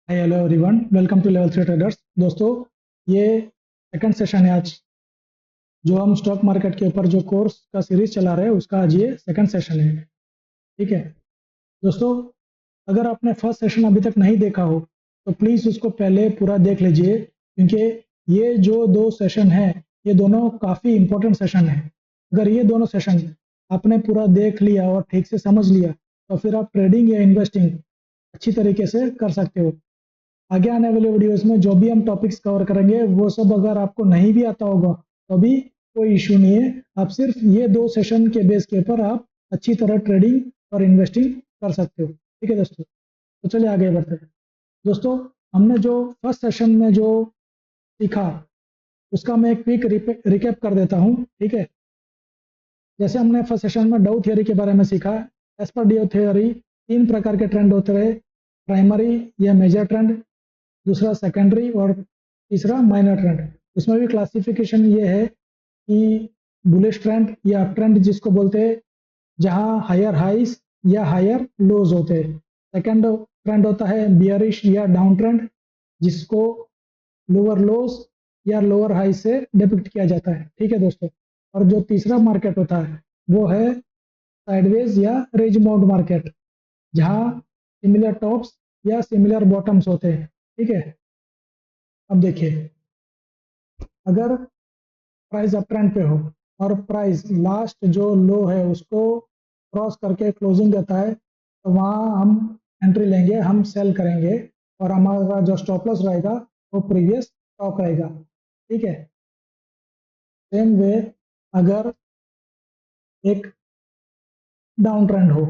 Hi hello everyone, welcome to level 3 traders. दोस्तों, ये second session है आज। जो हम स्टॉक मार्केट के ऊपर जो कोर्स का सीरीज चला रहे हैं उसका आज ये सेकंड सेशन है। ठीक है दोस्तों, अगर आपने फर्स्ट सेशन अभी तक नहीं देखा हो तो प्लीज़ उसको पहले पूरा देख लीजिए, क्योंकि ये जो दो सेशन है ये दोनों काफ़ी इंपॉर्टेंट सेशन है। अगर ये दोनों सेशन आपने पूरा देख लिया और ठीक से समझ लिया तो फिर आप ट्रेडिंग या इन्वेस्टिंग अच्छी तरीके से कर सकते हो। आगे आने वाले वीडियोस में जो भी हम टॉपिक्स कवर करेंगे वो सब अगर आपको नहीं भी आता होगा तो भी कोई इशू नहीं है। आप सिर्फ ये दो सेशन के बेस के ऊपर आप अच्छी तरह ट्रेडिंग और इन्वेस्टिंग कर सकते हो। ठीक है दोस्तों, तो चलिए आगे बढ़ते हैं। दोस्तों, हमने जो फर्स्ट सेशन में जो सीखा उसका मैं एक क्विक रिकैप कर देता हूँ। ठीक है, जैसे हमने फर्स्ट सेशन में डाउ थियोरी के बारे में सीखा। एज पर डाउ थियोरी तीन प्रकार के ट्रेंड होते रहे: प्राइमरी या मेजर ट्रेंड, दूसरा सेकेंडरी और तीसरा माइनर ट्रेंड। उसमें भी क्लासिफिकेशन ये है कि बुलिश ट्रेंड या अप ट्रेंड जिसको बोलते हैं, जहां हायर हाइस या हायर लोज होते हैं। सेकेंड ट्रेंड होता है बियरिश या डाउन ट्रेंड, जिसको लोअर लोज या लोअर हाई से डिपिक्ट किया जाता है। ठीक है दोस्तों, और जो तीसरा मार्केट होता है वो है साइडवेज या रेंज बाउंड मार्केट, जहां सिमिलर टॉप्स या सिमिलर बॉटम्स होते हैं। ठीक है, अब देखिए, अगर प्राइस अप ट्रेंड पे हो और प्राइस लास्ट जो लो है उसको क्रॉस करके क्लोजिंग देता है तो वहाँ हम एंट्री लेंगे, हम सेल करेंगे और हमारा जो स्टॉप लॉस रहेगा वो प्रीवियस टॉप रहेगा। ठीक है, सेम वे अगर एक डाउन ट्रेंड हो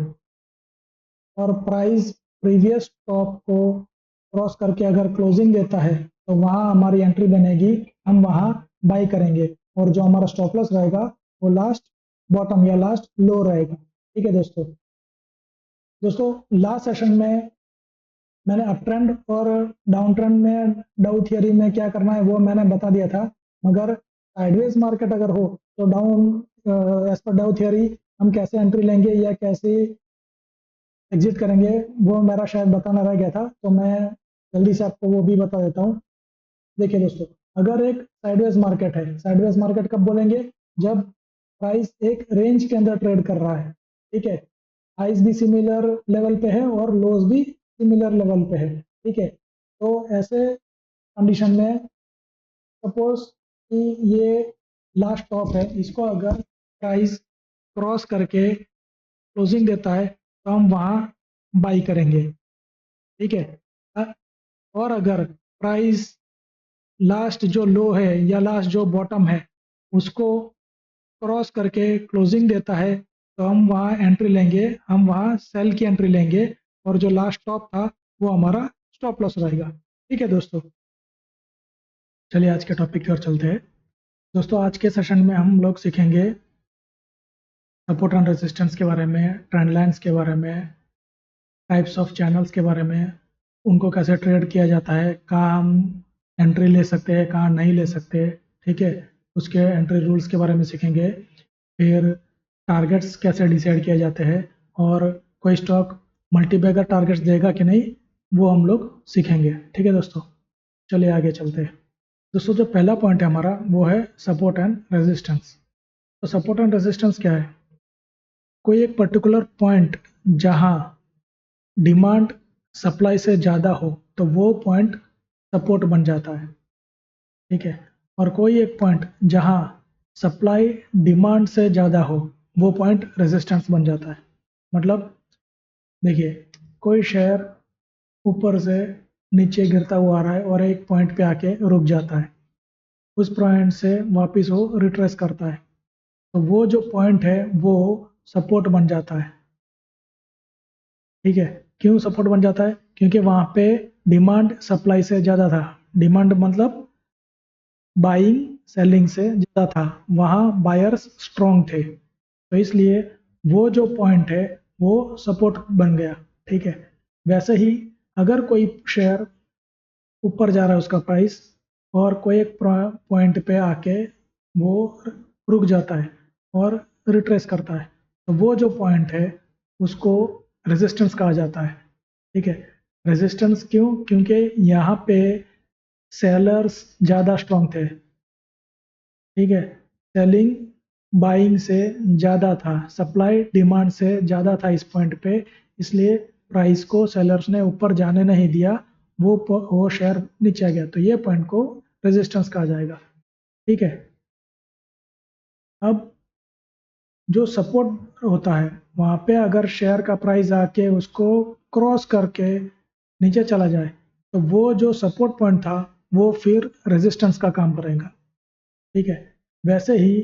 और प्राइस प्रीवियस टॉप को क्रॉस करके अगर क्लोजिंग देता है तो वहाँ हमारी एंट्री बनेगी, हम वहाँ बाई करेंगे और जो हमारा स्टॉप लॉस रहेगा वो लास्ट बॉटम या लास्ट लो रहेगा। ठीक है दोस्तों, लास्ट सेशन में मैंने अप ट्रेंड और डाउन ट्रेंड में डाउ थियरी में क्या करना है वो मैंने बता दिया था। मगर साइडवेज मार्केट अगर हो तो डाउन एज पर डाउ थियरी हम कैसे एंट्री लेंगे या कैसे एग्जिट करेंगे वो मेरा शायद बताना रह गया था, तो मैं जल्दी से आपको वो भी बता देता हूँ। देखिए दोस्तों, अगर एक साइडवेज मार्केट है, साइडवेज मार्केट कब बोलेंगे? जब प्राइस एक रेंज के अंदर ट्रेड कर रहा है। ठीक है, हाइज भी सिमिलर लेवल पे है और लोज भी सिमिलर लेवल पे है। ठीक है, तो ऐसे कंडीशन में सपोज कि ये लास्ट टॉप है, इसको अगर प्राइस क्रॉस करके क्लोजिंग देता है तो हम वहाँ बाई करेंगे। ठीक है, अ- और अगर प्राइस लास्ट जो लो है या लास्ट जो बॉटम है उसको क्रॉस करके क्लोजिंग देता है तो हम वहाँ एंट्री लेंगे, हम वहाँ सेल की एंट्री लेंगे और जो लास्ट टॉप था वो हमारा स्टॉप लॉस रहेगा। ठीक है दोस्तों, चलिए आज के टॉपिक की ओर चलते हैं। दोस्तों, आज के सेशन में हम लोग सीखेंगे सपोर्ट एंड रेजिस्टेंस के बारे में, ट्रेंड लाइन्स के बारे में, टाइप्स ऑफ चैनल्स के बारे में, उनको कैसे ट्रेड किया जाता है, कहाँ हम एंट्री ले सकते हैं, कहाँ नहीं ले सकते। ठीक है, उसके एंट्री रूल्स के बारे में सीखेंगे। फिर टारगेट्स कैसे डिसाइड किए जाते हैं और कोई स्टॉक मल्टीबैगर टारगेट्स देगा कि नहीं वो हम लोग सीखेंगे। ठीक है दोस्तों, चलिए आगे चलते हैं। दोस्तों, जो पहला पॉइंट है हमारा वो है सपोर्ट एंड रेजिस्टेंस। तो सपोर्ट एंड रेजिस्टेंस क्या है? कोई एक पर्टिकुलर पॉइंट जहां डिमांड सप्लाई से ज़्यादा हो तो वो पॉइंट सपोर्ट बन जाता है। ठीक है, और कोई एक पॉइंट जहां सप्लाई डिमांड से ज़्यादा हो वो पॉइंट रेजिस्टेंस बन जाता है। मतलब देखिए, कोई शेयर ऊपर से नीचे गिरता हुआ आ रहा है और एक पॉइंट पे आके रुक जाता है, उस पॉइंट से वापस वो रिट्रेस करता है तो वो जो पॉइंट है वो सपोर्ट बन जाता है। ठीक है, क्यों सपोर्ट बन जाता है? क्योंकि वहां पे डिमांड सप्लाई से ज़्यादा था। डिमांड मतलब बाइंग सेलिंग से ज़्यादा था, वहाँ बायर्स स्ट्रॉन्ग थे, तो इसलिए वो जो पॉइंट है वो सपोर्ट बन गया। ठीक है, वैसे ही अगर कोई शेयर ऊपर जा रहा है उसका प्राइस और कोई एक पॉइंट पे आके वो रुक जाता है और रिट्रेस करता है तो वो जो पॉइंट है उसको रेजिस्टेंस कहा जाता है। ठीक है, रेजिस्टेंस क्यों? क्योंकि यहाँ पे सेलर्स ज़्यादा स्ट्रॉन्ग थे, ठीक है, सेलिंग बाइंग से ज़्यादा था, सप्लाई डिमांड से ज़्यादा था इस पॉइंट पे, इसलिए प्राइस को सेलर्स ने ऊपर जाने नहीं दिया, वो शेयर नीचे आ गया, तो ये पॉइंट को रेजिस्टेंस कहा जाएगा, ठीक है। अब जो सपोर्ट होता है वहाँ पे अगर शेयर का प्राइस आके उसको क्रॉस करके नीचे चला जाए तो वो जो सपोर्ट पॉइंट था वो फिर रेजिस्टेंस का काम करेगा, ठीक है। वैसे ही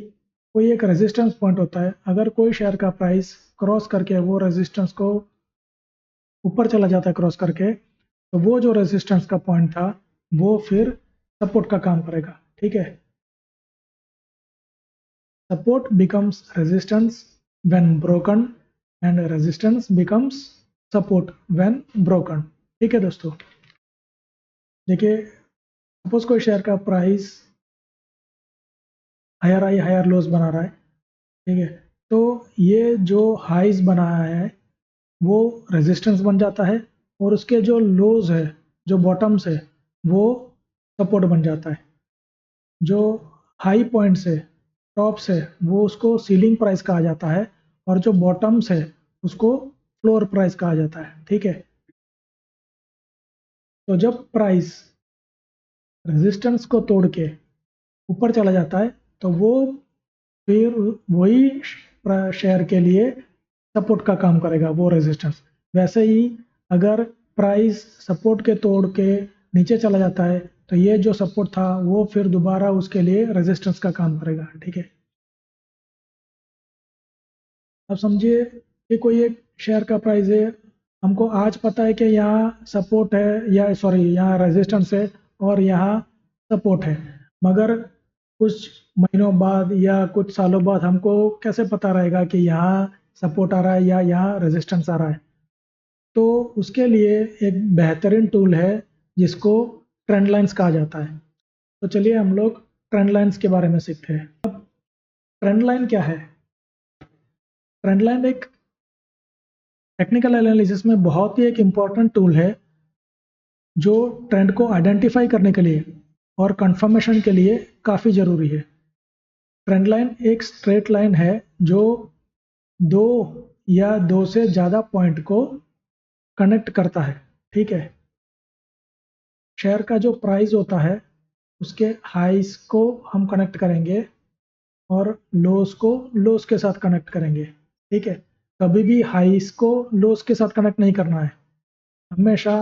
कोई एक रेजिस्टेंस पॉइंट होता है, अगर कोई शेयर का प्राइस क्रॉस करके वो रेजिस्टेंस को ऊपर चला जाता है क्रॉस करके, तो वो जो रेजिस्टेंस का पॉइंट था वो फिर सपोर्ट का काम करेगा, ठीक है। Support becomes resistance when broken and resistance becomes support when broken, ठीक है दोस्तों। देखिए सपोज कोई शेयर का price higher high higher lows बना रहा है, ठीक है, तो ये जो हाइज बनाया है वो रेजिस्टेंस बन जाता है और उसके जो लोज है, जो बॉटम्स है, वो सपोर्ट बन जाता है। जो हाई पॉइंट्स है, टॉप्स है, वो उसको सीलिंग प्राइस कहा जाता है और जो बॉटम्स है उसको फ्लोर प्राइस कहा जाता है, ठीक है। तो जब प्राइस रेजिस्टेंस को तोड़ के ऊपर चला जाता है तो वो फिर वही शेयर के लिए सपोर्ट का काम करेगा, वो रेजिस्टेंस। वैसे ही अगर प्राइस सपोर्ट के तोड़ के नीचे चला जाता है तो ये जो सपोर्ट था वो फिर दोबारा उसके लिए रेजिस्टेंस का काम करेगा, ठीक है। अब समझिए कि कोई एक शेयर का प्राइस है, हमको आज पता है कि यहाँ सपोर्ट है या सॉरी यहाँ रेजिस्टेंस है और यहाँ सपोर्ट है, मगर कुछ महीनों बाद या कुछ सालों बाद हमको कैसे पता रहेगा कि यहाँ सपोर्ट आ रहा है या यहाँ रेजिस्टेंस आ रहा है? तो उसके लिए एक बेहतरीन टूल है जिसको ट्रेंड लाइन्स कहा जाता है। तो चलिए हम लोग ट्रेंड लाइन्स के बारे में सीखते हैं। अब ट्रेंड लाइन क्या है? ट्रेंड लाइन एक टेक्निकल एनालिसिस में बहुत ही एक इम्पॉर्टेंट टूल है जो ट्रेंड को आइडेंटिफाई करने के लिए और कंफर्मेशन के लिए काफ़ी ज़रूरी है। ट्रेंड लाइन एक स्ट्रेट लाइन है जो दो या दो से ज़्यादा पॉइंट को कनेक्ट करता है, ठीक है। शेयर का जो प्राइस होता है उसके हाइस को हम कनेक्ट करेंगे और लोस को लोस के साथ कनेक्ट करेंगे, ठीक है। कभी भी हाइस को लोस के साथ कनेक्ट नहीं करना है, हमेशा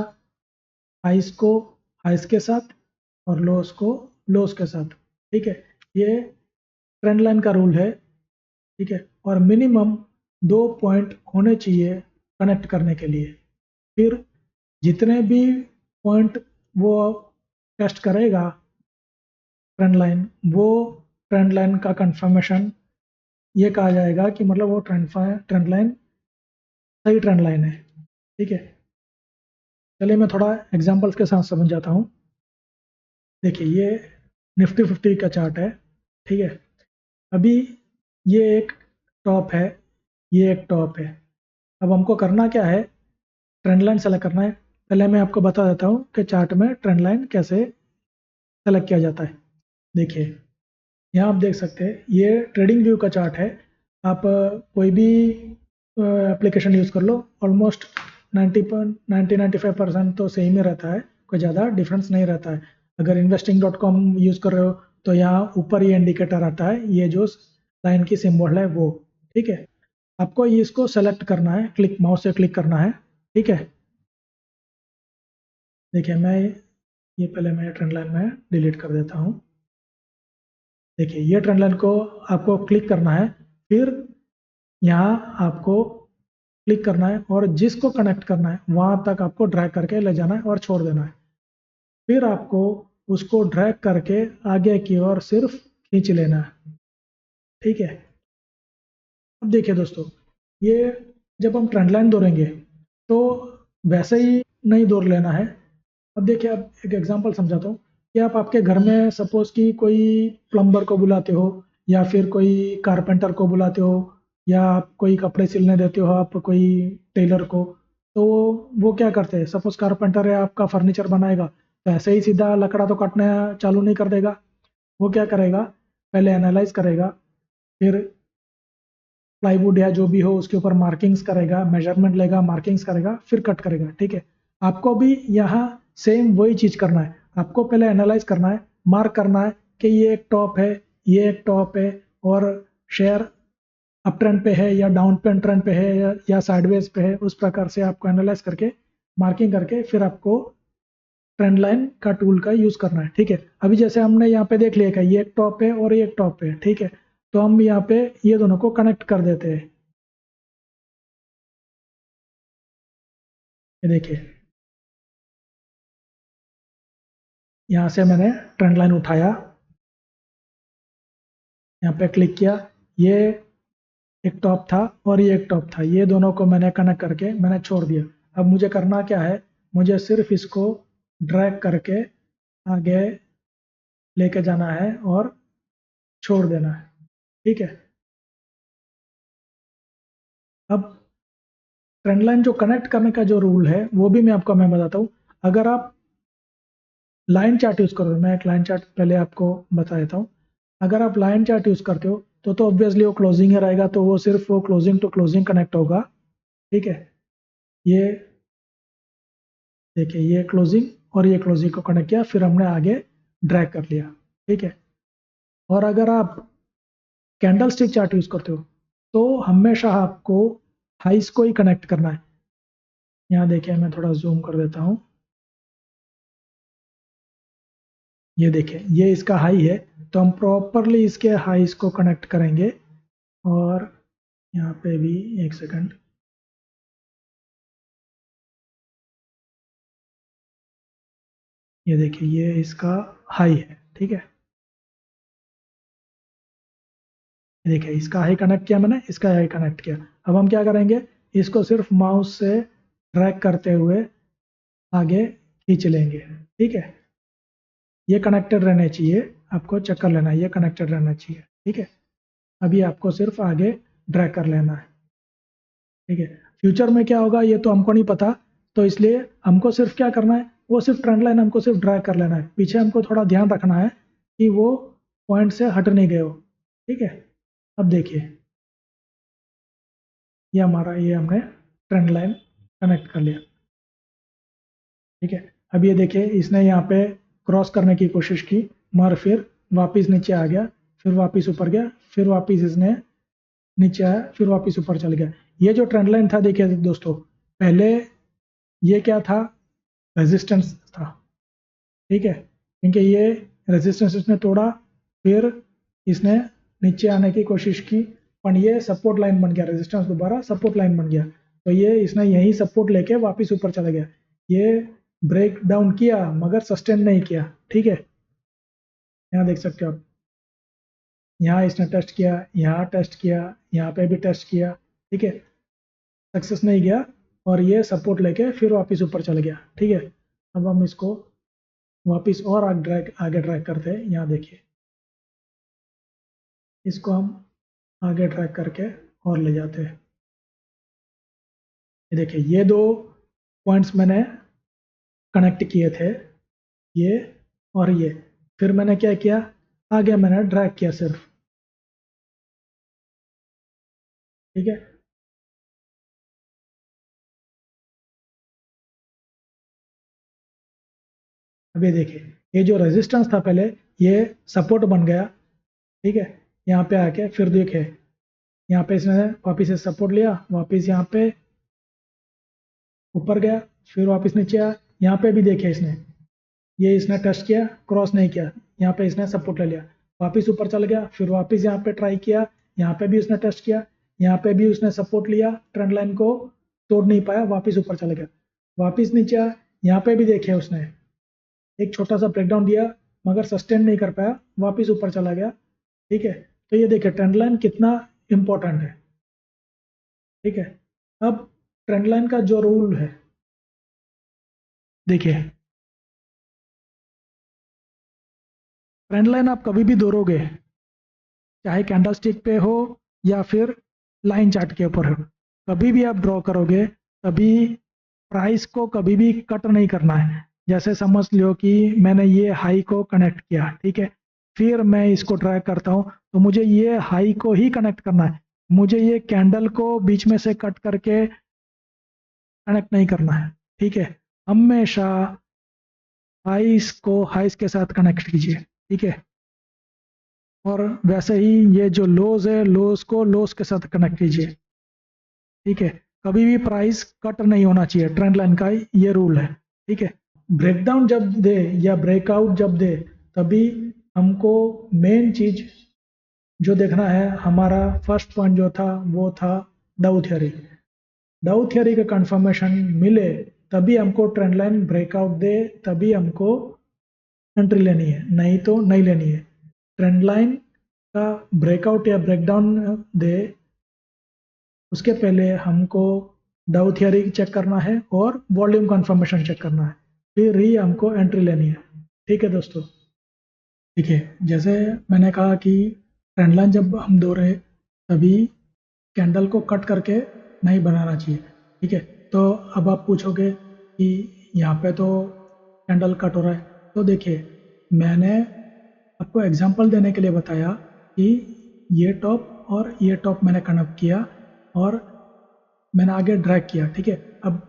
हाइस को हाइस के साथ और लोस को लोस के साथ, ठीक है। ये ट्रेंड लाइन का रूल है, ठीक है। और मिनिमम 2 पॉइंट होने चाहिए कनेक्ट करने के लिए। फिर जितने भी पॉइंट वो टेस्ट करेगा ट्रेंड लाइन, वो ट्रेंड लाइन का कंफर्मेशन ये कहा जाएगा कि मतलब वो ट्रेंड लाइन सही ट्रेंड लाइन है, ठीक है। चलिए मैं थोड़ा एग्जांपल्स के साथ समझ जाता हूँ। देखिए ये निफ्टी 50 का चार्ट है, ठीक है। अभी ये एक टॉप है, ये एक टॉप है। अब हमको करना क्या है? ट्रेंड लाइन सेलेक्ट करना है। पहले मैं आपको बता देता हूँ कि चार्ट में ट्रेंड लाइन कैसे सेलेक्ट किया जाता है। देखिए यहाँ आप देख सकते हैं ये ट्रेडिंग व्यू का चार्ट है। आप कोई भी एप्लीकेशन यूज़ कर लो, ऑलमोस्ट 90-95% तो सेम ही रहता है, कोई ज़्यादा डिफरेंस नहीं रहता है। अगर investing.com यूज़ कर रहे हो तो यहाँ ऊपर ये इंडिकेटर आता है, ये जो लाइन की सिंबल है वो, ठीक है। आपको इसको सेलेक्ट करना है, माउस से क्लिक करना है, ठीक है। देखिए ये पहले मैं ट्रेंड लाइन में डिलीट कर देता हूँ। देखिए ये ट्रेंड लाइन को आपको क्लिक करना है, फिर यहाँ आपको क्लिक करना है और जिसको कनेक्ट करना है वहाँ तक आपको ड्रैग करके ले जाना है और छोड़ देना है। फिर आपको उसको ड्रैग करके आगे की ओर सिर्फ खींच लेना है, ठीक है। अब देखिए दोस्तों, ये जब हम ट्रेंड लाइन दौड़ेंगे तो वैसे ही नहीं दौड़ लेना है। अब देखिए आप एक एग्जांपल समझाता हूँ कि आप आपके घर में सपोज कि कोई प्लम्बर को बुलाते हो या फिर कोई कारपेंटर को बुलाते हो या आप कोई कपड़े सिलने देते हो आप कोई टेलर को, तो वो क्या करते हैं, सपोज कारपेंटर है, आपका फर्नीचर बनाएगा तो ऐसे ही सीधा लकड़ा तो काटना चालू नहीं कर देगा। वो क्या करेगा, पहले एनालाइज करेगा, फिर प्लाईवुड या जो भी हो उसके ऊपर मार्किंग्स करेगा, मेजरमेंट लेगा, मार्किंग्स करेगा, फिर कट करेगा। ठीक है, आपको भी यहाँ सेम वही चीज करना है। आपको पहले एनालाइज करना है, मार्क करना है कि ये एक टॉप है, ये एक टॉप है, और शेयर अप ट्रेंड पे है या डाउन ट्रेंड पे है या साइडवेज पे है। उस प्रकार से आपको एनालाइज करके मार्किंग करके फिर आपको ट्रेंड लाइन का टूल का यूज करना है। ठीक है, अभी जैसे हमने यहाँ पे देख लिया कि ये एक टॉप है और ये एक टॉप है। ठीक है, तो हम यहाँ पे ये दोनों को कनेक्ट कर देते हैं। ये देखिए, यहाँ से मैंने ट्रेंड लाइन उठाया, यहाँ पे क्लिक किया, ये एक टॉप था और ये एक टॉप था, ये दोनों को मैंने कनेक्ट करके मैंने छोड़ दिया। अब मुझे करना क्या है, मुझे सिर्फ इसको ड्रैग करके आगे लेके जाना है और छोड़ देना है। ठीक है, अब ट्रेंड लाइन जो कनेक्ट करने का जो रूल है वो भी मैं बताता हूँ। अगर आप लाइन चार्ट यूज करो, मैं एक लाइन चार्ट पहले आपको बता देता हूँ। अगर आप लाइन चार्ट यूज करते हो तो ऑब्वियसली वो क्लोजिंग ही रहेगा, तो वो सिर्फ वो क्लोजिंग टू क्लोजिंग कनेक्ट होगा। ठीक है, ये देखिए, ये क्लोजिंग और ये क्लोजिंग को कनेक्ट किया, फिर हमने आगे ड्रैग कर लिया। ठीक है, और अगर आप कैंडल स्टिक चार्ट यूज करते हो तो हमेशा आपको हाइस को ही कनेक्ट करना है। यहाँ देखिए, मैं थोड़ा जूम कर देता हूँ, ये देखिए, ये इसका हाई है, तो हम प्रॉपरली इसके हाइस को कनेक्ट करेंगे। और यहाँ पे भी एक सेकंड, ये देखिए, ये इसका हाई है। ठीक है, ये देखिए, इसका हाई कनेक्ट किया मैंने, इसका हाई कनेक्ट किया। अब हम क्या करेंगे, इसको सिर्फ माउस से ड्रैग करते हुए आगे खींच लेंगे। ठीक है, ये कनेक्टेड रहने चाहिए, आपको चेक कर लेना है, ये कनेक्टेड रहना चाहिए। ठीक है, अभी आपको सिर्फ आगे ड्रैग कर लेना है। ठीक है, फ्यूचर में क्या होगा ये तो हमको नहीं पता, तो इसलिए हमको सिर्फ क्या करना है, वो सिर्फ ट्रेंड लाइन हमको सिर्फ ड्रैग कर लेना है। पीछे हमको थोड़ा ध्यान रखना है कि वो पॉइंट से हट नहीं गए हो। ठीक है, अब देखिए, ये हमने ट्रेंड लाइन कनेक्ट कर लिया। ठीक है, अब ये देखिए, इसने यहाँ पे क्रॉस करने की कोशिश की, मगर फिर वापस नीचे आ गया, फिर वापस ऊपर गया, फिर वापस इसने नीचे आया, फिर वापस ऊपर चल गया। ये जो ट्रेंड लाइन था, देखिए दोस्तों, पहले ये क्या था, रेजिस्टेंस था। ठीक है, क्योंकि ये रेजिस्टेंस इसने तोड़ा, फिर इसने नीचे आने की कोशिश की, पर ये सपोर्ट लाइन बन गया, रेजिस्टेंस दोबारा सपोर्ट लाइन बन गया, तो ये इसने यही सपोर्ट लेके वापस ऊपर चला गया। ये ब्रेक डाउन किया मगर सस्टेन नहीं किया। ठीक है, यहाँ देख सकते हो आप, यहाँ इसने टेस्ट किया, यहाँ टेस्ट किया, यहाँ पे भी टेस्ट किया। ठीक है, सक्सेस नहीं गया, और ये सपोर्ट लेके फिर वापस ऊपर चल गया। ठीक है, अब हम इसको वापस और आगे ड्रैग करते हैं। यहाँ देखिए, इसको हम आगे ड्रैग करके और ले जाते हैं। ये देखिए, ये दो पॉइंट्स मैंने कनेक्ट किए थे, ये और ये, फिर मैंने क्या किया, आगे मैंने ड्रैग किया सिर्फ। ठीक है, अब ये देखिए, ये जो रेजिस्टेंस था पहले, ये सपोर्ट बन गया। ठीक है, यहाँ पे आके फिर देखिए, यहाँ पे इसने वापस से सपोर्ट लिया, वापस यहाँ पे ऊपर गया, फिर वापस नीचे आया। यहाँ पे भी देखिए, ये इसने टेस्ट किया, क्रॉस नहीं किया, यहाँ पे इसने सपोर्ट ले लिया, वापस ऊपर चल गया, फिर वापस यहाँ पे ट्राई किया, यहाँ पे भी उसने टेस्ट किया, यहाँ पे भी उसने सपोर्ट लिया, ट्रेंड लाइन को तोड़ नहीं पाया, वापस ऊपर चला गया, वापस नीचे आया। यहाँ पे भी देखिए, उसने एक छोटा सा ब्रेकडाउन दिया मगर सस्टेन नहीं कर पाया, वापस ऊपर चला गया। ठीक है, तो ये देखिए ट्रेंड लाइन कितना इंपॉर्टेंट है। ठीक है, अब ट्रेंड लाइन का जो रूल है, देखिए, ट्रेंड लाइन आप कभी भी दौड़ोगे, चाहे कैंडल स्टिक पे हो या फिर लाइन चार्ट के ऊपर हो, कभी भी आप ड्रॉ करोगे, तभी प्राइस को कभी भी कट नहीं करना है। जैसे समझ लो कि मैंने ये हाई को कनेक्ट किया, ठीक है, फिर मैं इसको ट्रैक करता हूँ, तो मुझे ये हाई को ही कनेक्ट करना है, मुझे ये कैंडल को बीच में से कट करके कनेक्ट नहीं करना है, ठीक है। हमेशा हाइस को हाइस के साथ कनेक्ट कीजिए, ठीक है। और वैसे ही ये जो लोज है, लोज को लोज के साथ कनेक्ट कीजिए, ठीक है। कभी भी प्राइस कट नहीं होना चाहिए, ट्रेंड लाइन का ये रूल है, ठीक है। ब्रेकडाउन जब दे या ब्रेकआउट जब दे, तभी हमको मेन चीज जो देखना है, हमारा फर्स्ट पॉइंट जो था वो था डाउ थ्योरी। डाउ थ्योरी का कंफर्मेशन मिले तभी हमको ट्रेंड लाइन ब्रेकआउट दे, तभी हमको एंट्री लेनी है, नहीं तो नहीं लेनी है। ट्रेंड लाइन का ब्रेकआउट या ब्रेकडाउन दे उसके पहले हमको डाउ थ्योरी चेक करना है और वॉल्यूम कंफर्मेशन चेक करना है, फिर ही हमको एंट्री लेनी है, ठीक है दोस्तों। ठीक है, जैसे मैंने कहा कि ट्रेंड लाइन जब हम दो रहे तभी कैंडल को कट करके नहीं बनाना चाहिए, ठीक है। तो अब आप पूछोगे कि यहाँ पे तो कैंडल कट हो रहा है, तो देखिए मैंने आपको एग्जांपल देने के लिए बताया कि ये टॉप और ये टॉप मैंने कनेक्ट किया और मैंने आगे ड्रैग किया, ठीक है। अब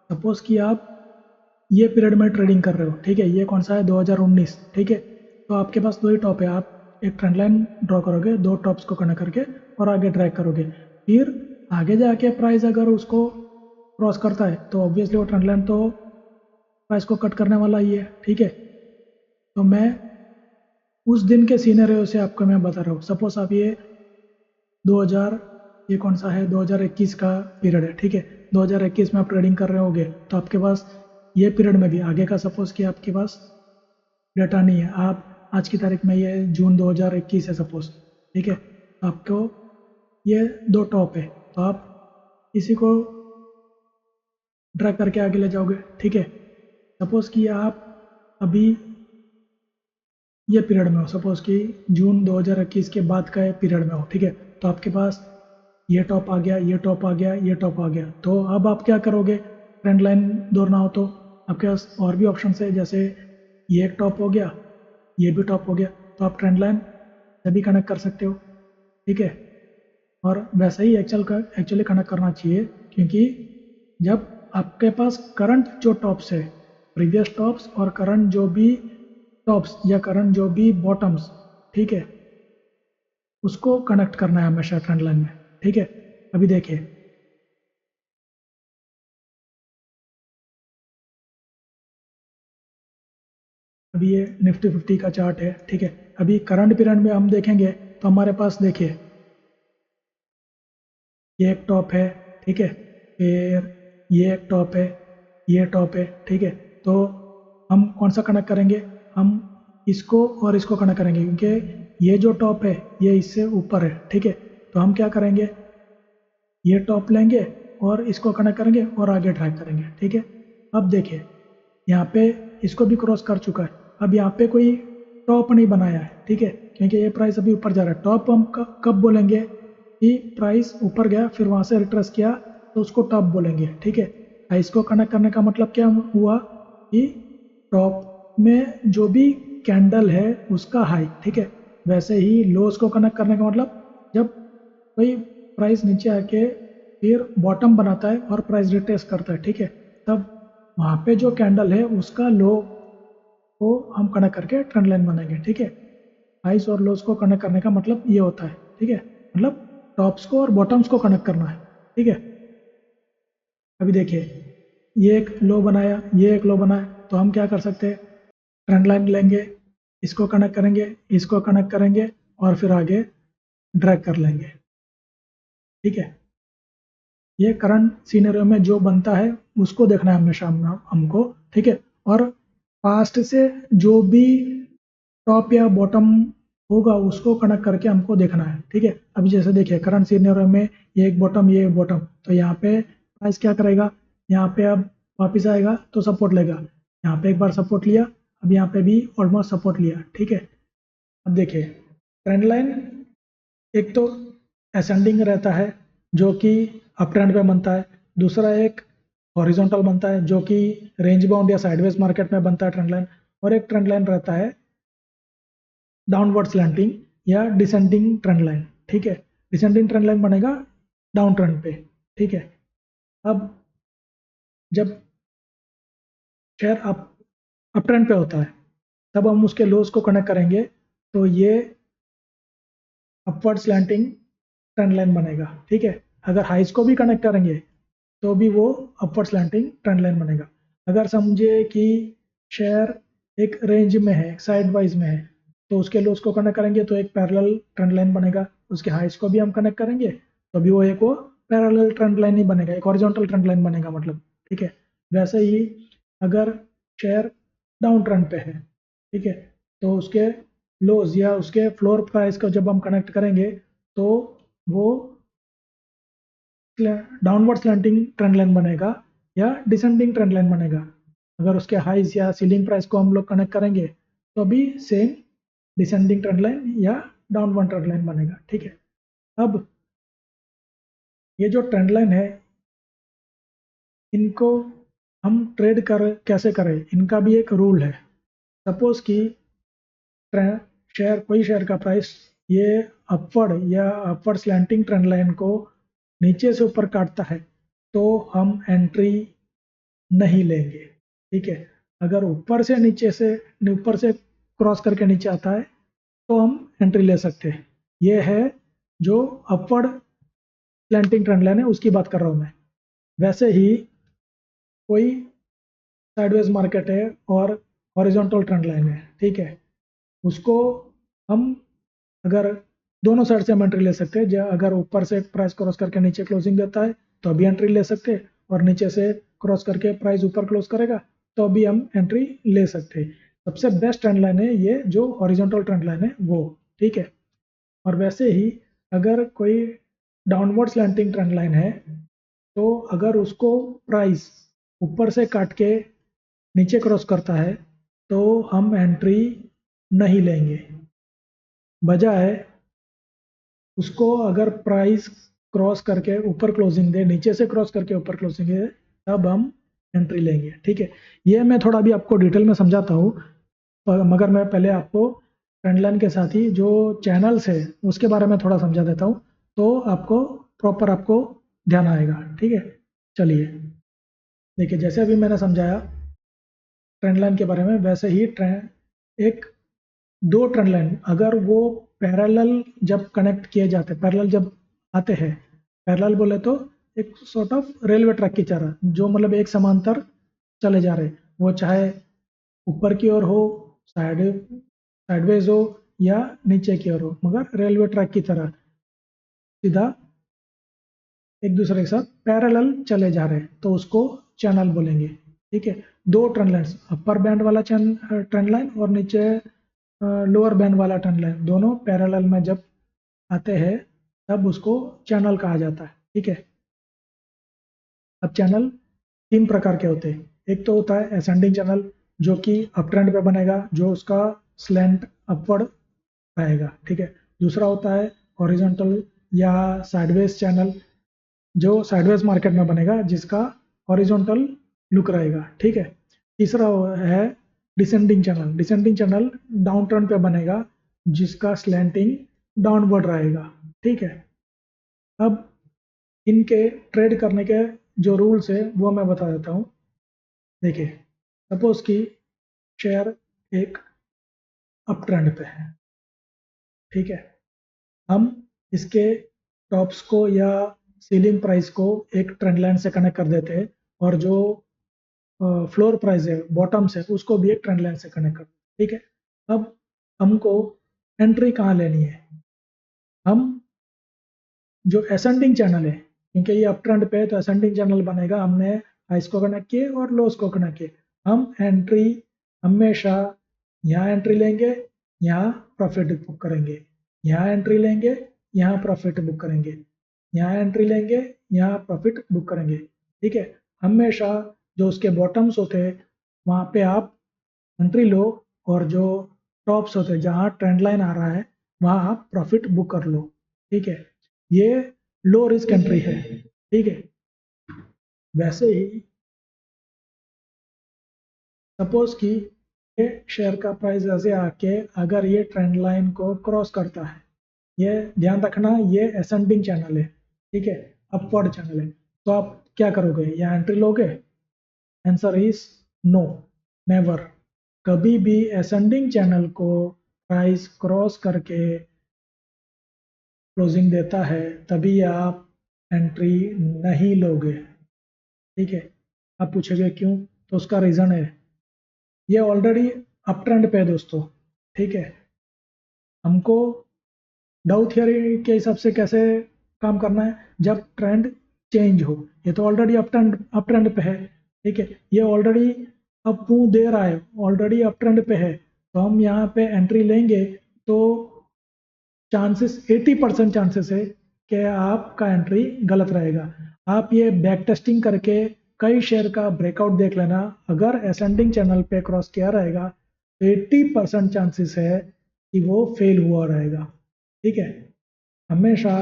सपोज कि आप ये पीरियड में ट्रेडिंग कर रहे हो, ठीक है, ये कौन सा है, 2019, ठीक है। तो आपके पास दो ही टॉप है, आप एक ट्रेंड लाइन ड्रॉ करोगे, दो टॉप्स को कनेक्ट करके और आगे ड्रैग करोगे, फिर आगे जाके प्राइस अगर उसको क्रॉस करता है तो ऑब्वियसली वो ट्रेंड लाइन तो प्राइस को कट करने वाला ही है, ठीक है। तो मैं उस दिन के सिनेरियो से आपको मैं बता रहा हूँ। सपोज आप ये 2000, ये कौन सा है, 2021 का पीरियड है, ठीक है। 2021 में आप ट्रेडिंग कर रहे होगे तो आपके पास ये पीरियड में भी आगे का सपोज कि आपके पास डाटा नहीं है, आप आज की तारीख में, ये जून 2021 है सपोज, ठीक है। तो आपको ये दो टॉप है, तो आप इसी को ड्रैग करके आगे ले जाओगे, ठीक है। सपोज कि आप अभी ये पीरियड में हो, सपोज कि जून 2021 के बाद का पीरियड में हो, ठीक है। तो आपके पास ये टॉप आ गया, ये टॉप आ गया, ये टॉप आ गया, तो अब आप क्या करोगे, ट्रेंड लाइन दौड़ना हो तो आपके पास और भी ऑप्शन है, जैसे ये एक टॉप हो गया, ये भी टॉप हो गया, तो आप ट्रेंड लाइन से भी कनेक्ट कर सकते हो, ठीक है। और वैसे ही एक्चुअली कनेक्ट करना चाहिए, क्योंकि जब आपके पास करंट जो टॉप्स है, प्रीवियस टॉप्स और करंट जो भी टॉप्स या करंट जो भी बॉटम्स, ठीक है, उसको कनेक्ट करना है हमेशा ट्रेंड लाइन में, ठीक है। अभी देखिए अभी ये निफ्टी 50 का चार्ट है, ठीक है। अभी करंट पीरियड में हम देखेंगे तो हमारे पास देखिए ये एक टॉप है, ठीक है, फिर ये एक टॉप है, ये टॉप है, ठीक है। तो हम कौन सा कनेक्ट करेंगे, हम इसको और इसको कनेक्ट करेंगे, क्योंकि ये जो टॉप है ये इससे ऊपर है, ठीक है। तो हम क्या करेंगे, ये टॉप लेंगे और इसको कनेक्ट करेंगे और आगे ड्रैग करेंगे, ठीक है। अब देखिए यहाँ पे इसको भी क्रॉस कर चुका है, अब यहाँ पे कोई टॉप नहीं बनाया है, ठीक है, क्योंकि ये प्राइस अभी ऊपर जा रहा है। टॉप हम कब बोलेंगे कि प्राइस ऊपर गया फिर वहाँ से रिट्रेस किया तो उसको टॉप बोलेंगे, ठीक है। इसको कनेक्ट करने का मतलब क्या हुआ कि टॉप में जो भी कैंडल है उसका हाई, ठीक है। वैसे ही लोस को कनेक्ट करने का मतलब जब कोई प्राइस नीचे आके फिर बॉटम बनाता है और प्राइस रिट्रेस करता है, ठीक है, तब वहाँ पे जो कैंडल है उसका लो को हम कनेक्ट करके ट्रेंड लाइन बनाएंगे, ठीक है। हाइस और लोस को कनेक्ट करने का मतलब ये होता है, ठीक है, मतलब टॉप्स को और बॉटम्स को कनेक्ट करना है, ठीक है। अभी देखिए ये एक लो बनाया, ये एक लो बनाया, तो हम क्या कर सकते हैं, ट्रेंड लाइन लेंगे, इसको कनेक्ट करेंगे, इसको कनेक्ट करेंगे और फिर आगे ड्रैग कर लेंगे, ठीक है। ये करंट सीनरियो में जो बनता है उसको देखना है हमेशा हमको, ठीक है। और पास्ट से जो भी टॉप या बॉटम होगा उसको कनेक्ट करके हमको देखना है, ठीक है। अभी जैसे देखिए करंट सिनेरियो में ये एक बॉटम, ये एक बॉटम, तो यहाँ पे प्राइस क्या करेगा, यहाँ पे अब वापस आएगा तो सपोर्ट लेगा, यहाँ पे एक बार सपोर्ट लिया, अब यहाँ पे भी ऑलमोस्ट सपोर्ट लिया, ठीक है। अब देखिए ट्रेंड लाइन एक तो असेंडिंग रहता है जो कि अप ट्रेंड पे बनता है, दूसरा एक हॉरिजॉन्टल बनता है जो कि रेंज बाउंड या साइडवेज मार्केट में बनता है ट्रेंड लाइन, और एक ट्रेंड लाइन रहता है डाउनवर्ड स्लैंटिंग या डिसेंडिंग ट्रेंड लाइन। ठीक है, डिसेंडिंग ट्रेंड लाइन बनेगा डाउन ट्रेंड पे। ठीक है, अब जब शेयर अप ट्रेंड पे होता है तब हम उसके लोज को कनेक्ट करेंगे तो ये अपवर्ड स्लैंटिंग ट्रेंड लाइन बनेगा। ठीक है, अगर हाइज को भी कनेक्ट करेंगे तो भी वो अपवर्ड स्लैंटिंग ट्रेंड लाइन बनेगा। अगर समझे कि शेयर एक रेंज में है, साइड वाइज में है, तो उसके लोज को कनेक्ट करेंगे तो एक पैरेलल ट्रेंड लाइन बनेगा। उसके हाइज को भी हम कनेक्ट करेंगे तो भी वो पैरेलल ट्रेंड लाइन ही बनेगा, एक हॉरिजॉन्टल ट्रेंड लाइन बनेगा मतलब। ठीक है, वैसे ही अगर शेयर डाउन ट्रेंड पे है, ठीक है, तो उसके लोज या उसके फ्लोर प्राइस को जब हम कनेक्ट करेंगे तो वो डाउनवर्ड स्लैंटिंग ट्रेंड लाइन बनेगा या डिसेंडिंग ट्रेंड लाइन बनेगा। अगर उसके हाइज या सीलिंग प्राइस को हम लोग कनेक्ट करेंगे तो भी सेम डिसेंडिंग ट्रेंड लाइन या डाउनवर्ड ट्रेंड लाइन बनेगा। ठीक है, अब ये जो ट्रेंड लाइन है इनको हम ट्रेड कर कैसे करें, इनका भी एक रूल है। सपोज कि कोई शेयर का प्राइस ये अपवर्ड स्लैंटिंग ट्रेंड लाइन को नीचे से ऊपर काटता है तो हम एंट्री नहीं लेंगे। ठीक है, अगर ऊपर से क्रॉस करके नीचे आता है तो हम एंट्री ले सकते हैं। ये है जो अपवर्ड स्लैंटिंग ट्रेंड लाइन है उसकी बात कर रहा हूँ मैं। वैसे ही कोई साइडवेज मार्केट है और हॉरिजॉन्टल ट्रेंड लाइन है, ठीक है, उसको हम अगर दोनों साइड से हम एंट्री ले सकते हैं। अगर ऊपर से प्राइस क्रॉस करके नीचे क्लोजिंग देता है तो अभी एंट्री ले सकते हैं, और नीचे से क्रॉस करके प्राइस ऊपर क्लोज करेगा तो अभी हम एंट्री ले सकते हैं। सबसे बेस्ट ट्रेंड लाइन है ये जो हॉरिजॉन्टल ट्रेंड लाइन है वो। ठीक है, और वैसे ही अगर कोई डाउनवर्ड स्लैंटिंग ट्रेंड लाइन है तो अगर उसको प्राइस ऊपर से काट के नीचे क्रॉस करता है तो हम एंट्री नहीं लेंगे। बजाय उसको अगर प्राइस क्रॉस करके ऊपर क्लोजिंग दे, नीचे से क्रॉस करके ऊपर क्लोजिंग दे, तब हम एंट्री लेंगे। ठीक है, ये मैं थोड़ा भी आपको डिटेल में समझाता हूँ, मगर मैं पहले आपको ट्रेंड लाइन के साथ ही जो चैनल्स है उसके बारे में थोड़ा समझा देता हूँ तो आपको ध्यान आएगा। ठीक है, चलिए देखिए, जैसे अभी मैंने समझाया ट्रेंड लाइन के बारे में, वैसे ही एक दो ट्रेंड लाइन अगर वो पैरेलल जब कनेक्ट किए जाते हैं, पैरेलल जब आते हैं, पैरेलल बोले तो एक सॉर्ट ऑफ रेलवे ट्रैक की तरह, जो मतलब एक समांतर चले जा रहे, वो चाहे ऊपर की ओर हो, साइडवेज हो या नीचे की ओर हो, मगर रेलवे ट्रैक की तरह सीधा एक दूसरे के साथ पैरेलल चले जा रहे हैं तो उसको चैनल बोलेंगे। ठीक है, दो ट्रेंड लाइन्स, अपर बैंड वाला ट्रेंड लाइन और नीचे लोअर बैंड वाला ट्रेंड लाइन, दोनों पैरेलल में जब आते हैं तब उसको चैनल कहा जाता है। ठीक है, अब चैनल तीन प्रकार के होते हैं। एक तो होता है असेंडिंग चैनल जो कि अप ट्रेंड पे बनेगा, जो उसका स्लैंट अपवर्ड रहेगा। ठीक है, दूसरा होता है हॉरिजॉन्टल या साइडवेज चैनल जो साइडवेज मार्केट में बनेगा, जिसका हॉरिजॉन्टल लुक रहेगा। ठीक है, तीसरा है डिसेंडिंग चैनल डाउन ट्रेंड पे बनेगा जिसका स्लैंटिंग डाउनवर्ड रहेगा। ठीक है, अब इनके ट्रेड करने के जो रूल्स है वो मैं बता देता हूँ। देखिए, सपोज कि शेयर एक अप ट्रेंड पे है, ठीक है, हम इसके टॉप्स को या सीलिंग प्राइस को एक ट्रेंड लाइन से कनेक्ट कर देते हैं और जो फ्लोर प्राइस है, बॉटम्स है, उसको भी एक ट्रेंड लाइन से कनेक्ट कर देते हैं। ठीक है, अब हमको एंट्री कहाँ लेनी है? हम जो असेंडिंग चैनल है, क्योंकि ये अप ट्रेंड पे है तो असेंडिंग चैनल बनेगा, हमने हाइस को कनेक्ट किए और लोस को कनेक्ट किए, हम एंट्री हमेशा यहाँ एंट्री लेंगे, यहाँ प्रॉफिट बुक करेंगे, यहाँ एंट्री लेंगे, यहाँ प्रॉफिट बुक करेंगे, यहाँ एंट्री लेंगे, यहाँ प्रॉफिट बुक करेंगे। ठीक है, हमेशा जो उसके बॉटम्स होते हैं वहाँ पे आप एंट्री लो, और जो टॉप्स होते हैं जहाँ ट्रेंड लाइन आ रहा है वहाँ आप प्रॉफिट बुक कर लो। ठीक है, ये लो रिस्क एंट्री है। ठीक है, वैसे ही सपोज कि ये शेयर का प्राइस ऐसे आके अगर ये ट्रेंड लाइन को क्रॉस करता है, ये ध्यान रखना ये असेंडिंग चैनल है, ठीक है, अपवर्ड चैनल है, तो आप क्या करोगे, यहाँ एंट्री लोगे? Answer is no, never. कभी भी असेंडिंग चैनल को प्राइस क्रॉस करके क्लोजिंग देता है तभी आप एंट्री नहीं लोगे, ठीक है। आप पूछोगे क्यों, तो उसका रीज़न है, ये ऑलरेडी अप ट्रेंड पे है दोस्तों, ठीक है। हमको डाउ थियरी के हिसाब से कैसे काम करना है, जब ट्रेंड चेंज हो, ये तो ऑलरेडी अप ट्रेंड पे है, ठीक है, ये ऑलरेडी अप मूव दे रहा है, ऑलरेडी अप ट्रेंड पे है, तो हम यहाँ पे एंट्री लेंगे तो चांसेस 80% चांसेस है कि आपका एंट्री गलत रहेगा। आप ये बैक टेस्टिंग करके कई शेयर का ब्रेकआउट देख लेना, अगर असेंडिंग चैनल पे क्रॉस किया रहेगा तो 80% चांसेस है कि वो फेल हुआ रहेगा, ठीक है। हमेशा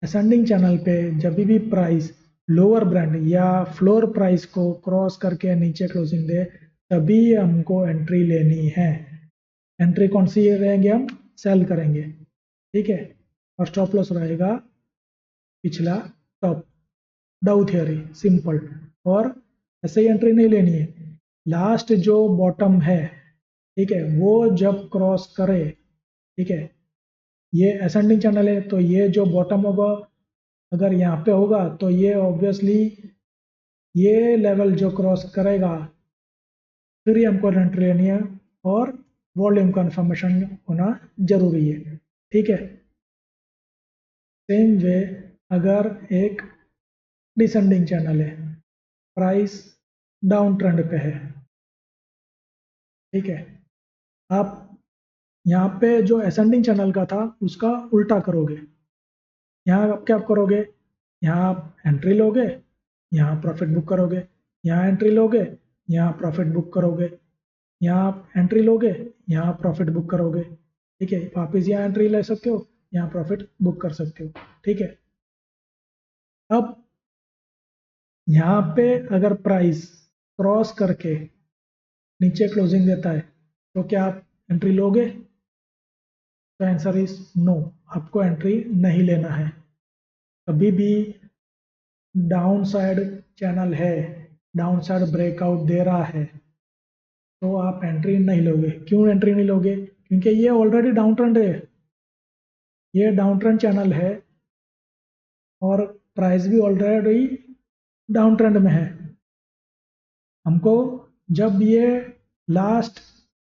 असेंडिंग चैनल पे जब भी प्राइस लोअर बैंड या फ्लोर प्राइस को क्रॉस करके नीचे क्लोजिंग दे तभी हमको एंट्री लेनी है। एंट्री कौन सी रहेंगे, हम सेल करेंगे, ठीक है, और स्टॉप लॉस रहेगा पिछला टॉप, डाउ थियरी सिंपल। और ऐसे ही एंट्री नहीं लेनी है, लास्ट जो बॉटम है, ठीक है, वो जब क्रॉस करे, ठीक है, ये असेंडिंग चैनल है तो ये जो बॉटम होगा अगर यहाँ पे होगा तो ये ऑब्वियसली ये लेवल जो क्रॉस करेगा फिर ही हमको एंट्री लेनी है, और वॉल्यूम कन्फर्मेशन होना जरूरी है, ठीक है। सेम वे अगर एक डिसेंडिंग चैनल है, प्राइस डाउन ट्रेंड पे है, ठीक है, आप यहाँ पे जो असेंडिंग चैनल का था उसका उल्टा करोगे, यहाँ आप क्या करोगे, यहाँ आप एंट्री लोगे, यहाँ प्रॉफिट बुक करोगे, यहाँ एंट्री लोगे, यहाँ प्रॉफिट बुक करोगे, यहाँ आप एंट्री लोगे, यहाँ प्रॉफिट बुक करोगे, ठीक है, वापिस यहाँ एंट्री ले सकते हो, यहाँ प्रॉफिट बुक कर सकते हो, ठीक है। अब यहाँ पे अगर प्राइस क्रॉस करके नीचे क्लोजिंग देता है तो क्या आप एंट्री लोगे, तो आंसर इज नो, आपको एंट्री नहीं लेना है। कभी भी डाउन साइड चैनल है, डाउन साइड ब्रेकआउट दे रहा है तो आप एंट्री नहीं लोगे। क्यों एंट्री नहीं लोगे, क्योंकि ये ऑलरेडी डाउन ट्रेंड है, ये डाउन ट्रेंड चैनल है और प्राइस भी ऑलरेडी डाउन ट्रेंड में है। हमको जब ये लास्ट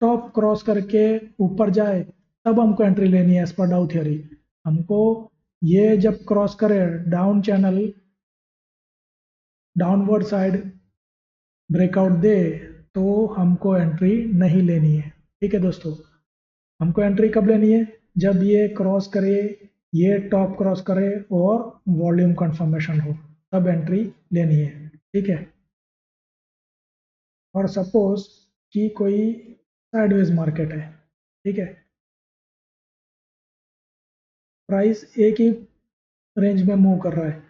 टॉप क्रॉस करके ऊपर जाए तब हमको एंट्री लेनी है एज पर डाउ थियरी। हमको ये जब क्रॉस करे down channel, downward side breakout दे तो हमको एंट्री नहीं लेनी है, ठीक है दोस्तों। हमको एंट्री कब लेनी है, जब ये क्रॉस करे, ये टॉप क्रॉस करे और वॉल्यूम कंफर्मेशन हो, तब एंट्री लेनी है, ठीक है। और सपोज कि कोई साइडवेज मार्केट है, ठीक है, प्राइस एक ही रेंज में मूव कर रहा है,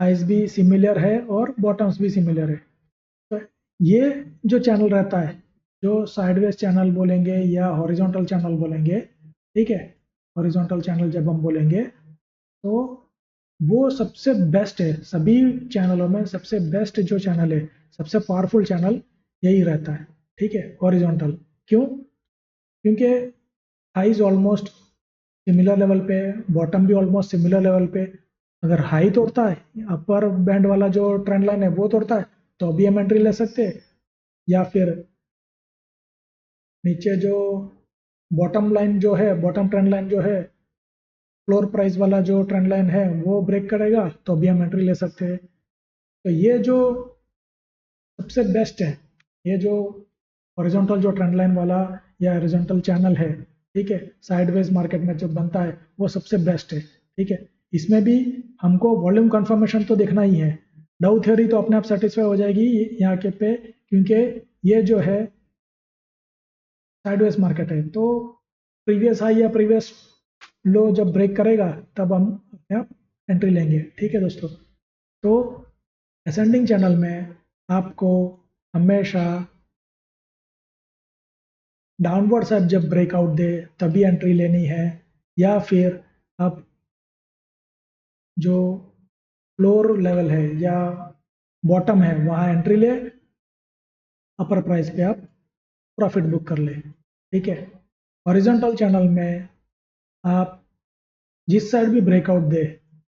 हाइज भी सिमिलर है और बॉटम्स भी सिमिलर है, तो ये जो चैनल रहता है, जो साइडवेज चैनल बोलेंगे या हॉरिजॉन्टल चैनल बोलेंगे, ठीक है, हॉरिजॉन्टल चैनल जब हम बोलेंगे तो वो सबसे बेस्ट है, सभी चैनलों में सबसे बेस्ट जो चैनल है, सबसे पावरफुल चैनल यही रहता है, ठीक है, हॉरिजॉन्टल। क्यों, क्योंकि हाइज ऑलमोस्ट सिमिलर लेवल पे, बॉटम भी ऑलमोस्ट सिमिलर लेवल पे, अगर हाई तोड़ता है अपर बैंड वाला जो ट्रेंड लाइन है वो तोड़ता है तो अभी हम एंट्री ले सकते हैं, या फिर नीचे जो बॉटम लाइन जो है, बॉटम ट्रेंड लाइन जो है, फ्लोर प्राइस वाला जो ट्रेंड लाइन है वो ब्रेक करेगा तो अभी हम एंट्री ले सकते हैं। तो ये जो सबसे बेस्ट है, ये जो हॉरिजॉन्टल जो ट्रेंड लाइन वाला या हॉरिजॉन्टल चैनल है, ठीक है, साइडवेज मार्केट में जो बनता है वो सबसे बेस्ट है, ठीक है। इसमें भी हमको वॉल्यूम कंफर्मेशन तो देखना ही है, डाउ थ्योरी तो अपने आप सेटिस्फाई हो जाएगी यहाँ के पे, क्योंकि ये जो है साइडवेज मार्केट है, तो प्रीवियस हाई या प्रीवियस लो जब ब्रेक करेगा तब हम अपने आप एंट्री लेंगे, ठीक है दोस्तों। तो असेंडिंग चैनल में आपको हमेशा डाउनवर्ड साइड जब ब्रेकआउट दे तभी एंट्री लेनी है, या फिर आप जो फ्लोर लेवल है या बॉटम है वहाँ एंट्री ले, अपर प्राइस पे आप प्रॉफिट बुक कर ले। ठीक है। हॉरिजॉन्टल चैनल में आप जिस साइड भी ब्रेकआउट दे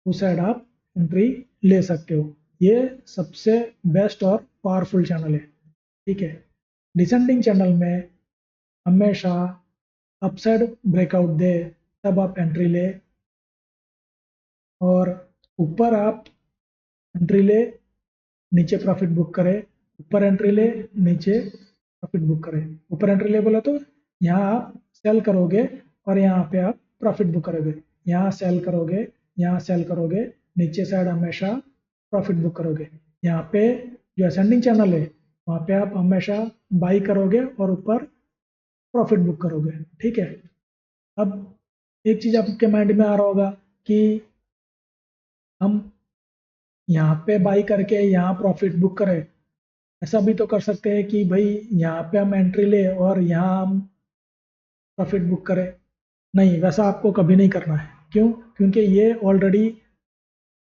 उस साइड आप एंट्री ले सकते हो। ये सबसे बेस्ट और पावरफुल चैनल है। ठीक है। डिसेंडिंग चैनल में हमेशा अपसाइड ब्रेकआउट दे तब आप एंट्री ले, और ऊपर आप एंट्री ले, नीचे प्रॉफिट बुक करे। ऊपर एंट्री ले, नीचे प्रॉफिट बुक करे। ऊपर एंट्री ले बोला तो यहाँ आप सेल करोगे और यहाँ पे आप प्रॉफिट बुक करोगे। यहाँ सेल करोगे, यहाँ सेल करोगे, नीचे साइड हमेशा प्रॉफिट बुक करोगे। यहाँ पे जो असेंडिंग चैनल है वहाँ पे आप हमेशा बाई करोगे और ऊपर प्रॉफिट बुक करोगे। ठीक है। अब एक चीज आपके माइंड में आ रहा होगा कि हम यहाँ पे बाई करके यहाँ प्रॉफिट बुक करें, ऐसा भी तो कर सकते हैं कि भाई यहाँ पे हम एंट्री ले और यहाँ हम प्रॉफिट बुक करें। नहीं, वैसा आपको कभी नहीं करना है। क्यों? क्योंकि ये ऑलरेडी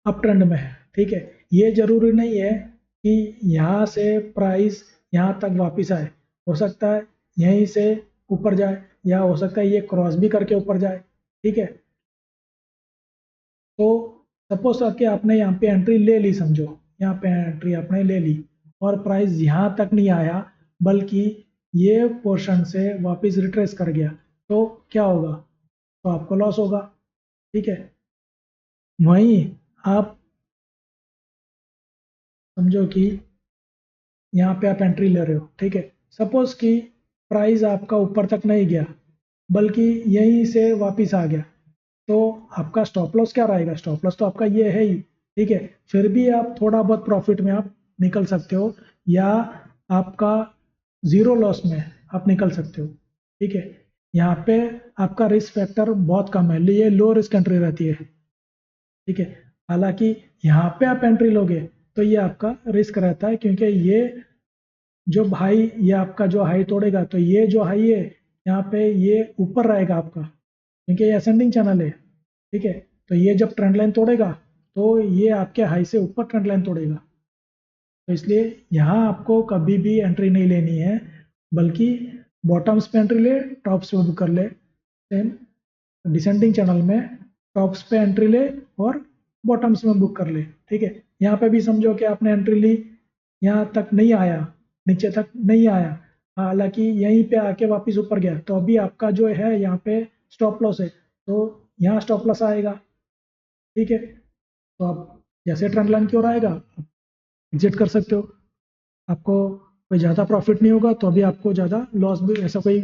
अप ट्रेंड में है। ठीक है। ये जरूरी नहीं है कि यहाँ से प्राइस यहाँ तक वापस आए। हो सकता है यहीं से ऊपर जाए, या हो सकता है ये क्रॉस भी करके ऊपर जाए। ठीक है। तो सपोज कि आपने यहाँ पे एंट्री ले ली, समझो यहाँ पे एंट्री आपने ले ली और प्राइस यहाँ तक नहीं आया बल्कि ये पोर्शन से वापस रिट्रेस कर गया, तो क्या होगा? तो आपको लॉस होगा। ठीक है। वहीं आप समझो कि यहाँ पे आप एंट्री ले रहे हो। ठीक है। सपोज कि प्राइस आपका ऊपर तक नहीं गया बल्कि यहीं से वापस आ गया, तो आपका स्टॉप लॉस क्या रहेगा? स्टॉप लॉस तो आपका ये है ही। ठीक है। फिर भी आप थोड़ा बहुत प्रॉफिट में आप निकल सकते हो, या आपका जीरो लॉस में आप निकल सकते हो। ठीक है। यहाँ पे आपका रिस्क फैक्टर बहुत कम है, ये लो रिस्क एंट्री रहती है। ठीक है। हालांकि यहाँ पे आप एंट्री लोगे तो ये आपका रिस्क रहता है, क्योंकि ये जो भाई ये आपका जो हाई तोड़ेगा तो ये जो हाई है यहाँ पे ये ऊपर रहेगा आपका, क्योंकि ये असेंडिंग चैनल है। ठीक है। तो ये जब ट्रेंड लाइन तोड़ेगा तो ये आपके हाई से ऊपर ट्रेंड लाइन तोड़ेगा। तो इसलिए यहाँ आपको कभी भी एंट्री नहीं लेनी है, बल्कि बॉटम्स पे एंट्री ले, टॉप्स पे बुक कर ले। सेम डिसेंडिंग चैनल में टॉप्स पे एंट्री ले और बॉटम्स में बुक कर ले। ठीक है। यहाँ पे भी समझो कि आपने एंट्री ली, यहाँ तक नहीं आया, नीचे तक नहीं आया, हालांकि यहीं पे आके वापस ऊपर गया, तो अभी आपका जो है यहाँ पे स्टॉप लॉस है, तो यहाँ स्टॉप लॉस आएगा। ठीक है। तो आप जैसे ट्रेंड लाइन की ओर आएगा एग्जिट कर सकते हो। आपको कोई ज़्यादा प्रॉफिट नहीं होगा तो अभी आपको ज़्यादा लॉस भी, ऐसा कोई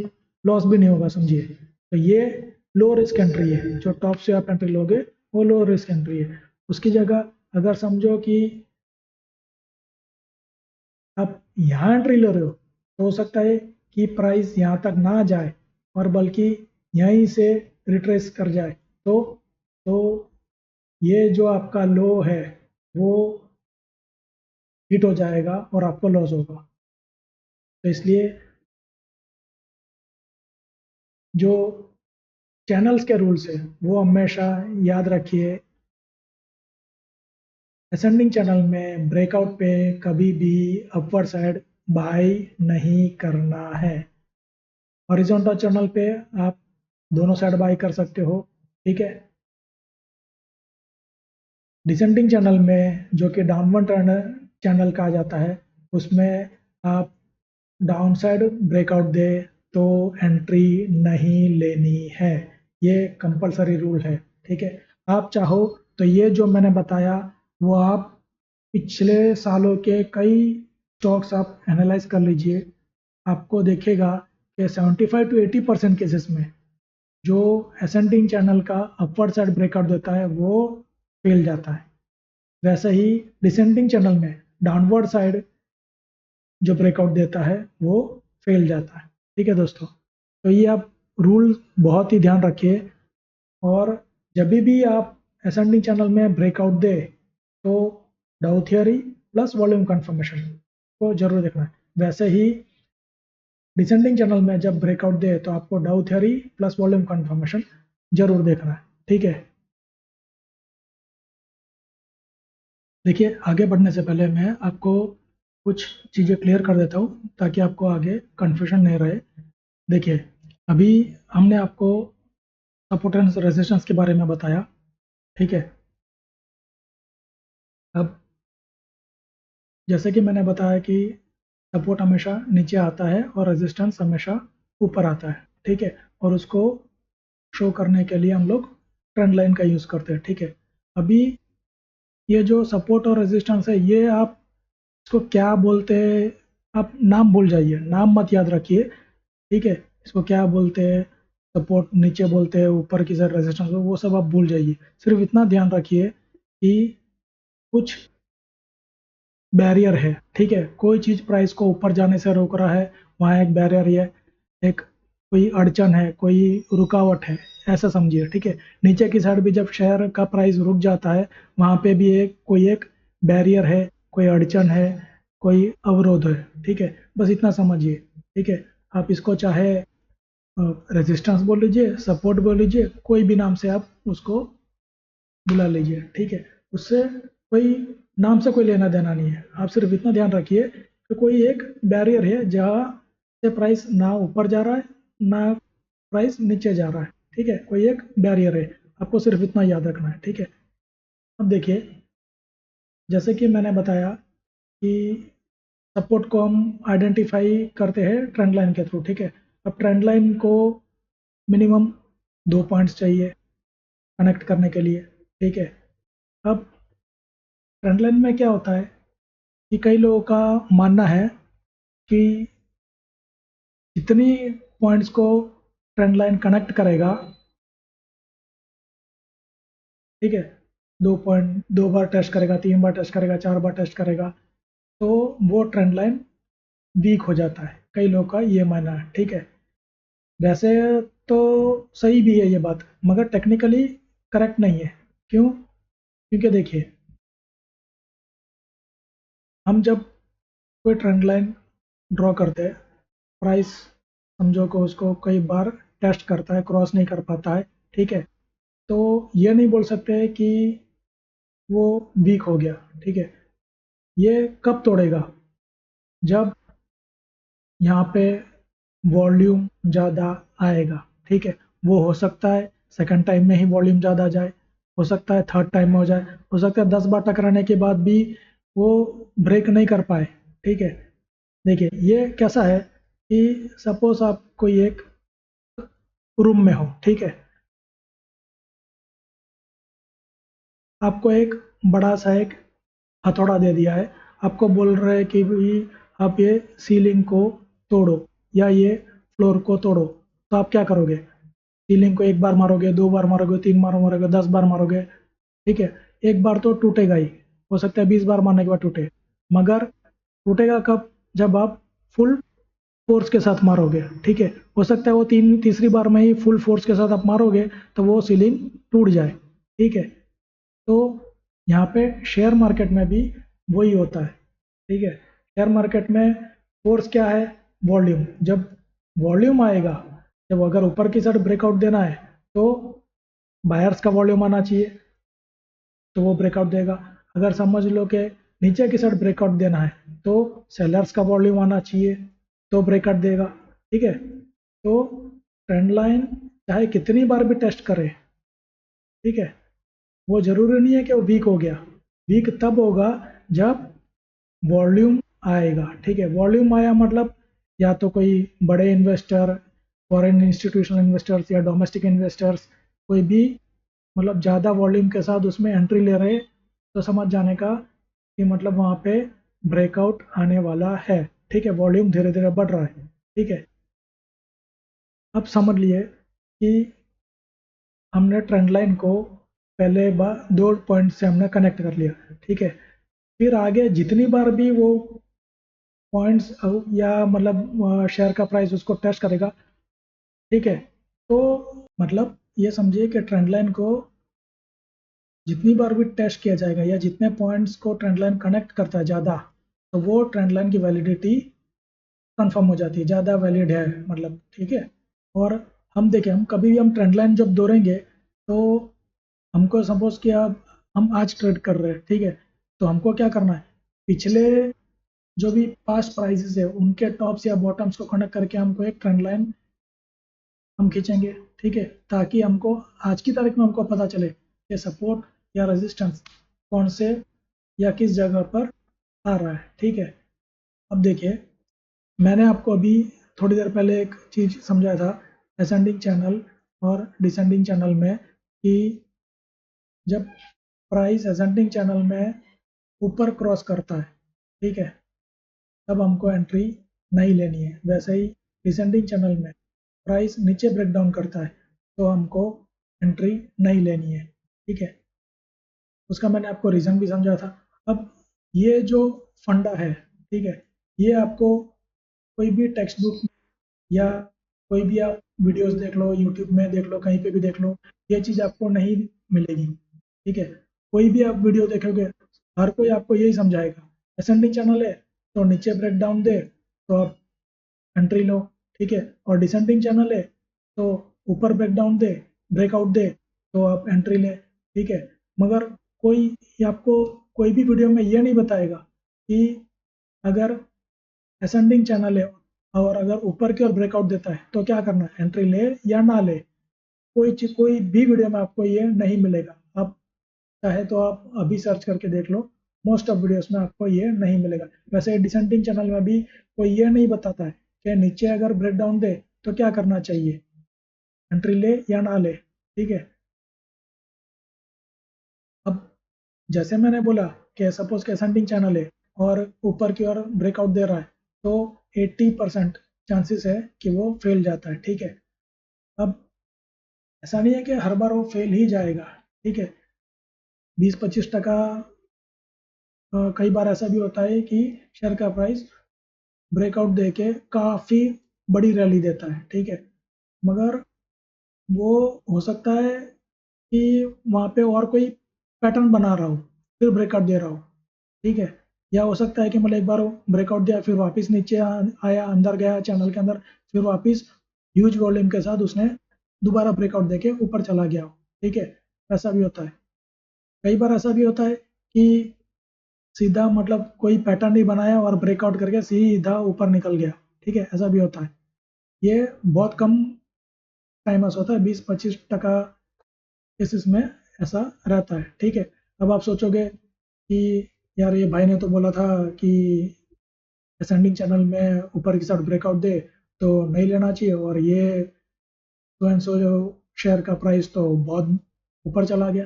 लॉस भी नहीं होगा, समझिए। तो ये लो रिस्क एंट्री है। जो टॉप से आप एंट्री लोगे वो लो रिस्क एंट्री है। उसकी जगह अगर समझो कि आप यहाँ एंट्री ले रहे हो तो हो सकता है कि प्राइस यहाँ तक ना जाए और बल्कि यहीं से रिट्रेस कर जाए, तो ये जो आपका लो है वो हिट हो जाएगा और आपको लॉस होगा। तो इसलिए जो चैनल्स के रूल्स है वो हमेशा याद रखिए। असेंडिंग चैनल में ब्रेकआउट पे कभी भी अपवर्ड साइड बाई नहीं करना है। हॉरिजॉन्टल चैनल पे आप दोनों साइड बाई कर सकते हो। ठीक है। डिसेंडिंग चैनल में जो कि डाउनवर्ड ट्रेंड चैनल कहा जाता है, उसमें आप डाउन साइड ब्रेकआउट दे तो एंट्री नहीं लेनी है। ये कंपलसरी रूल है। ठीक है। आप चाहो तो ये जो मैंने बताया वो आप पिछले सालों के कई स्टॉक्स आप एनालाइज कर लीजिए। आपको देखेगा कि 75 टू 80% केसेस में जो असेंडिंग चैनल का अपवर्ड साइड ब्रेकआउट देता है वो फेल जाता है। वैसे ही डिसेंडिंग चैनल में डाउनवर्ड साइड जो ब्रेकआउट देता है वो फेल जाता है। ठीक है दोस्तों। तो ये आप रूल बहुत ही ध्यान रखिए, और जब भी आप असेंडिंग चैनल में ब्रेकआउट दे तो डाउ थियरी प्लस वॉल्यूम कंफर्मेशन को जरूर देखना है। वैसे ही डिसेंडिंग चैनल में जब ब्रेकआउट दे तो आपको डाउ थ्योरी प्लस वॉल्यूम कंफर्मेशन जरूर देखना है, ठीक है। देखिए, आगे बढ़ने से पहले मैं आपको कुछ चीज़ें क्लियर कर देता हूँ ताकि आपको आगे कन्फ्यूजन नहीं रहे। देखिए, अभी हमने आपको सपोर्ट एंड रेजिस्टेंस के बारे में बताया, ठीक है। अब जैसे कि मैंने बताया कि सपोर्ट हमेशा नीचे आता है और रेजिस्टेंस हमेशा ऊपर आता है, ठीक है। और उसको शो करने के लिए हम लोग ट्रेंड लाइन का यूज़ करते हैं, ठीक है। अभी ये जो सपोर्ट और रेजिस्टेंस है, ये आप इसको क्या बोलते हैं, आप नाम भूल जाइए, नाम मत याद रखिए, ठीक है। इसको क्या बोलते हैं, सपोर्ट नीचे बोलते हैं, ऊपर की साइड रेजिस्टेंस, वो सब आप भूल जाइए। सिर्फ इतना ध्यान रखिए कि कुछ बैरियर है, ठीक है। कोई चीज़ प्राइस को ऊपर जाने से रोक रहा है, वहाँ एक बैरियर है, एक कोई अड़चन है, कोई रुकावट है, ऐसा समझिए, ठीक है। नीचे की साइड भी जब शेयर का प्राइस रुक जाता है, वहाँ पे भी एक बैरियर है, कोई अड़चन है, कोई अवरोध है, ठीक है। बस इतना समझिए, ठीक है। आप इसको चाहे रेजिस्टेंस बोल लीजिए, सपोर्ट बोल लीजिए, कोई भी नाम से आप उसको बुला लीजिए, ठीक है। उससे कोई नाम से कोई लेना देना नहीं है। आप सिर्फ इतना ध्यान रखिए कि कोई एक बैरियर है जहाँ से प्राइस ना ऊपर जा रहा है, ना प्राइस नीचे जा रहा है, ठीक है। कोई एक बैरियर है, आपको सिर्फ इतना याद रखना है, ठीक है। अब देखिए, जैसे कि मैंने बताया कि सपोर्ट को हम आइडेंटिफाई करते हैं ट्रेंड लाइन के थ्रू, ठीक है। अब ट्रेंड लाइन को मिनिमम 2 पॉइंट्स चाहिए कनेक्ट करने के लिए, ठीक है। अब ट्रेंड लाइन में क्या होता है कि कई लोगों का मानना है कि जितनी पॉइंट्स को ट्रेंड लाइन कनेक्ट करेगा, ठीक है, 2 पॉइंट 2 बार टेस्ट करेगा, 3 बार टेस्ट करेगा, 4 बार टेस्ट करेगा, तो वो ट्रेंड लाइन वीक हो जाता है। कई लोगों का ये मानना है, ठीक है। वैसे तो सही भी है ये बात, मगर टेक्निकली करेक्ट नहीं है। क्यों? क्योंकि देखिए, हम जब कोई ट्रेंड लाइन ड्रॉ करते हैं, प्राइस समझो को उसको कई बार टेस्ट करता है, क्रॉस नहीं कर पाता है, ठीक है। तो ये नहीं बोल सकते कि वो वीक हो गया, ठीक है। ये कब तोड़ेगा? जब यहाँ पे वॉल्यूम ज़्यादा आएगा, ठीक है। वो हो सकता है सेकंड टाइम में ही वॉल्यूम ज़्यादा आ जाए, हो सकता है थर्ड टाइम में हो जाए, हो सकता है 10 बार टकराने के बाद भी वो ब्रेक नहीं कर पाए, ठीक है। देखिए, ये कैसा है कि सपोज आप कोई एक रूम में हो, ठीक है। आपको एक बड़ा सा एक हथौड़ा दे दिया है, आपको बोल रहे हैं कि भाई आप ये सीलिंग को तोड़ो या ये फ्लोर को तोड़ो, तो आप क्या करोगे? सीलिंग को 1 बार मारोगे, 2 बार मारोगे, 3 बार मारोगे, 10 बार मारोगे, ठीक है। एक बार तो टूटेगा ही, हो सकता है 20 बार मारने के बाद टूटे, मगर टूटेगा कब? जब आप फुल फोर्स के साथ मारोगे, ठीक है। हो सकता है वो तीसरी बार में ही फुल फोर्स के साथ आप मारोगे तो वो सीलिंग टूट जाए, ठीक है। तो यहाँ पे शेयर मार्केट में भी वही होता है, ठीक है। शेयर मार्केट में फोर्स क्या है? वॉल्यूम। जब वॉल्यूम आएगा, जब अगर ऊपर की साइड ब्रेकआउट देना है तो बायर्स का वॉल्यूम आना चाहिए, तो वो ब्रेकआउट देगा। अगर समझ लो कि नीचे की साइड ब्रेकआउट देना है तो सेलर्स का वॉल्यूम आना चाहिए, तो ब्रेकआउट देगा, ठीक है। तो ट्रेंड लाइन चाहे कितनी बार भी टेस्ट करे, ठीक है, वो जरूरी नहीं है कि वो वीक हो गया। वीक तब होगा जब वॉल्यूम आएगा, ठीक है। वॉल्यूम आया मतलब या तो कोई बड़े इन्वेस्टर, फॉरेन इंस्टीट्यूशनल इन्वेस्टर्स या डोमेस्टिक इन्वेस्टर्स, कोई भी मतलब ज़्यादा वॉल्यूम के साथ उसमें एंट्री ले रहे, तो समझ जाने का कि मतलब वहाँ पे ब्रेकआउट आने वाला है, ठीक है। वॉल्यूम धीरे धीरे बढ़ रहा है, ठीक है। अब समझ लिए कि हमने ट्रेंड लाइन को पहले बार 2 पॉइंट से हमने कनेक्ट कर लिया, ठीक है। फिर आगे जितनी बार भी वो पॉइंट्स या मतलब शेयर का प्राइस उसको टेस्ट करेगा, ठीक है। तो मतलब ये समझिए कि ट्रेंड लाइन को जितनी बार भी टेस्ट किया जाएगा या जितने पॉइंट्स को ट्रेंड लाइन कनेक्ट करता है ज़्यादा, तो वो ट्रेंड लाइन की वैलिडिटी कंफर्म हो जाती है, ज़्यादा वैलिड है मतलब, ठीक है। और हम देखें, हम कभी भी हम ट्रेंड लाइन जब दौड़ेंगे तो हमको सपोज कि अब हम आज ट्रेड कर रहे हैं, ठीक है, तो हमको क्या करना है, पिछले जो भी पास्ट प्राइसेस है उनके टॉप्स या बॉटम्स को कनेक्ट करके हमको एक ट्रेंड लाइन हम खींचेंगे, ठीक है, ताकि हमको आज की तारीख में हमको पता चले कि सपोर्ट या रेजिस्टेंस कौन से या किस जगह पर आ रहा है, ठीक है। अब देखिए, मैंने आपको अभी थोड़ी देर पहले एक चीज़ समझाया था असेंडिंग चैनल और डिसेंडिंग चैनल में, कि जब प्राइस असेंडिंग चैनल में ऊपर क्रॉस करता है, ठीक है, तब हमको एंट्री नहीं लेनी है। वैसे ही डिसेंडिंग चैनल में प्राइस नीचे ब्रेक डाउन करता है तो हमको एंट्री नहीं लेनी है, ठीक है। उसका मैंने आपको रीज़न भी समझा था। अब ये जो फंडा है, ठीक है, ये आपको कोई भी टेक्स्ट बुक या कोई भी आप वीडियोस देख लो, यूट्यूब में देख लो, कहीं पे भी देख लो, ये चीज़ आपको नहीं मिलेगी, ठीक है। कोई भी आप वीडियो देखोगे, हर कोई आपको यही समझाएगा, असेंडिंग चैनल है तो नीचे ब्रेक डाउन दे तो आप एंट्री लो, ठीक है, और डिसेंडिंग चैनल है तो ऊपर ब्रेक डाउन दे, ब्रेकआउट दे तो आप एंट्री लें, ठीक है। मगर कोई आपको कोई भी वीडियो में ये नहीं बताएगा कि अगर असेंडिंग चैनल है और अगर ऊपर की ओर ब्रेकआउट देता है तो क्या करना है, एंट्री ले या ना ले। कोई चीज, कोई भी वीडियो में आपको ये नहीं मिलेगा। आप चाहे तो आप अभी सर्च करके देख लो, मोस्ट ऑफ वीडियोस में आपको ये नहीं मिलेगा। वैसे डिसेंडिंग चैनल में भी कोई ये नहीं बताता है कि नीचे अगर ब्रेक डाउन दे तो क्या करना चाहिए, एंट्री ले या ना ले, ठीक है। अब जैसे मैंने बोला कि सपोज कि असेंडिंग चैनल है और ऊपर की ओर ब्रेकआउट दे रहा है तो 80% चांसेस है कि वो फेल जाता है, ठीक है। अब ऐसा नहीं है कि हर बार वो फेल ही जाएगा, ठीक है। 20-25% कई बार ऐसा भी होता है कि शेयर का प्राइस ब्रेकआउट देके काफ़ी बड़ी रैली देता है, ठीक है। मगर वो हो सकता है कि वहाँ पे और कोई पैटर्न बना रहा हो, फिर ब्रेकआउट दे रहा हो, ठीक है। या हो सकता है कि मतलब एक बार वो ब्रेकआउट दिया, फिर वापस नीचे आया, अंदर गया चैनल के अंदर, फिर वापस ह्यूज वॉल्यूम के साथ उसने दोबारा ब्रेकआउट देके ऊपर चला गया हो, ठीक है। ऐसा भी होता है। कई बार ऐसा भी होता है कि सीधा मतलब कोई पैटर्न नहीं बनाया और ब्रेकआउट करके सीधा ऊपर निकल गया, ठीक है, ऐसा भी होता है। ये बहुत कम टाइमर्स होता है, 20-25% केसेस में ऐसा रहता है, ठीक है। अब आप सोचोगे कि यार ये भाई ने तो बोला था कि असेंडिंग चैनल में ऊपर की साइड ब्रेकआउट दे तो नहीं लेना चाहिए, और ये तो एंड सो जो शेयर का प्राइस तो बहुत ऊपर चला गया।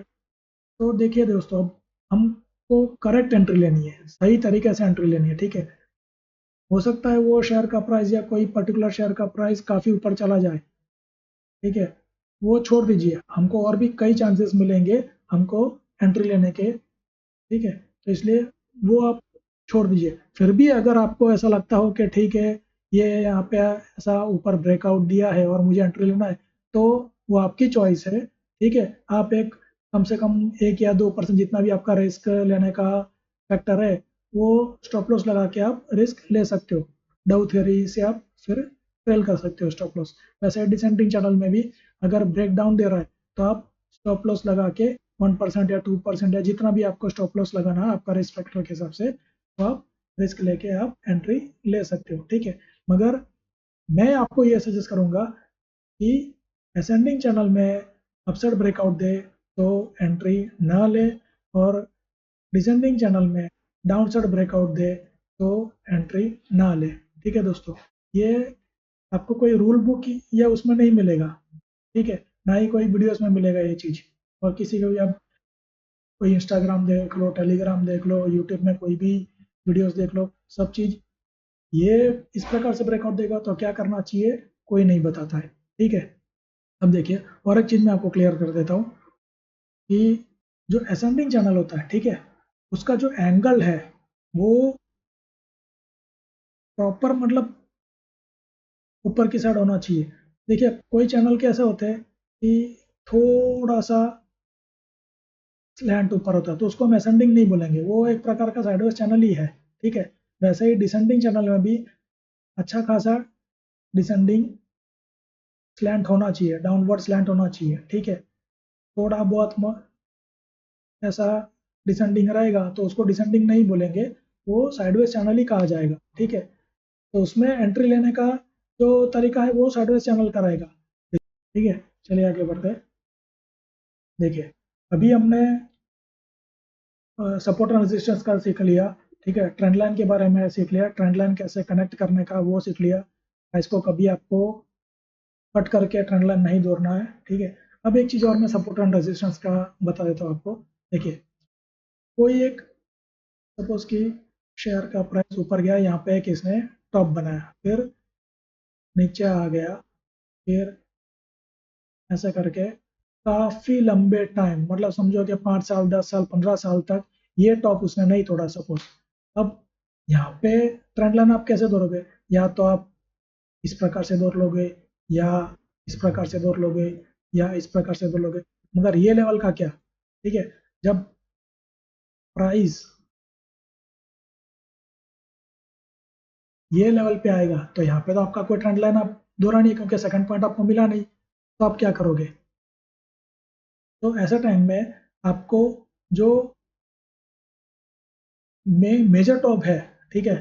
तो देखिए दोस्तों, अब हमको करेक्ट एंट्री लेनी है, सही तरीके से एंट्री लेनी है, ठीक है। हो सकता है वो शेयर का प्राइस या कोई पर्टिकुलर शेयर का प्राइस काफ़ी ऊपर चला जाए, ठीक है, वो छोड़ दीजिए, हमको और भी कई चांसेस मिलेंगे हमको एंट्री लेने के, ठीक है। तो इसलिए वो आप छोड़ दीजिए। फिर भी अगर आपको ऐसा लगता हो कि ठीक है, ये यहाँ पे ऐसा ऊपर ब्रेकआउट दिया है और मुझे एंट्री लेना है, तो वो आपकी चॉइस है, ठीक है। आप एक कम से कम 1 या 2% जितना भी आपका रिस्क लेने का फैक्टर है, वो स्टॉप लॉस लगा के आप रिस्क ले सकते हो। डाउ थ्योरी से आप फिर फेल कर सकते हो स्टॉप लॉस। वैसे डिसेंडिंग चैनल में भी अगर ब्रेक डाउन दे रहा है तो आप स्टॉप लॉस लगा के 1% या 2% या जितना भी आपको स्टॉप लॉस लगाना है आपका रिस्क फैक्टर के हिसाब से, तो आप रिस्क लेके आप एंट्री ले सकते हो, ठीक है। मगर मैं आपको ये सजेस्ट करूंगा कि असेंडिंग चैनल में अपसाइड ब्रेकआउट दे तो एंट्री ना ले, और डिसेंडिंग चैनल में डाउनसाइड ब्रेकआउट दे तो एंट्री ना ले, ठीक है दोस्तों। ये आपको कोई रूल बुक या उसमें नहीं मिलेगा, ठीक है, ना ही कोई वीडियोस में मिलेगा ये चीज़। और किसी को भी आप कोई इंस्टाग्राम देख लो, टेलीग्राम देख लो, यूट्यूब में कोई भी वीडियोस देख लो, सब चीज़ ये इस प्रकार से ब्रेकआउट देगा तो क्या करना चाहिए कोई नहीं बताता है, ठीक है। अब देखिए, और एक चीज़ मैं आपको क्लियर कर देता हूँ कि जो असेंडिंग चैनल होता है, ठीक है, उसका जो एंगल है वो प्रॉपर मतलब ऊपर की साइड होना चाहिए। देखिए, कोई चैनल के ऐसे होते हैं कि थोड़ा सा स्लैंट ऊपर होता है तो उसको हम असेंडिंग नहीं बोलेंगे, वो एक प्रकार का साइडवेज चैनल ही है, ठीक है। वैसे ही डिसेंडिंग चैनल में भी अच्छा खासा डिसेंडिंग स्लैंट होना चाहिए, डाउनवर्ड स्लैंट होना चाहिए, ठीक है। थोड़ा बहुत ऐसा डिसेंडिंग रहेगा तो उसको डिसेंडिंग नहीं बोलेंगे, वो साइडवेज चैनल ही कहा जाएगा, ठीक है। तो उसमें एंट्री लेने का जो तरीका है वो साइडवेज चैनल का रहेगा, ठीक है। चलिए आगे बढ़ते हैं। देखिए, अभी हमने सपोर्ट एंड रेजिस्टेंस का सीख लिया, ठीक है। ट्रेंड लाइन के बारे में सीख लिया, ट्रेंड लाइन कैसे कनेक्ट करने का वो सीख लिया। इसको कभी आपको कट करके ट्रेंड लाइन नहीं दौड़ना है, ठीक है। अब एक चीज़ और मैं सपोर्ट एंड रेजिस्टेंस का बता देता हूँ आपको। देखिए, कोई एक सपोज कि शेयर का प्राइस ऊपर गया, यहाँ पे एक इसने टॉप बनाया, फिर नीचे आ गया, फिर ऐसे करके काफी लंबे टाइम, मतलब समझो कि 5 साल 10 साल 15 साल तक ये टॉप उसने नहीं तोड़ा सपोज। अब यहाँ पे ट्रेंड लाइन आप कैसे दौड़ोगे? या तो आप इस प्रकार से दौड़ लोगे, या इस प्रकार से दौड़ लोगे, या इस प्रकार से दौड़ लोगे, मगर ये लेवल का क्या, ठीक है। जब प्राइस ये लेवल पे आएगा तो यहाँ पे तो आपका कोई ट्रेंड लाइन आप दौड़ा नहीं, क्योंकि सेकंड पॉइंट आपको मिला नहीं, तो आप क्या करोगे? तो ऐसे टाइम में आपको जो मेजर टॉप है, ठीक है,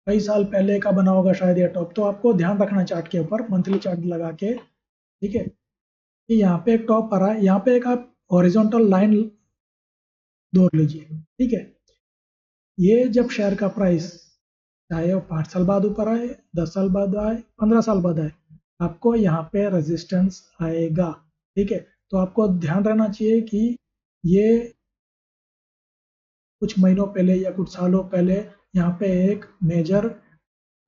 कई साल पहले का बना होगा शायद ये टॉप, तो आपको ध्यान रखना चार्ट के ऊपर, मंथली चार्ट लगा के, ठीक है, कि यहाँ पे एक टॉप आ रहा है, यहाँ पे एक आप हॉरिजॉन्टल लाइन दौड़ लीजिए, ठीक है। ये जब शेयर का प्राइस, चाहे वो 5 साल बाद ऊपर आए, 10 साल बाद आए, 15 साल बाद आए, आपको यहाँ पे रेजिस्टेंस आएगा, ठीक है। तो आपको ध्यान रहना चाहिए कि ये कुछ महीनों पहले या कुछ सालों पहले यहाँ पे एक मेजर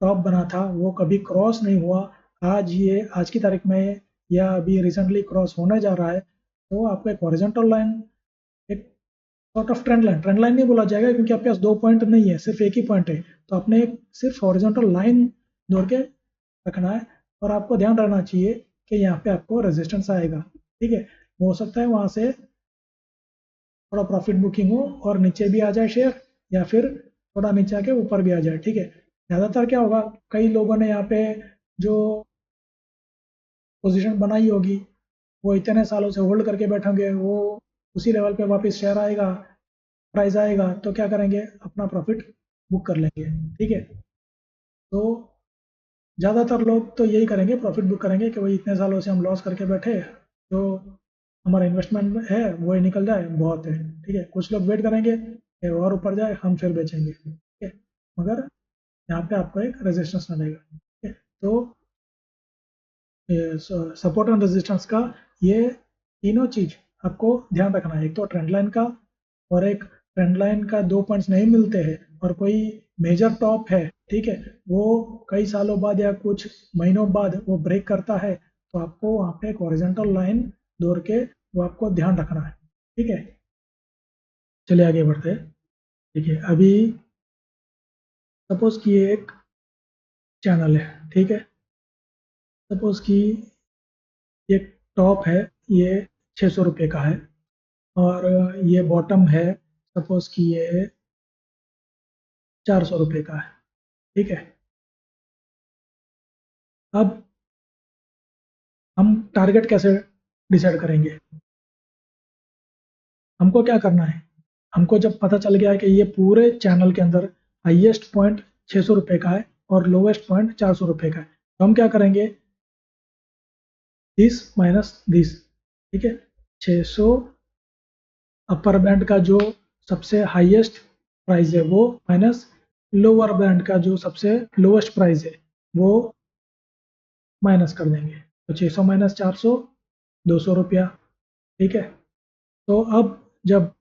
टॉप बना था, वो कभी क्रॉस नहीं हुआ। आज ये आज की तारीख में या अभी रिसेंटली क्रॉस होने जा रहा है, तो आपको एक हॉरिजॉन्टल लाइन, एक सॉर्ट ऑफ ट्रेंड लाइन नहीं बोला जाएगा क्योंकि आपके पास दो पॉइंट नहीं है, सिर्फ एक ही पॉइंट है, तो आपने एक सिर्फ हॉरिजॉन्टल लाइन दौड़ के रखना है, और आपको ध्यान रखना चाहिए कि यहाँ पे आपको रेजिस्टेंस आएगा, ठीक है। हो सकता है वहां से थोड़ा प्रॉफिट बुकिंग हो और नीचे भी आ जाए शेयर, या फिर थोड़ा नीचे आके ऊपर भी आ जाए, ठीक है। ज़्यादातर क्या होगा, कई लोगों ने यहाँ पे जो पोजीशन बनाई होगी, वो इतने सालों से होल्ड करके बैठेंगे, वो उसी लेवल पे वापस शेयर आएगा, प्राइस आएगा तो क्या करेंगे, अपना प्रॉफिट बुक कर लेंगे, ठीक है। तो ज़्यादातर लोग तो यही करेंगे, प्रॉफिट बुक करेंगे कि भाई इतने सालों से हम लॉस करके बैठे, तो हमारा इन्वेस्टमेंट है वो ही निकल जाए बहुत है, ठीक है। कुछ लोग वेट करेंगे कि और ऊपर जाए हम फिर बेचेंगे, ठीक है। मगर यहाँ पे आपको एक रेजिस्टेंस मिलेगा, ठीक है। तो सपोर्ट एंड रेजिस्टेंस का ये तीनों चीज आपको ध्यान रखना है। एक तो ट्रेंड लाइन का, और एक ट्रेंड लाइन का दो पॉइंट्स नहीं मिलते हैं और कोई मेजर टॉप है, ठीक है, वो कई सालों बाद या कुछ महीनों बाद वो ब्रेक करता है, तो आपको वहाँ पे एक हॉरिजॉन्टल लाइन दौड़ के वो आपको ध्यान रखना है, ठीक है। चलिए आगे बढ़ते हैं। देखिए, अभी सपोज कि ये एक चैनल है, ठीक है। सपोज कि ये टॉप है, ये 600 रुपये का है, और ये बॉटम है, सपोज कि ये 400 रुपये का है, ठीक है। अब हम टारगेट कैसे डिसाइड करेंगे? हमको क्या करना है, हमको जब पता चल गया है कि ये पूरे चैनल के अंदर हाईएस्ट पॉइंट 600 रुपये का है और लोवेस्ट पॉइंट 400 रुपये का है, तो हम क्या करेंगे, दिस माइनस दिस, ठीक है। 600 अपर बैंड का जो सबसे हाईएस्ट प्राइस है वो, माइनस लोअर बैंड का जो सबसे लोवेस्ट प्राइस है वो माइनस कर देंगे, तो 600 माइनस 400, 200 रुपया, ठीक है। तो अब जब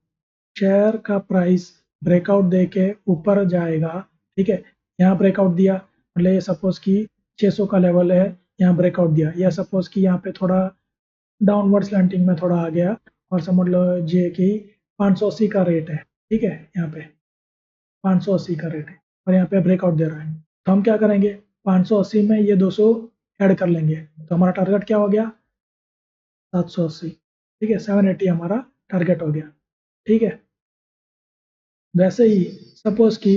शेयर का प्राइस ब्रेकआउट दे के ऊपर जाएगा, ठीक है, यहाँ ब्रेकआउट दिया, मतलब ये सपोज कि 600 का लेवल है, यहाँ ब्रेकआउट दिया, या सपोज कि यहाँ पे थोड़ा डाउनवर्ड स्लैंटिंग में थोड़ा आ गया, और समझ लो ये कि 580 का रेट है, ठीक है, यहाँ पे 580 का रेट है और यहाँ पे ब्रेकआउट दे रहा है, तो हम क्या करेंगे, 580 में ये 200 ऐड कर लेंगे, तो हमारा टारगेट क्या हो गया, 780, ठीक है, 780 हमारा टारगेट हो गया, ठीक है। वैसे ही सपोज कि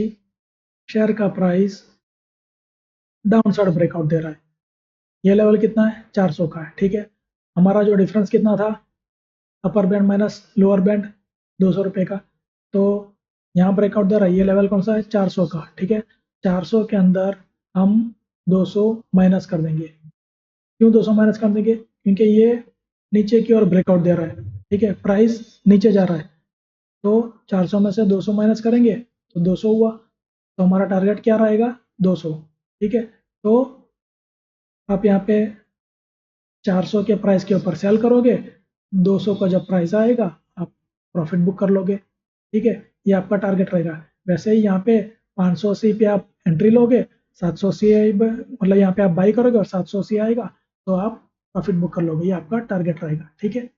शेयर का प्राइस डाउन साइड ब्रेकआउट दे रहा है। ये लेवल कितना है, 400 का है, ठीक है। हमारा जो डिफरेंस कितना था, upper band minus lower band 200 रुपये का, तो यहाँ ब्रेकआउट दे रहा है, ये लेवल कौन सा है, 400 का, ठीक है। 400 के अंदर हम 200 माइनस कर देंगे। क्यों 200 माइनस कर देंगे, क्योंकि ये नीचे की ओर ब्रेकआउट दे रहा है, ठीक है, प्राइस नीचे जा रहा है, तो 400 में से 200 माइनस करेंगे तो 200 हुआ, तो हमारा टारगेट क्या रहेगा, 200, ठीक है। तो आप यहाँ पे 400 के प्राइस के ऊपर सेल करोगे, 200 का जब प्राइस आएगा आप प्रॉफिट बुक कर लोगे, ठीक है। ये आपका टारगेट रहेगा। वैसे ही यहाँ पे 580 पे आप एंट्री लोगे, 780 मतलब यहाँ पे आप बाई करोगे और 780 आएगा तो आप प्रॉफिट बुक कर लोगे, ये आपका टारगेट रहेगा, ठीक है।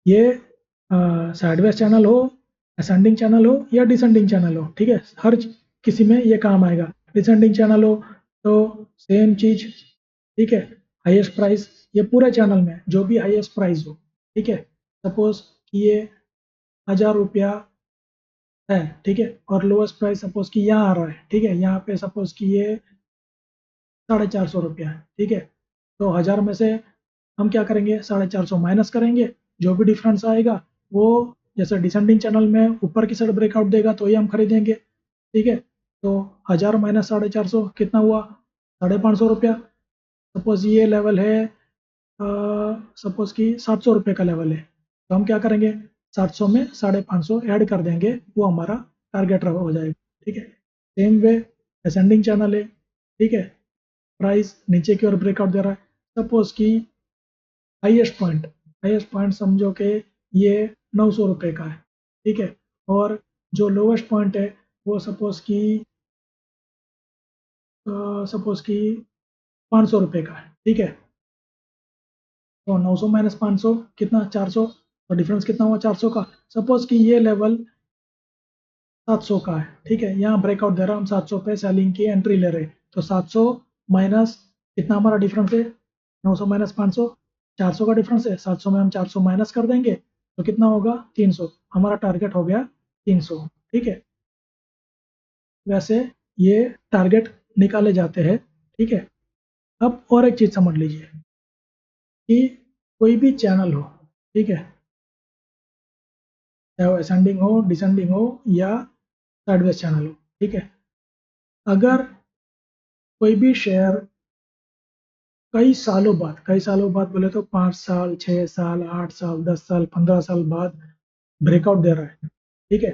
ये साइडवेज चैनल हो, असेंडिंग चैनल हो या डिसेंडिंग चैनल हो, ठीक है, हर किसी में ये काम आएगा। डिसेंडिंग चैनल हो तो सेम चीज, ठीक है, हाईएस्ट प्राइस, ये पूरे चैनल में जो भी हाईएस्ट प्राइस हो, ठीक है, सपोज कि ये 1000 रुपया है, ठीक है, और लोएस्ट प्राइस सपोज कि यहाँ आ रहा है, ठीक है, यहाँ पे सपोज कि ये 450 रुपया है, ठीक है। तो 1000 में से हम क्या करेंगे, 450 माइनस करेंगे, जो भी डिफरेंस आएगा वो, जैसे डिसेंडिंग चैनल में ऊपर की साइड ब्रेकआउट देगा तो ही हम खरीदेंगे, ठीक है। तो 1000 माइनस 450 कितना हुआ, 550 रुपया। सपोज ये लेवल है, सपोज कि 700 रुपये का लेवल है, तो हम क्या करेंगे, 700 में 550 ऐड कर देंगे, वो हमारा टारगेट हो जाएगा, ठीक है। सेम वे असेंडिंग चैनल है, ठीक है, प्राइस नीचे की ओर ब्रेकआउट दे रहा है, सपोज कि हाईएस्ट पॉइंट समझो कि ये 900 रुपये का है, ठीक है, और जो लोवेस्ट पॉइंट है वो सपोज कि 500 रुपये का है, ठीक है। तो 900 माइनस 500 कितना, 400, तो डिफरेंस कितना हुआ, 400 का। सपोज कि ये लेवल 700 का है, ठीक है, यहाँ ब्रेकआउट दे रहा हम 700 पे सेलिंग की एंट्री ले रहे, तो 700 माइनस कितना हमारा डिफरेंस है, 900 माइनस 500, 400 का डिफरेंस है, 700 में हम 400 माइनस कर देंगे तो कितना होगा, 300, हमारा टारगेट हो गया 300, ठीक है। वैसे ये टारगेट निकाले जाते हैं, ठीक है। अब और एक चीज समझ लीजिए कि कोई भी चैनल हो, ठीक है, चाहे वो असेंडिंग हो, डिसेंडिंग हो या साइडवेज चैनल हो, ठीक है, अगर कोई भी शेयर कई सालों बाद बोले तो 5 साल, 6 साल, 8 साल, 10 साल, 15 साल बाद ब्रेकआउट दे रहा है, ठीक है,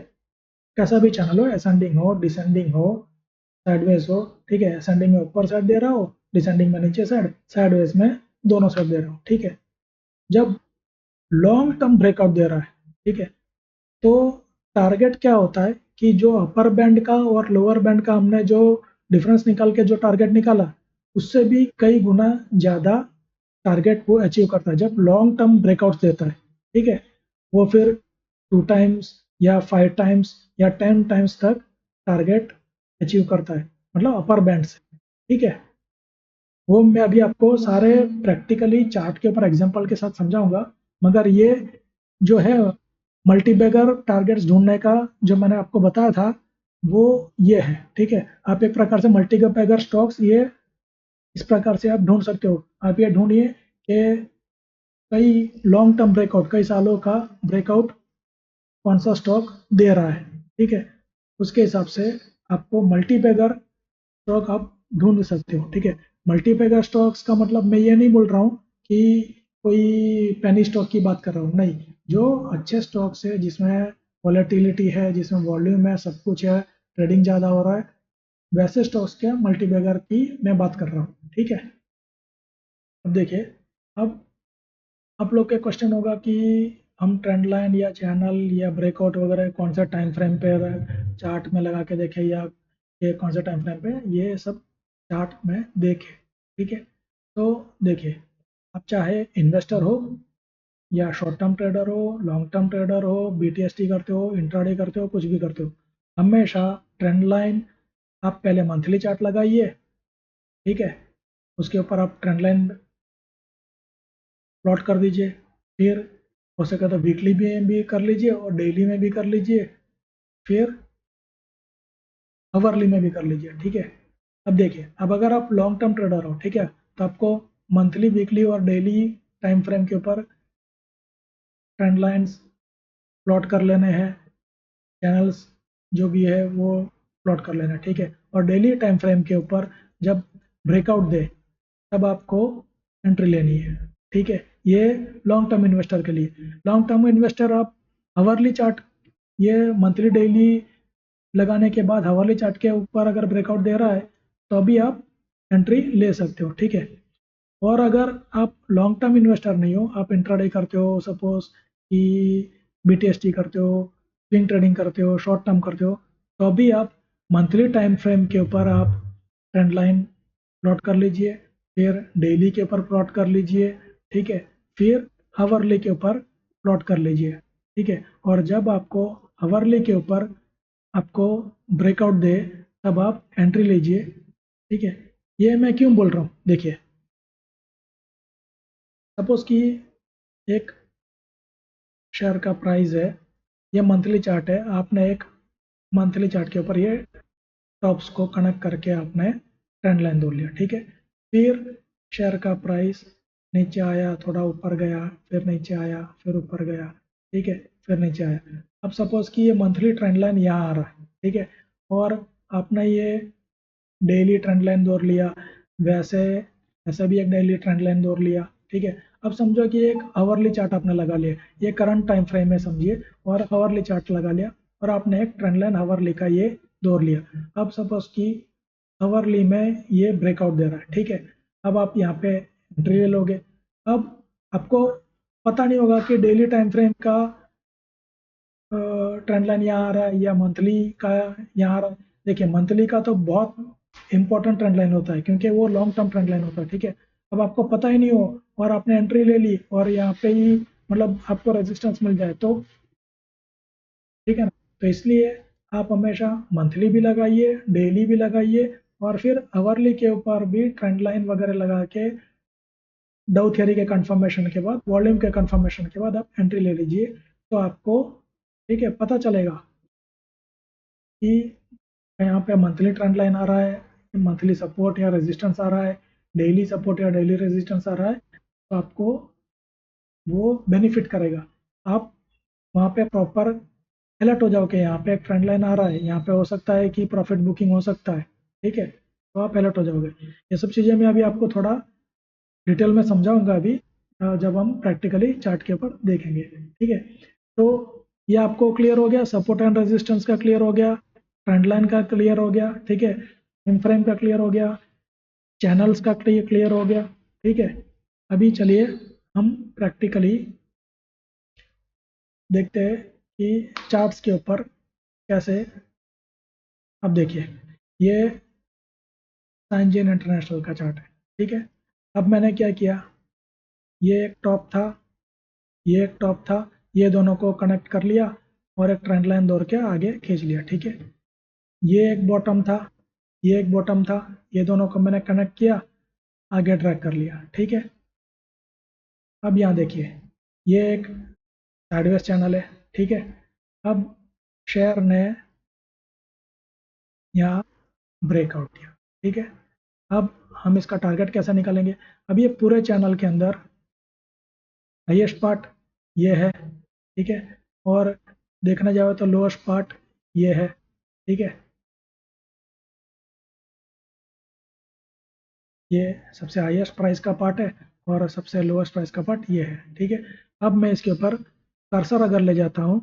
कैसा भी चैनल हो, असेंडिंग हो, डिसेंडिंग हो, साइडवेज हो, ठीक है, असेंडिंग में ऊपर साइड दे रहा हो, डिसेंडिंग में नीचे साइड, साइडवेज में दोनों साइड दे रहा हो, ठीक है। जब लॉन्ग टर्म ब्रेकआउट दे रहा है, ठीक है, तो टारगेट क्या होता है कि जो अपर बैंड का और लोअर बैंड का हमने जो डिफरेंस निकाल के जो टारगेट निकाला, उससे भी कई गुना ज़्यादा टारगेट वो अचीव करता है जब लॉन्ग टर्म ब्रेकआउट देता है, ठीक है। वो फिर 2 टाइम्स या 5 टाइम्स या 10 टाइम्स तक टारगेट अचीव करता है, मतलब अपर बैंड से, ठीक है। वो मैं अभी आपको सारे प्रैक्टिकली चार्ट के ऊपर एग्जांपल के साथ समझाऊंगा, मगर ये जो है मल्टीबैगर टारगेट्स ढूंढने का जो मैंने आपको बताया था वो ये है, ठीक है। आप एक प्रकार से मल्टीबैगर स्टॉक्स ये इस प्रकार से आप ढूंढ सकते हो। आप ये ढूंढिए कि कई लॉन्ग टर्म ब्रेकआउट, कई सालों का ब्रेकआउट कौन सा स्टॉक दे रहा है, ठीक है, उसके हिसाब से आपको मल्टीबैगर स्टॉक आप ढूंढ सकते हो, ठीक है। मल्टीबैगर स्टॉक्स का मतलब मैं ये नहीं बोल रहा हूँ कि कोई पेनी स्टॉक की बात कर रहा हूँ, नहीं, जो अच्छे स्टॉक्स है जिसमें वॉलेटिलिटी है, जिसमें वॉल्यूम है, सब कुछ है, ट्रेडिंग ज़्यादा हो रहा है, वैसे स्टॉक्स के मल्टीबैगर की मैं बात कर रहा हूँ, ठीक है। अब देखिए, अब आप लोग के क्वेश्चन होगा कि हम ट्रेंड लाइन या चैनल या ब्रेकआउट वगैरह कौन सा टाइम फ्रेम पे चार्ट में लगा के देखें या ये कौन सा टाइम फ्रेम पे, ये सब चार्ट में देखें, ठीक है। तो देखिए, आप चाहे इन्वेस्टर हो या शॉर्ट टर्म ट्रेडर हो, लॉन्ग टर्म ट्रेडर हो, बीटीएसटी करते हो, इंट्राडे करते हो, कुछ भी करते हो, हमेशा ट्रेंड लाइन आप पहले मंथली चार्ट लगाइए, ठीक है, उसके ऊपर आप ट्रेंड लाइन प्लॉट कर दीजिए, फिर हो सके तो वीकली में भी कर लीजिए और डेली में भी कर लीजिए, फिर आवरली में भी कर लीजिए, ठीक है। अब देखिए, अब अगर आप लॉन्ग टर्म ट्रेडर हो, ठीक है, तो आपको मंथली, वीकली और डेली टाइम फ्रेम के ऊपर ट्रेंड लाइंस प्लॉट कर लेने हैं, चैनल्स जो भी है वो प्लॉट कर लेना, ठीक है। और डेली टाइम फ्रेम के ऊपर जब ब्रेकआउट दे तब आपको एंट्री लेनी है, ठीक है। ये लॉन्ग टर्म इन्वेस्टर के लिए। लॉन्ग टर्म इन्वेस्टर आप आवरली चार्ट, ये मंथली डेली लगाने के बाद हवाली चार्ट के ऊपर अगर ब्रेकआउट दे रहा है तो अभी आप एंट्री ले सकते हो, ठीक है। और अगर आप लॉन्ग टर्म इन्वेस्टर नहीं हो, आप इंट्राडे करते हो, सपोज कि बीटीएसटी करते हो, स्विंग ट्रेडिंग करते हो, शॉर्ट टर्म करते हो, तो अभी आप मंथली टाइम फ्रेम के ऊपर आप ट्रेंड लाइन प्लॉट कर लीजिए, फिर डेली के ऊपर प्लॉट कर लीजिए, ठीक है, फिर हावरली के ऊपर प्लॉट कर लीजिए, ठीक है। और जब आपको हावरली के ऊपर आपको ब्रेकआउट दे तब आप एंट्री लीजिए, ठीक है। ये मैं क्यों बोल रहा हूँ, देखिए, सपोज कि एक शेयर का प्राइस है, ये मंथली चार्ट है, आपने एक मंथली चार्ट के ऊपर ये टॉप्स को कनेक्ट करके आपने ट्रेंड लाइन दौड़ लिया, ठीक है। फिर शेयर का प्राइस नीचे आया, थोड़ा ऊपर गया, फिर नीचे आया, फिर ऊपर गया, ठीक है, फिर नीचे आया। अब सपोज कि ये मंथली ट्रेंड लाइन यहाँ आ रहा है, ठीक है, और आपने ये डेली ट्रेंड लाइन दौड़ लिया, वैसे ऐसा भी एक डेली ट्रेंड लाइन दौड़ लिया, ठीक है। अब समझो कि एक आवरली चार्ट आपने लगा लिया, ये करंट टाइम फ्रेम है समझिए, और आवरली चार्ट लगा लिया और आपने एक ट्रेंड लाइन आवरली का ये दौड़ लिया। अब सपोज कि आवरली में ये ब्रेकआउट दे रहा है, ठीक है, अब आप यहाँ पे एंट्री ले लोगे। अब आपको पता नहीं होगा कि डेली टाइम फ्रेम का ट्रेंड लाइन यहाँ आ रहा है या मंथली का यहाँ आ रहा है। देखिए, मंथली का तो बहुत इंपॉर्टेंट ट्रेंड लाइन होता है क्योंकि वो लॉन्ग टर्म ट्रेंड लाइन होता है, ठीक है। अब आपको पता ही नहीं हो और आपने एंट्री ले ली और यहाँ पे ही मतलब आपको रेजिस्टेंस मिल जाए तो ठीक है ना। तो इसलिए आप हमेशा मंथली भी लगाइए, डेली भी लगाइए, और फिर आवरली के ऊपर भी ट्रेंड लाइन वगैरह लगा के डाउ थ्योरी के कंफर्मेशन के बाद, वॉल्यूम के कंफर्मेशन के बाद आप एंट्री ले लीजिए। तो आपको, ठीक है, पता चलेगा कि यहाँ पे मंथली ट्रेंड लाइन आ रहा है, मंथली सपोर्ट या रेजिस्टेंस आ रहा है, डेली सपोर्ट या डेली रेजिस्टेंस आ रहा है, तो आपको वो बेनिफिट करेगा। आप वहाँ पे प्रॉपर अलर्ट हो जाओगे, यहाँ पे एक ट्रेंड लाइन आ रहा है, यहाँ पे हो सकता है कि प्रॉफिट बुकिंग हो सकता है, ठीक है, तो आप अलर्ट हो जाओगे। ये सब चीज़ें मैं अभी आपको थोड़ा डिटेल में समझाऊंगा अभी, जब हम प्रैक्टिकली चार्ट के ऊपर देखेंगे, ठीक है। तो ये आपको क्लियर हो गया, सपोर्ट एंड रेजिस्टेंस का क्लियर हो गया, ट्रेंड लाइन का क्लियर हो गया, ठीक है, टाइम फ्रेम का क्लियर हो गया, चैनल्स का क्लियर हो गया, ठीक है। अभी चलिए हम प्रैक्टिकली देखते हैं कि चार्ट्स के ऊपर कैसे। अब देखिए, ये साइनजेन इंटरनेशनल का चार्ट है, ठीक है। अब मैंने क्या किया, ये एक टॉप था, ये एक टॉप था, ये दोनों को कनेक्ट कर लिया और एक ट्रेंड लाइन दौड़ के आगे खींच लिया, ठीक है। ये एक बॉटम था, ये एक बॉटम था, ये दोनों को मैंने कनेक्ट किया, आगे ड्रैग कर लिया, ठीक है। अब यहाँ देखिए, ये एक साइडवेज चैनल है, ठीक है। अब शेयर ने यहाँ ब्रेकआउट किया, ठीक है। अब हम इसका टारगेट कैसे निकालेंगे, अब ये पूरे चैनल के अंदर हाईएस्ट पार्ट ये है, ठीक है, और देखने जाओ तो लोएस्ट पार्ट ये है, ठीक है। ये सबसे हाईएस्ट प्राइस का पार्ट है और सबसे लोएस्ट प्राइस का पार्ट ये है, ठीक है। अब मैं इसके ऊपर कर्सर अगर ले जाता हूँ,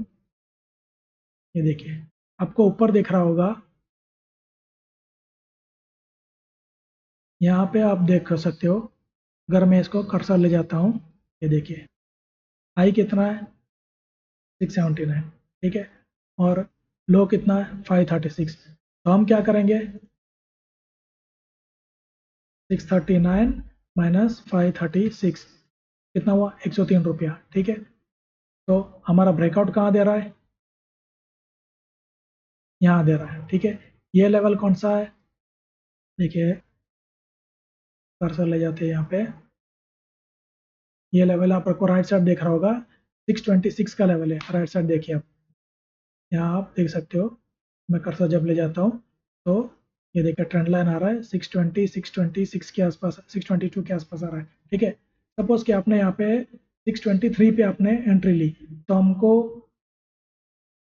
ये देखिए, आपको ऊपर दिख रहा होगा, यहाँ पे आप देख सकते हो। अगर मैं इसको कर्सर ले जाता हूँ, ये देखिए, हाई कितना है, 679, ठीक है, और लो कितना है, 536। तो हम क्या करेंगे, 639 माइनस 536 कितना हुआ, 103 रुपया, ठीक है। तो हमारा ब्रेकआउट कहाँ दे रहा है, यहाँ दे रहा है, ठीक है। ये लेवल कौन सा है, देखिए, कर्सर ले जाते हैं यहाँ पे, ये लेवल आपको राइट साइड देख रहा होगा, 626 का लेवल है, राइट साइड देखिए आप, यहाँ आप देख सकते हो। मैं कर्सर जब ले जाता हूँ तो ये देखिए ट्रेंड लाइन आ रहा है 620 626 के आसपास, 622 के आसपास आ रहा है। ठीक है, सपोज कि आपने यहाँ पे 623 पे आपने एंट्री ली, तो हमको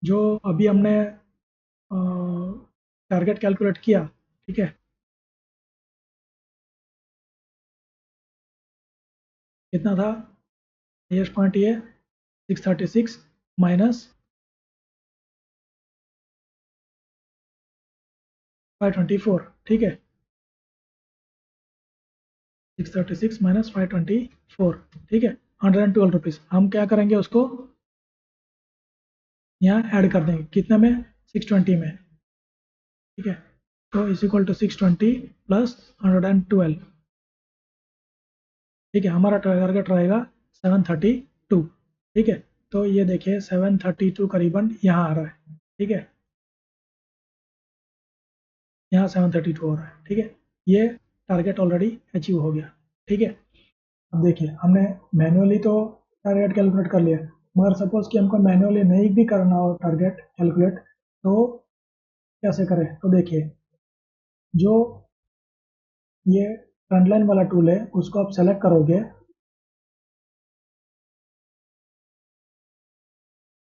जो अभी हमने टारगेट कैलकुलेट किया, ठीक है, कितना था हाईएस्ट पॉइंट, ये 636 माइनस 524। ठीक है, 636 माइनस 524, ठीक है, 112 रुपीज़। हम क्या करेंगे, उसको यहाँ ऐड कर देंगे, कितने में, 620 में। ठीक है, तो इज इक्वल टू 620 प्लस 112। ठीक है, हमारा टारगेट रहेगा 732। ठीक है, तो ये देखिए 732 करीबन यहाँ आ रहा है। ठीक है, यहाँ 732 हो रहा है। ठीक है, ये टारगेट ऑलरेडी अचीव हो गया। ठीक है, अब देखिए हमने मैन्युअली तो टारगेट कैलकुलेट कर लिया, मगर सपोज कि हमको मैन्युअली नहीं भी करना हो टारगेट कैलकुलेट, तो कैसे करें, तो देखिए जो ये ट्रेंडलाइन वाला टूल है उसको आप सेलेक्ट करोगे।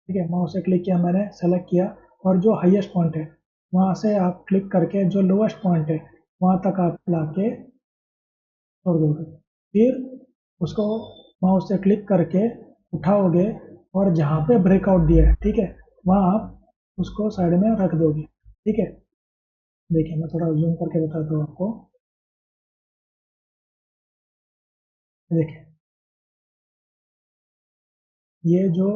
ठीक है, माउस से क्लिक किया मैंने, सेलेक्ट किया, और जो हाईएस्ट पॉइंट है वहाँ से आप क्लिक करके जो लोएस्ट पॉइंट है वहाँ तक आप ला के छोड़ दोगे। फिर उसको माउस से क्लिक करके उठाओगे, और जहाँ पे ब्रेकआउट दिया है, ठीक है, वहाँ आप उसको साइड में रख दोगे। ठीक है, देखिए मैं थोड़ा जूम करके बताता हूँ आपको। देखिए ये जो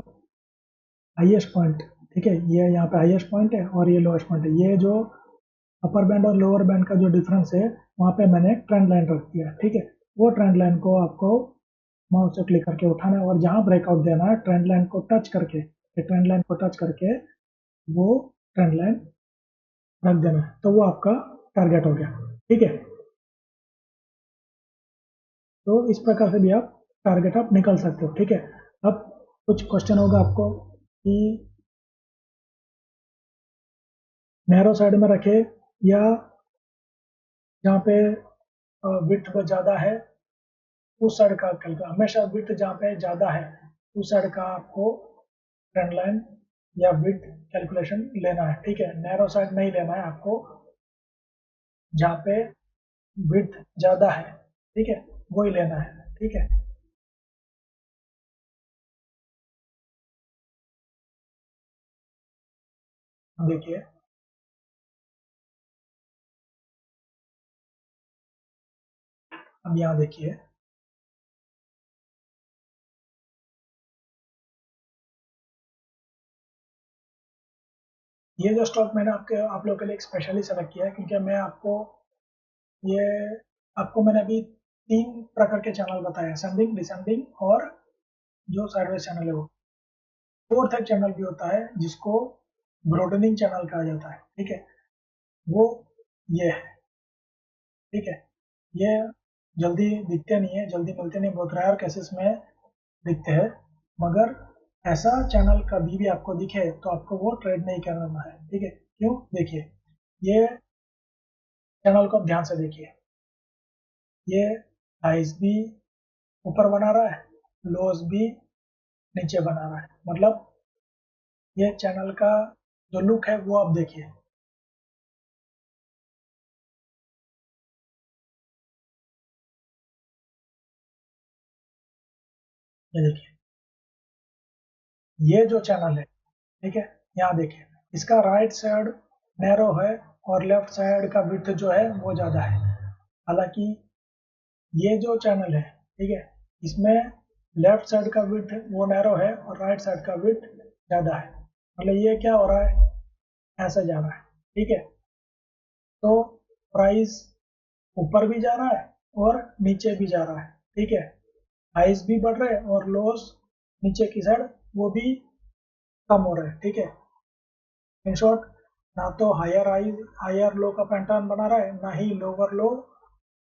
हाईएस्ट पॉइंट, ठीक है, ये यहाँ पे हाईएस्ट पॉइंट है और ये लोएस्ट पॉइंट है, ये जो अपर बैंड और लोअर बैंड का जो डिफरेंस है वहाँ पे मैंने एक ट्रेंड लाइन रख दिया। ठीक है, वो ट्रेंड लाइन को आपको माउस से क्लिक करके उठाना है, और जहाँ ब्रेकआउट देना है ट्रेंड लाइन को टच करके, ट्रेंड लाइन को टच करके वो ट्रेंड लाइन रख देना है, तो वो आपका टारगेट हो गया। ठीक है, तो इस प्रकार से भी आप टारगेट आप निकल सकते हो। ठीक है, अब कुछ क्वेश्चन होगा आपको कि नैरो साइड में रखे या जहाँ पे विड्थ ज़्यादा है उस साइड का कैलकुलेट, हमेशा विड्थ जहाँ पे ज़्यादा है उस साइड का आपको ट्रेंड लाइन या विड्थ कैलकुलेशन लेना है। ठीक है, नैरो साइड नहीं लेना है आपको, जहाँ पे विड्थ ज़्यादा है, ठीक है, वही लेना है। ठीक है, देखिए अब यहाँ देखिए, ये जो स्टॉक मैंने आप लोगों के लिए स्पेशली सेलेक्ट किया है, क्योंकि मैं आपको ये आपको मैंने अभी 3 प्रकार के चैनल बताए, असेंडिंग, डिसेंडिंग और जो साइडवेज चैनल है वो। फोर्थ एक चैनल भी होता है जिसको ब्रॉडनिंग चैनल कहा जाता है। ठीक है, वो ये है। ठीक है, ये जल्दी दिखते नहीं है, जल्दी मिलते नहीं, बहुत रेयर केसेस में दिखते हैं, मगर ऐसा चैनल कभी भी आपको दिखे तो आपको वो ट्रेड नहीं करना है। ठीक है, क्यों, देखिए ये चैनल को आप ध्यान से देखिए, ये हाइज भी ऊपर बना रहा है, लोज भी नीचे बना रहा है, मतलब ये चैनल का जो लुक है वो आप देखिए। ये देखिए, ये जो चैनल है, ठीक है, यहाँ देखिए, इसका राइट साइड नैरो है और लेफ्ट साइड का विड्थ जो है वो ज़्यादा है। हालांकि ये जो चैनल है, ठीक है, इसमें लेफ्ट साइड का विड्थ वो नैरो है और राइट साइड का विड्थ ज़्यादा है, मतलब ये क्या हो रहा है, ऐसे जा रहा है। ठीक है, तो प्राइस ऊपर भी जा रहा है और नीचे भी जा रहा है। ठीक है, हाइज भी बढ़ रहे हैं और लोस नीचे की साइड वो भी कम हो रहा है। ठीक है, इन शॉर्ट, ना तो हायर हाई हायर लो का पैटर्न बना रहा है, ना ही लोअर लो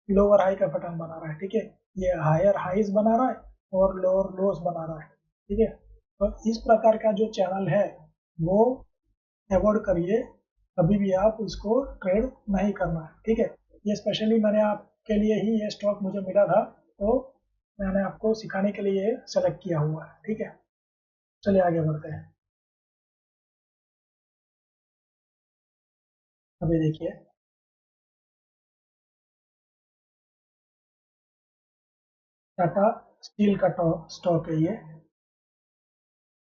लोअर हाई का पैटर्न बना रहा है। ठीक है, ये हायर हाइज बना रहा है और लोअर लोस बना रहा है। ठीक है, तो इस प्रकार का जो चैनल है वो अवॉइड करिए कभी भी आप इसको ट्रेड नहीं करना है, ठीक है। ये स्पेशली मैंने आपके लिए ही ये स्टॉक मुझे मिला था, तो मैंने आपको सिखाने के लिए सेलेक्ट किया हुआ है, ठीक है। चलिए आगे बढ़ते हैं। अभी देखिए, टाटा स्टील का स्टॉक है ये,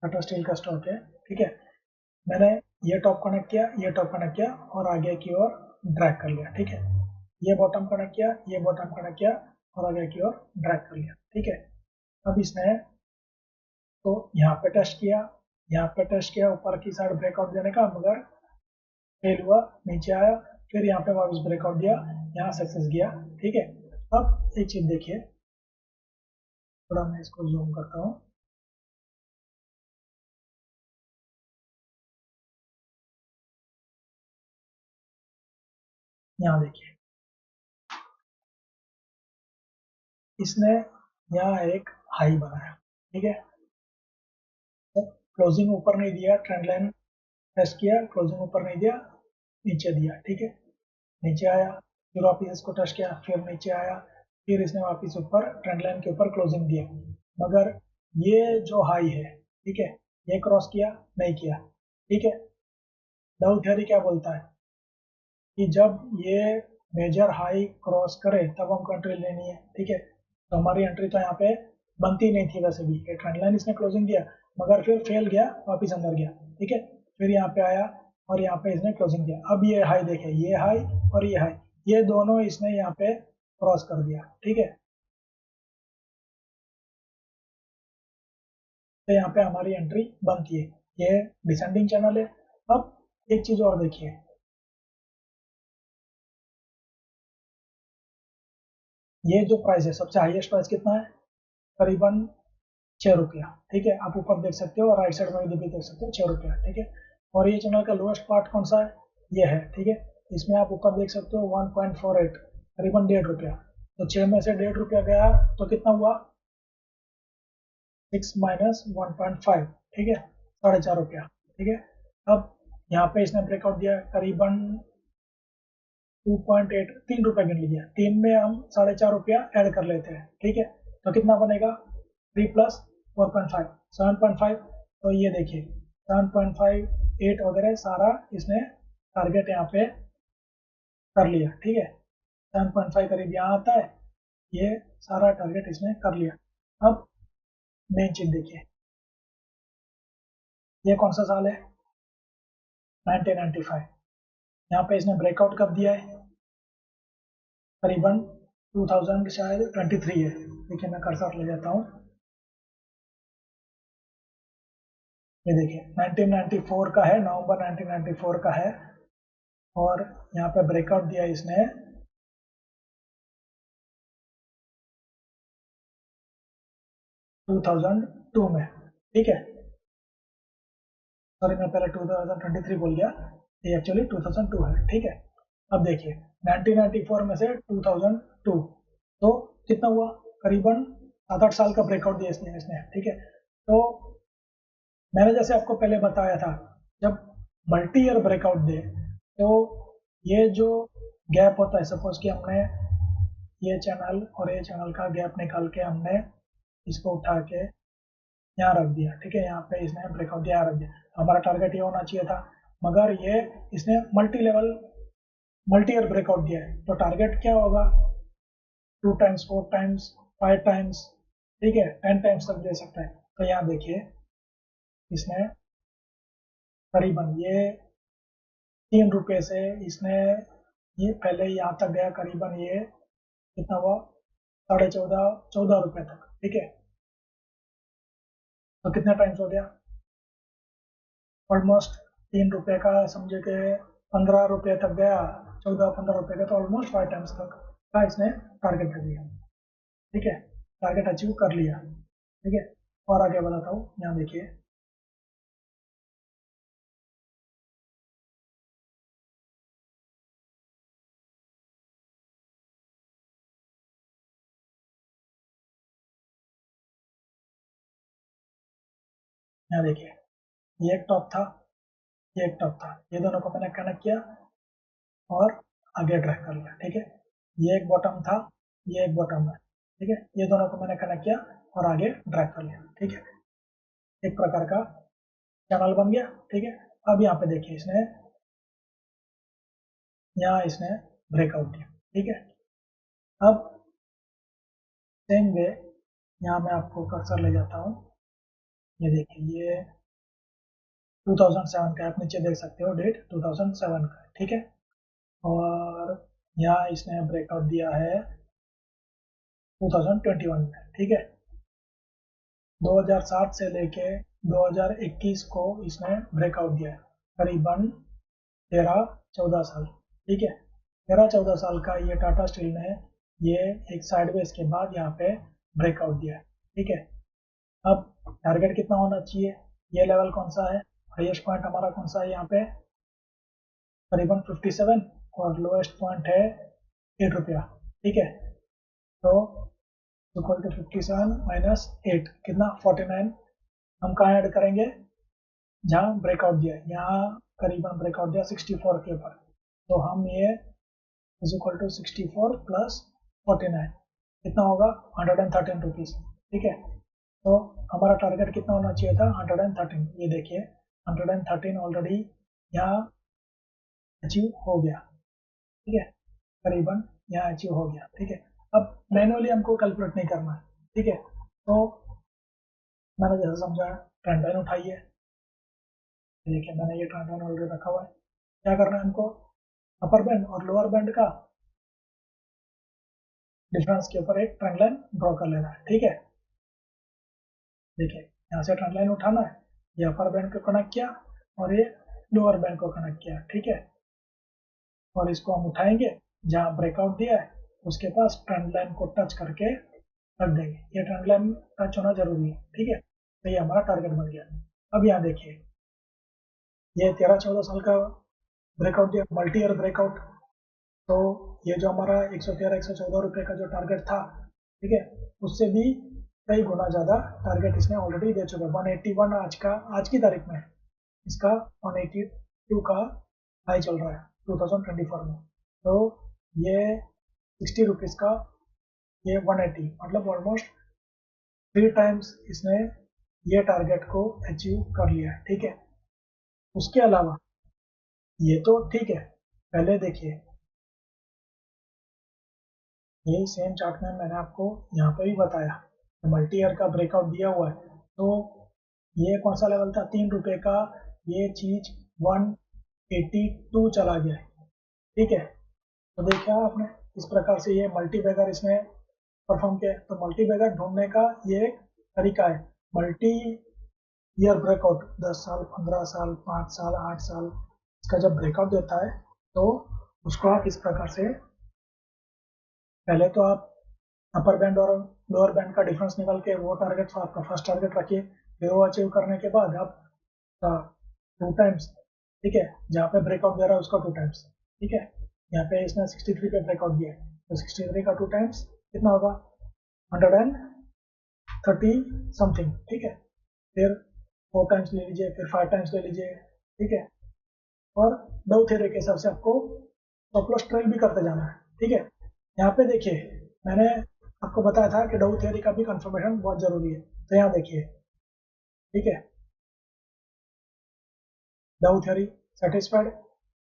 टाटा स्टील का स्टॉक है, ठीक है। मैंने ये टॉप कनेक्ट किया, ये टॉप कनेक्ट किया और आगे की ओर ड्रैग कर लिया, ठीक है। ये बॉटम कनेक्ट किया, ये बॉटम कनेक्ट किया और आगे की ओर ड्रैग कर लिया, ठीक है। अब इसने तो यहाँ पे टेस्ट किया, यहाँ पे टेस्ट किया, ऊपर की साइड ब्रेकआउट देने का, मगर फेल हुआ, नीचे आया, फिर यहाँ पे वापस ब्रेकआउट दिया, यहाँ सक्सेस गया, ठीक है। अब एक चीज देखिए, थोड़ा मैं इसको जूम करता हूँ। यहाँ देखिए, इसने यहाँ एक हाई बनाया, ठीक है। क्लोजिंग ऊपर नहीं दिया, ट्रेंड लाइन टेस्ट किया, क्लोजिंग ऊपर नहीं दिया, नीचे दिया, ठीक है। नीचे आया, फिर वापिस इसको टच किया, फिर नीचे आया, फिर इसने वापिस ऊपर ट्रेंड लाइन के ऊपर क्लोजिंग दिया, मगर ये जो हाई है, ठीक है, ये क्रॉस किया नहीं किया, ठीक है। डाउ थ्योरी क्या बोलता है कि जब ये मेजर हाई क्रॉस करे तब हमको एंट्री लेनी है, ठीक है। तो हमारी एंट्री तो यहाँ पे बनती नहीं थी वैसे भी, ये ट्रेंड लाइन इसने क्लोजिंग दिया, मगर फिर फेल गया, वापिस अंदर गया, ठीक है। फिर यहाँ पे आया और यहाँ पे इसने क्लोजिंग दिया। अब ये हाई देखे, ये हाई और ये हाई, ये दोनों इसने यहाँ पे क्रॉस कर दिया, ठीक है। तो यहाँ पे हमारी एंट्री बनती है, ये डिसेंडिंग चैनल है। अब एक चीज और देखिए, ये जो प्राइस है, सबसे हाईएस्ट प्राइस कितना है, करीबन 6 रुपया, ठीक है। आप ऊपर देख सकते हो और राइट साइड में भी देख सकते हो, 6 रुपया, ठीक है। और ये चैनल का लोएस्ट पार्ट कौन सा है, ये है, ठीक है। इसमें आप ऊपर देख सकते हो 1.48, करीबन 1.5 रुपया। तो 6 में से 1.5 रुपया गया, तो कितना हुआ, 6 - 1.5, ठीक है, 4.5 रुपया, ठीक है। अब यहाँ पे इसने ब्रेकआउट दिया करीबन 2.8, 3 रुपया गिन लीजिए, तीन में हम 4.5 रुपया ऐड कर लेते हैं, ठीक है। तो कितना बनेगा, 3 + 4.5, 7.5। तो ये देखिए 7.5, 8 वगैरह सारा इसने टारगेट यहाँ पे कर लिया, ठीक है। 7.5 करीब यहाँ आता है, ये सारा टारगेट इसने कर लिया। अब मेन चीज देखिए, ये कौन सा साल है, 1995। यहाँ पे इसने ब्रेकआउट कब दिया है, करीबन 2000 शायद 23 है, देखिए मैं कर्सर ले जाता हूँ। ये देखिए 1994 का है, नवंबर 1994 का है। और यहाँ पे ब्रेकआउट दिया इसने 2002 में, ठीक है। सॉरी, मैं पहले 2023 बोल गया, ये एक्चुअली 2002 है, ठीक है। अब देखिए 1994 में से 2002, तो कितना हुआ, करीबन 7-8 साल का ब्रेकआउट दिया इसने, ठीक है। तो मैंने जैसे आपको पहले बताया था, जब मल्टी ईयर ब्रेकआउट दे, तो ये जो गैप होता है, सपोज कि हमने ये चैनल और ये चैनल का गैप निकाल के हमने इसको उठा के यहाँ रख दिया, ठीक है। यहाँ पे इसने ब्रेकआउट दिया, यहाँ रख दिया, तो हमारा टारगेट ये होना चाहिए था, मगर ये इसने multi level multi year breakout दिया है, तो टारगेट क्या होगा, 2 टाइम्स, 4 टाइम्स, 5 टाइम्स, ठीक है, 10 टाइम्स तक दे सकता है। तो यहाँ देखिए इसने करीबन ये 3 रुपये से इसने ये पहले यहाँ तक गया, करीबन ये कितना हुआ, 14.5 14 रुपये तक, ठीक है। तो कितने टाइम्स हो गया, ऑलमोस्ट 3 रुपये का, समझे कि 15 रुपये तक गया, 14-15 रुपये का, तो ऑलमोस्ट 5 टाइम्स तक का इसने टारगेट कर लिया, ठीक है। टारगेट अचीव कर लिया, ठीक है। और आगे बताता हूँ, यहाँ देखिए, यहाँ देखिए, ये एक टॉप था, ये एक टॉप था, ये दोनों को मैंने कनेक्ट किया और आगे ड्रैग कर लिया, ठीक है। ये एक बॉटम था, ये एक बॉटम है, ठीक है। ये दोनों को मैंने कनेक्ट किया और आगे ड्रैग कर लिया, ठीक है। एक प्रकार का चैनल बन गया, ठीक है। अब यहाँ पे देखिए इसने, यहाँ इसने ब्रेकआउट दिया, ठीक है। अब सेम वे यहाँ मैं आपको कर्सर ले जाता हूँ, ये देखिए ये 2007 का, आप नीचे देख सकते हो डेट 2007 का, ठीक है। और यहाँ इसने ब्रेकआउट दिया है 2021 में, ठीक है। 2007 से लेके 2021 को इसने ब्रेकआउट दिया है, करीबन 13-14 साल, ठीक है। 13-14 साल का ये टाटा स्टील ने ये एक साइडवेज के बाद यहाँ पे ब्रेकआउट दिया है, ठीक है। अब टारगेट कितना होना चाहिए, ये लेवल कौन सा है, हाईएस्ट पॉइंट हमारा कौन सा है यहाँ पे, करीबन 57, और लोएस्ट पॉइंट है 8 रुपया, ठीक है। तो इक्वल टू 57 माइनस 8 कितना 49, हम कहाँ ऐड करेंगे, जहाँ ब्रेकआउट दिया है, यहाँ करीबन ब्रेकआउट दिया 64 के ऊपर, तो हम ये इज इक्वल टू 64 प्लस 49 कितना होगा 113 रुपीज़, ठीक है। तो हमारा टारगेट कितना होना चाहिए था 113, ये देखिए 113 ऑलरेडी यहाँ अचीव हो गया, ठीक है। करीबन यहाँ अचीव हो गया, ठीक है। अब मैनुअली हमको कैलकुलेट नहीं करना है, ठीक है। तो मैंने जैसा समझाया, ट्रेंड लाइन उठाइए, देखिए मैंने ये ट्रेंड लाइन ऑलरेडी रखा हुआ है। क्या करना है हमको, अपर बैंड और लोअर बैंड का डिफरेंस के ऊपर एक ट्रेंड लाइन ड्रॉ कर लेना है, ठीक है। देखिए यहाँ से ट्रेंड लाइन उठाना है, ये अपर बैंड को कनेक्ट किया और ये लोअर बैंड को कनेक्ट किया, ठीक है। और इसको हम उठाएंगे, जहाँ ब्रेकआउट दिया है उसके पास ट्रेंड लाइन को टच करके रख देंगे, ये ट्रेंड लाइन टच होना जरूरी है, ठीक है। तो ये हमारा टारगेट बन गया। अब यहाँ देखिए ये 13-14 साल का ब्रेकआउट दिया, मल्टी ईयर ब्रेकआउट, तो ये जो हमारा 113-114 रुपये का जो टारगेट था, ठीक है, उससे भी कई गुना ज़्यादा टारगेट इसने ऑलरेडी दे चुका है। 181 आज की तारीख में इसका 182 का हाई चल रहा है 2024 में, तो ये 60 रुपीज़ का ये 180, मतलब ऑलमोस्ट 3 टाइम्स इसने ये टारगेट को अचीव कर लिया है, ठीक है। उसके अलावा ये तो ठीक है, पहले देखिए यही सेम चार्ट में मैंने आपको यहाँ पे भी बताया, मल्टी ईयर का ब्रेकआउट दिया हुआ है, तो ये कौन सा लेवल था 3 रुपये का, ये चीज 182 चला गया है, ठीक है। तो देखा आपने इस प्रकार से ये मल्टी बैगर इसने परफॉर्म किया, तो मल्टी बैगर ढूंढने का ये एक तरीका है, मल्टी ईयर ब्रेकआउट 10 साल 15 साल 5 साल 8 साल इसका जब ब्रेकआउट देता है, तो उसको आप इस प्रकार से, पहले तो आप अपर बैंड और लोअर बैंड का डिफरेंस निकाल के वो टारगेट आपका फर्स्ट टारगेट रखिए, फिर वो अचीव करने के बाद आप 2 टाइम्स, ठीक है, जहाँ पे ब्रेकआउट दे रहा है उसका 2 टाइम्स, ठीक है। यहाँ पे इसने 63 पे ब्रेकआउट दिया है, तो 63 का 2 टाइम्स कितना होगा 130 समथिंग, ठीक है। फिर 4 टाइम्स ले लीजिए, फिर 5 टाइम्स ले लीजिए, ठीक है। और डव थ्योरी के हिसाब से आपको स्टॉप लॉस ट्रेल भी करते जाना है, ठीक है। यहाँ पे देखिए मैंने आपको बताया था कि डव थ्योरी का भी कंफर्मेशन बहुत जरूरी है, तो यहाँ देखिए, ठीक है, डव थ्योरी सेटिस्फाइड,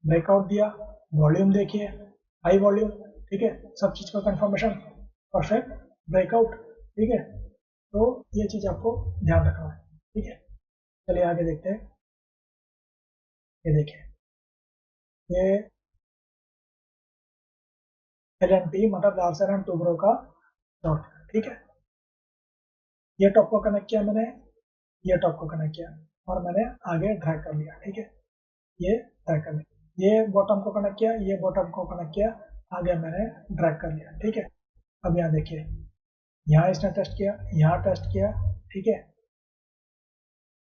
ब्रेकआउट दिया, वॉल्यूम देखिए हाई वॉल्यूम, ठीक है, सब चीज का कंफर्मेशन, परफेक्ट ब्रेकआउट, ठीक है। तो ये चीज आपको ध्यान रखना है, ठीक है। चलिए आगे देखते हैं, ये देखिए ये LNT मतलब लार्सन एंड टूब्रो का शॉर्ट, ठीक है। ये टॉप को कनेक्ट किया मैंने, ये टॉप को कनेक्ट किया और मैंने आगे ड्रैग कर लिया, ठीक है, ये ड्रैग कर लिया, ये बॉटम को कनेक्ट किया, ये बॉटम को कनेक्ट किया, आगे मैंने ड्रैग कर लिया, ठीक है। अब यहाँ देखिए, यहाँ इसने टेस्ट किया, यहाँ टेस्ट किया, ठीक है,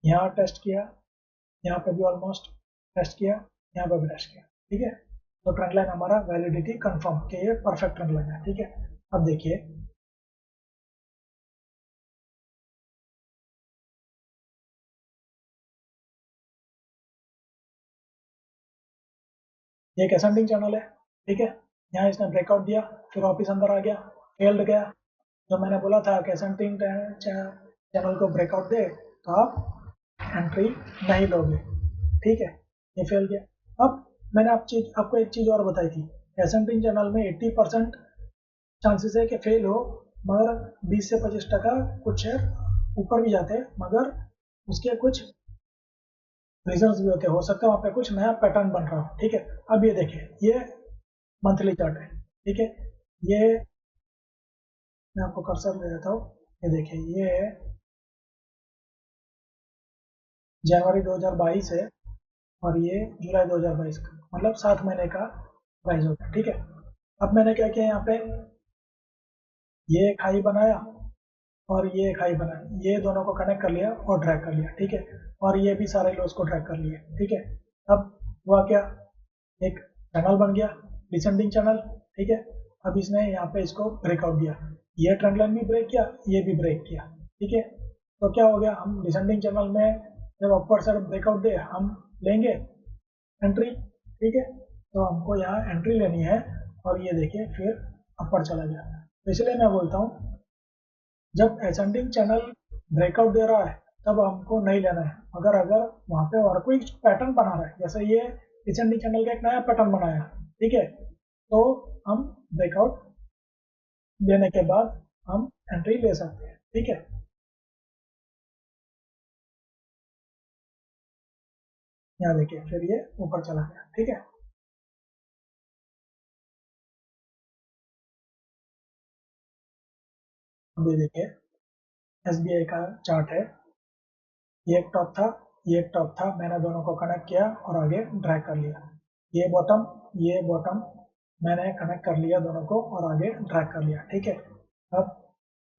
यहाँ टेस्ट किया, यहाँ पे भी ऑलमोस्ट टेस्ट किया, यहाँ पे भी टेस्ट किया, ठीक है। तो ट्रेंड लाइन हमारा वैलिडिटी कंफर्म कि ये परफेक्ट ट्रेंड लाइन है, ठीक है। अब देखिए ये एक असेंडिंग चैनल है, ठीक है। यहाँ इसने ब्रेकआउट दिया, फिर वापिस अंदर आ गया, फेल्ड गया। जो मैंने बोला था कि असेंडिंग चैनल को ब्रेकआउट दे तो आप एंट्री नहीं लोगे, ठीक है। ये फेल गया। अब मैंने आपको एक चीज़ और बताई थी, असेंडिंग चैनल में 80% चांसेस है कि फेल हो, मगर 20 से 25% कुछ शेयर ऊपर भी जाते हैं, मगर उसके कुछ रीजंस भी होते हैं, हो सकता है वहाँ पे कुछ नया पैटर्न बन रहा हो, ठीक है। अब ये देखिए, ये मंथली चार्ट है, ठीक है। ये मैं आपको कर्सर ले देता हूँ, ये देखिए, ये जनवरी 2022 है और ये जुलाई 2022 का, मतलब 7 महीने का प्राइस होगा, ठीक है। अब मैंने क्या किया, यहाँ पे ये एक हाई बनाया और ये एक हाई बनाया, ये दोनों को कनेक्ट कर लिया और ड्रैग कर लिया, ठीक है। और ये भी सारे लोस को ड्रैग कर लिए, ठीक है। अब हुआ क्या, एक चैनल बन गया, डिसेंडिंग चैनल, ठीक है। अब इसने यहाँ पे इसको ब्रेकआउट दिया, ये ट्रेंड लाइन भी ब्रेक किया, ये भी ब्रेक किया, ठीक है। तो क्या हो गया, हम डिसेंडिंग चैनल में जब अपर साइड ब्रेकआउट दे हम लेंगे एंट्री, ठीक है। तो हमको यहाँ एंट्री लेनी है, और ये देखिए फिर अपर चला गया। तो इसलिए मैं बोलता हूँ, जब असेंडिंग चैनल ब्रेकआउट दे रहा है तब हमको नहीं लेना है, मगर अगर वहाँ पे और कोई पैटर्न बना रहा है, जैसे ये डिसेंडिंग चैनल का एक नया पैटर्न बनाया, ठीक है, तो हम ब्रेकआउट देने के बाद हम एंट्री ले सकते हैं, ठीक है। यहाँ देखिए फिर ये ऊपर चला गया, ठीक है। अब ये देखिए एसबीआई का चार्ट है, ये एक टॉप था, ये एक टॉप था, मैंने दोनों को कनेक्ट किया और आगे ड्रैग कर लिया, ये बॉटम मैंने कनेक्ट कर लिया दोनों को और आगे ड्रैग कर लिया, ठीक है। अब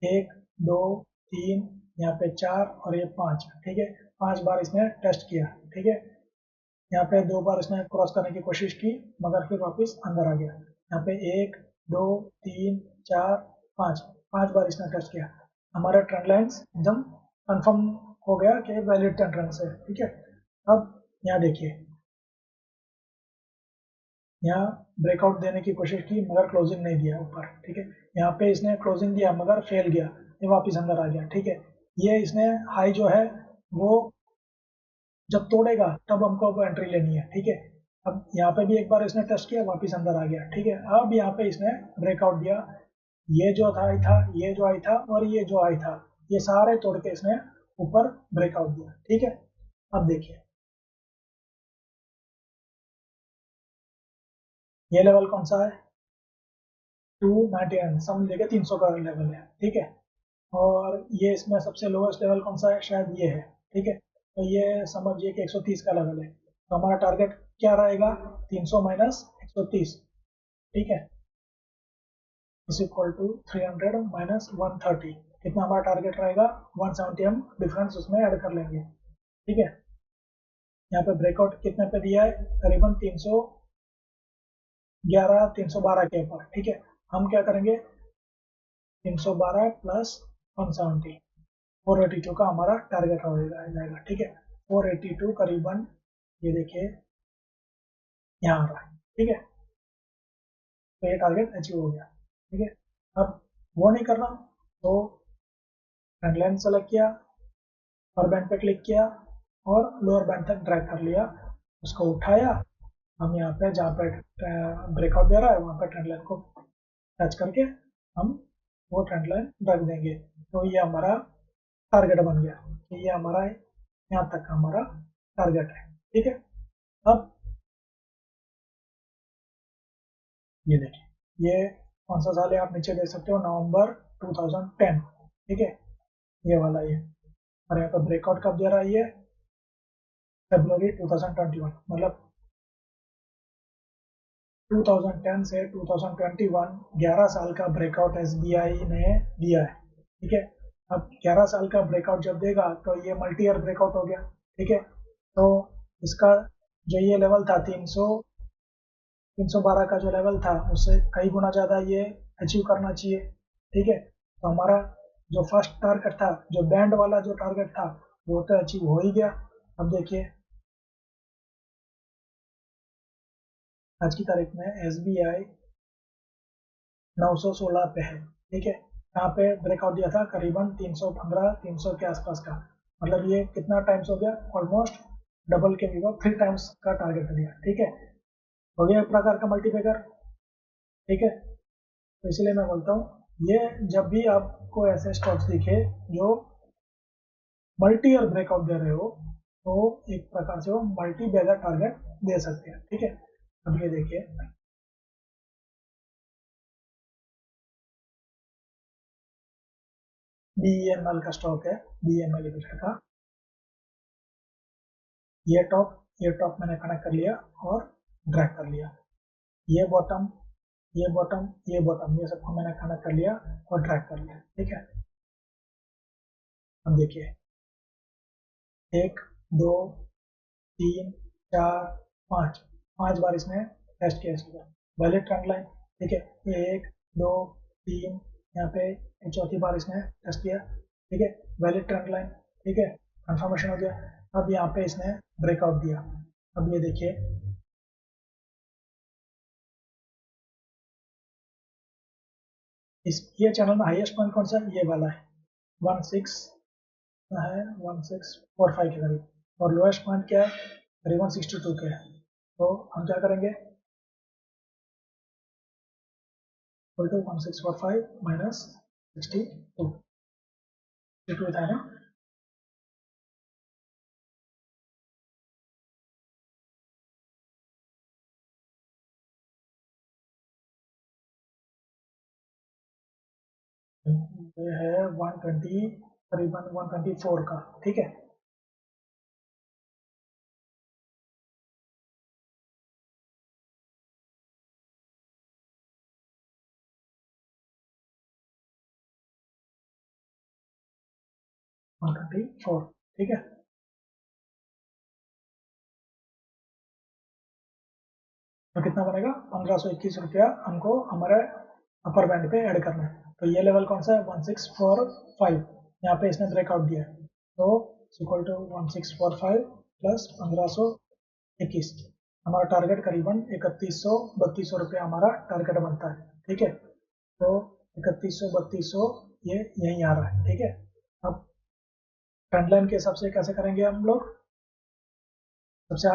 1 2 3, यहाँ पे 4 और ये 5, ठीक है। 5 बार इसने टेस्ट किया, ठीक है। यहाँ पे 2 बार इसने क्रॉस करने की कोशिश की, मगर फिर वापस अंदर आ गया। यहाँ पे 1 2 3 4 5, 5 बार इसने टेस्ट किया। हमारे ट्रेंड लाइन्स एकदम कंफर्म हो गया कि वैलिड ट्रेंड लाइन्स है, ठीक है। अब यहाँ देखिए, यहाँ ब्रेकआउट देने की कोशिश की मगर क्लोजिंग नहीं दिया ऊपर, ठीक है। यहाँ पे इसने क्लोजिंग दिया मगर फेल गया, ये वापस अंदर आ गया, ठीक है। ये इसने हाई जो है वो जब तोड़ेगा तब हमको अब एंट्री लेनी है, ठीक है। अब यहाँ पे भी एक बार इसने टेस्ट किया, वापस अंदर आ गया, ठीक है। अब यहाँ पे इसने ब्रेकआउट दिया, ये जो था आई था, ये जो आई था और ये जो आई था, ये सारे तोड़ के इसने ऊपर ब्रेकआउट दिया, ठीक है। अब देखिए, ये लेवल कौन सा है, 299, समझ लीजिए 300 का लेवल है, ठीक है। और ये इसमें सबसे लोएस्ट लेवल कौन सा है, शायद ये है, ठीक है। तो ये समझिए कि 130 का लेवल है, तो हमारा टारगेट क्या रहेगा, 300 माइनस 130, ठीक है, इज इक्वल टू 300 माइनस 130, कितना हमारा टारगेट रहेगा, 170 हम डिफरेंस उसमें ऐड कर लेंगे, ठीक है। यहाँ पे ब्रेकआउट कितने पे दिया है, करीबन 311 312 के ऊपर, ठीक है। हम क्या करेंगे, 312 प्लस 170, 482 का हमारा टारगेट हो जाएगा, ठीक है। 482 करीबन, ये देखिए यहाँ आ रहा है, ठीक है। तो ये टारगेट अचीव हो गया, ठीक है। अब वो नहीं करना तो ट्रेंड लाइन सेलेक्ट किया, अपर बैंड पे क्लिक किया और लोअर बैंड तक ड्रैग कर लिया, उसको उठाया, हम यहाँ पे जहाँ पे ब्रेकआउट दे रहा है वहाँ पे ट्रेंड लाइन को टच करके हम वो ट्रेंड लाइन रख देंगे, तो ये हमारा टारगेट बन गया, तो ये हमारा यहाँ तक का हमारा टारगेट है, ठीक है। अब ये देखिए, ये कौन सा साल है आप नीचे देख सकते हो, नवंबर 2010, ठीक है, ये वाला ये। और यहाँ पर ब्रेकआउट कब दे रहा है, ये फरवरी 2021, मतलब 2010 से 2021 11 साल का ब्रेकआउट एसबीआई ने दिया है, ठीक है। अब 11 साल का ब्रेकआउट जब देगा तो ये मल्टी ईयर ब्रेकआउट हो गया, ठीक है। तो इसका जो ये लेवल था 312 का जो लेवल था उससे कई गुना ज़्यादा ये अचीव करना चाहिए, ठीक है। तो हमारा जो फर्स्ट टारगेट था, जो बैंड वाला जो टारगेट था, वो तो अचीव हो ही गया। अब देखिए आज की तारीख में SBI 916 पे है, ठीक है। यहाँ पे ब्रेकआउट दिया था करीबन 315 300 के आसपास का, मतलब ये कितना टाइम्स हो गया, ऑलमोस्ट डबल के भी 3 टाइम्स का टारगेट दिया, ठीक है। हो गया एक प्रकार का मल्टीपैकर, ठीक है। तो इसलिए मैं बोलता हूँ ये जब भी आपको ऐसे स्टॉक्स दिखे जो मल्टी ईयर ब्रेकआउट दे रहे हो, तो एक प्रकार से वो मल्टी बैगर टारगेट दे सकते हैं, ठीक है। अब ये देखिए, BEML का स्टॉक है, BEML लिमिटेड का। ये टॉप मैंने कनेक्ट कर लिया और ड्रैग कर लिया। ये बॉटम, ये बॉटम, ये बॉटम, ये सबको मैंने कनेक्ट कर लिया और ड्रैग कर लिया, ठीक है। अब देखिए, 1 2 3 4 5, 5 बार इसने टेस्ट किया इसको, वैलिड ट्रेंड लाइन, ठीक है। 1 2 3, यहाँ पे चौथी बार इसने टेस्ट किया, ठीक है, वैलिड ट्रेंड लाइन, ठीक है, कंफर्मेशन हो गया। अब यहाँ पे इसने ब्रेकआउट दिया। अब ये देखिए, इस ये चैनल में हाईएस्ट पॉइंट कौन सा है, ये वाला है, 16 है, 1645 के करीब, और लोएस्ट पॉइंट क्या है, करीबन 62 के है। तो हम क्या करेंगे, इक्वल टू 1645 माइनस 62, 62 था ना। ये है 120, करीबन 124 का, ठीक है। वन ट्वेंटी फोर, ठीक है। तो कितना बनेगा, 1521 रुपया हमको हमारे अपर बैंड पे ऐड करना है। तो ये लेवल कौन सा है, 1645, यहाँ पे इसने ब्रेकआउट दिया है। तो इक्वल टू 1645 प्लस 1521, हमारा टारगेट करीबन 3100 3200 रुपया हमारा टारगेट बनता है, ठीक है। तो 3100 3200 ये यहीं आ रहा है, ठीक है। अब ट्रेंड लाइन के हिसाब से कैसे करेंगे हम लोग, सबसे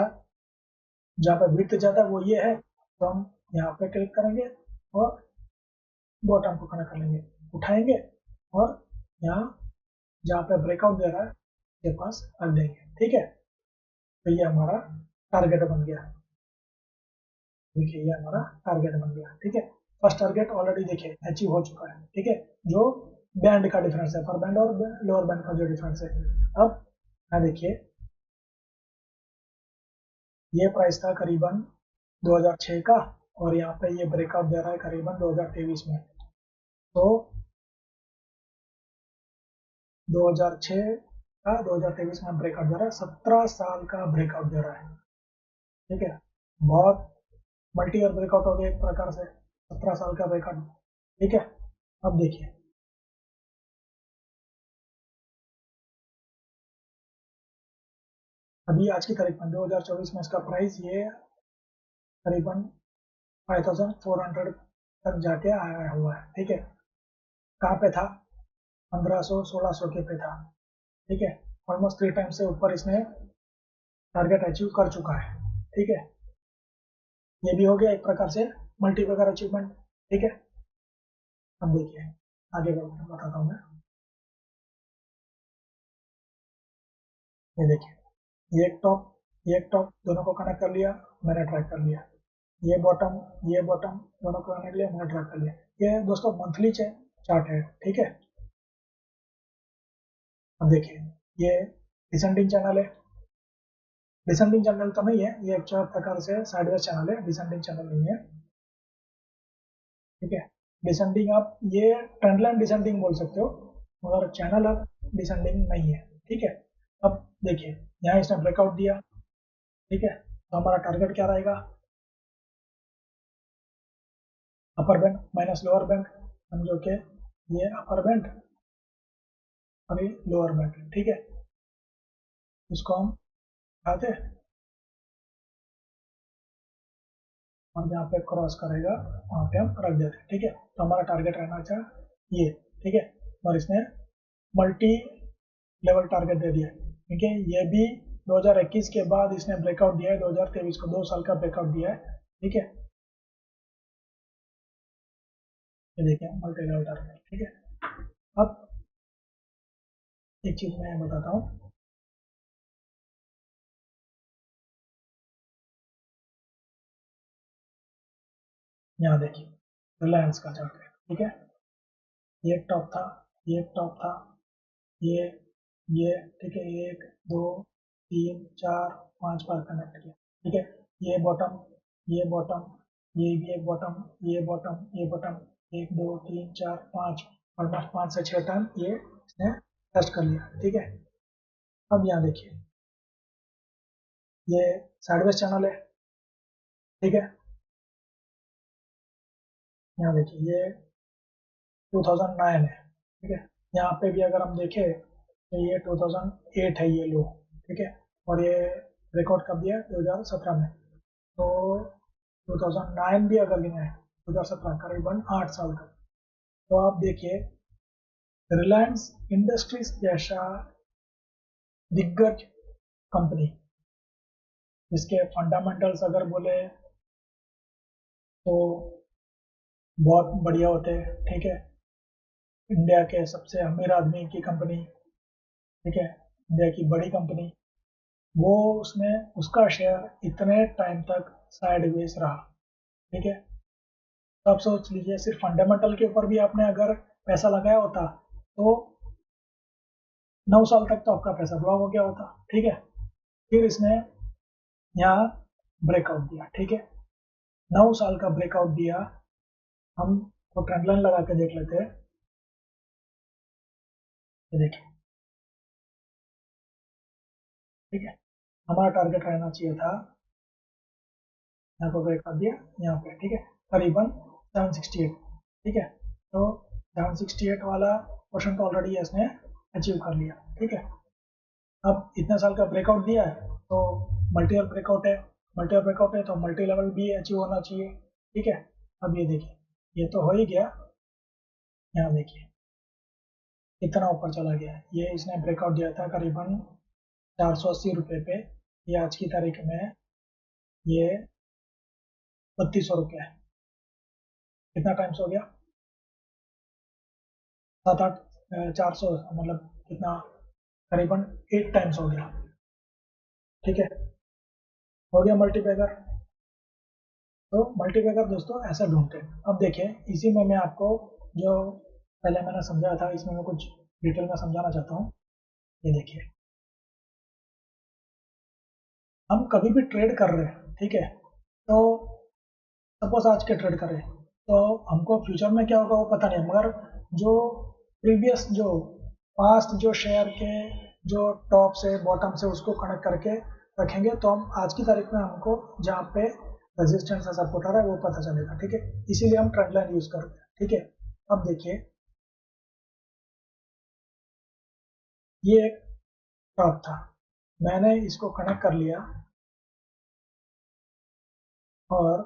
जहाँ पे विड्थ ज़्यादा है वो ये है, तो हम यहाँ पे क्लिक करेंगे और बॉटम को कनेक्ट कर लेंगे, उठाएंगे और यहाँ जहाँ पे ब्रेकआउट दे रहा है के पास रख देंगे, ठीक है। तो ये हमारा टारगेट बन गया, देखिए ये हमारा टारगेट बन गया, ठीक है। फर्स्ट टारगेट ऑलरेडी देखिए अचीव हो चुका है, ठीक है। जो बैंड का डिफरेंस है, अपर बैंड और लोअर बैंड का जो डिफरेंस है। अब यहाँ देखिए, ये प्राइस था करीबन 2006 का, और यहाँ पे ये ब्रेकआउट दे रहा है करीबन 2023 में। तो 2006 का 2023 में ब्रेकआउट दे रहा है, 17 साल का ब्रेकआउट दे रहा है, ठीक है। बहुत मल्टी ईयर ब्रेकआउट हो गया एक प्रकार से, 17 साल का ब्रेकआउट, ठीक है। अब देखिए, अभी आज की तारीख में 2024 में इसका प्राइस ये करीबन 5400 तक जाके आया हुआ है, ठीक है। कहाँ पे था, 1500 1600 के पे था, ठीक है। ऑलमोस्ट 3 टाइम से ऊपर इसने टारगेट अचीव कर चुका है, ठीक है। ये भी हो गया एक प्रकार से मल्टीपैकर अचीवमेंट, ठीक है। अब देखिए, आगे बताता हूँ मैं। ये देखिए, ये एक टॉप दोनों को कनेक्ट कर लिया, मैंने ट्रैक कर लिया। ये बॉटम दोनों को कनेक्ट लिया, मैंने ट्रैक कर लिया। ये दोस्तों मंथली चार्ट है, ठीक है। अब देखिए, ये डिसेंडिंग चैनल है, डिसेंडिंग चैनल तो नहीं है, ये एक प्रकार से साइडवेज चैनल है, डिसेंडिंग चैनल नहीं है, ठीक है। डिसेंडिंग आप ये ट्रेंड लाइन डिसेंडिंग बोल सकते हो, मगर चैनल आप डिसेंडिंग नहीं है, ठीक है। अब देखिए, यहाँ इसने ब्रेकआउट दिया, ठीक है। तो हमारा टारगेट क्या रहेगा, upper band minus lower band, समझो कि ये अपर बैंड और ये लोअर बैंड, ठीक है। इसको हम उठाते और जहाँ पे क्रॉस करेगा वहाँ पे हम रख देते हैं, ठीक है। तो हमारा टारगेट रहना चाहिए ये, ठीक है। और इसने मल्टी लेवल टारगेट दे दिया, ठीक है। ये भी 2021 के बाद इसने ब्रेकआउट दिया है, 2023 को 2 साल का ब्रेकआउट दिया है, ठीक है। ये देखिए मल्टी लेवल टारगेट, ठीक है। अब एक चीज मैं बताता हूँ, यहाँ देखिए रिलायंस का चार्ट है, ठीक है। ये एक टॉप था, ये एक टॉप था, ये ये ठीक है, एक दो तीन चार पांच बार कनेक्ट किया, ठीक है। ये बॉटम, ये बॉटम, ये भी एक बॉटम, ये बॉटम, ये बॉटम, एक दो तीन चार पाँच, ऑलमोस्ट 5 से 6 टर्न ये इसने टेस्ट कर लिया, ठीक है। अब यहाँ देखिए ये साइडवेज चैनल है, ठीक है। यहाँ देखिए ये 2009 है, ठीक है। यहाँ पे भी अगर हम देखें तो ये 2008 है ये लो, ठीक है। और ये रिकॉर्ड कब दिया है 2017 में, तो 2009 भी अगर गिना है 2017 करीबन 8 साल तक। तो आप देखिए रिलायंस इंडस्ट्रीज जैसा दिग्गज कंपनी, जिसके फंडामेंटल्स अगर बोले तो बहुत बढ़िया होते हैं, ठीक है। इंडिया के सबसे अमीर आदमी की कंपनी, ठीक है, इंडिया की बड़ी कंपनी, वो उसमें उसका शेयर इतने टाइम तक साइडवेज रहा, ठीक है। तो आप सोच लीजिए सिर्फ फंडामेंटल के ऊपर भी आपने अगर पैसा लगाया होता तो 9 साल तक तो आपका पैसा ब्लॉक हो गया होता, ठीक है। फिर इसने यहाँ ब्रेकआउट दिया, ठीक है। 9 साल का ब्रेकआउट दिया, हम वो ट्रेंड लाइन लगा के देख लेते हैं। ये देखिए, ठीक है। हमारा टारगेट रहना चाहिए था, यहाँ पर ब्रेक कर दिया यहाँ पे, ठीक है, करीबन 768, ठीक है। तो 768 वाला पोर्शन तो ऑलरेडी इसने अचीव कर लिया, ठीक है। अब इतने साल का ब्रेकआउट दिया है तो मल्टी लेवल ब्रेकआउट है, मल्टी लेवल ब्रेकआउट है तो मल्टी लेवल भी अचीव होना चाहिए, ठीक है। अब ये देखिए ये तो हो ही गया, यहाँ देखिए कितना ऊपर चला गया है। ये इसने ब्रेकआउट दिया था करीबन 480 रुपये पे, ये आज की तारीख में ये 3200 रुपये है। कितना टाइम्स हो गया, 7 8 400 मतलब कितना, करीबन 8 टाइम्स हो गया, ठीक है। हो गया मल्टीपैगर। तो मल्टीपैगर दोस्तों ऐसा ढूंढते हैं। अब देखिए इसी में मैं आपको जो पहले मैंने समझाया था इसमें मैं कुछ डिटेल में समझाना चाहता हूँ। ये देखिए हम कभी भी ट्रेड कर रहे हैं, ठीक है। तो सपोज आज के ट्रेड करें तो हमको फ्यूचर में क्या होगा वो पता नहीं, मगर जो प्रीवियस जो पास्ट जो शेयर के जो टॉप से बॉटम से उसको कनेक्ट करके रखेंगे तो हम आज की तारीख में हमको जहाँ पे रेजिस्टेंस है सपोर्ट आ रहा है वो पता चलेगा, ठीक है। इसीलिए हम ट्रेंड लाइन यूज करते हैं, ठीक है। अब देखिए ये एक टॉप था, मैंने इसको कनेक्ट कर लिया और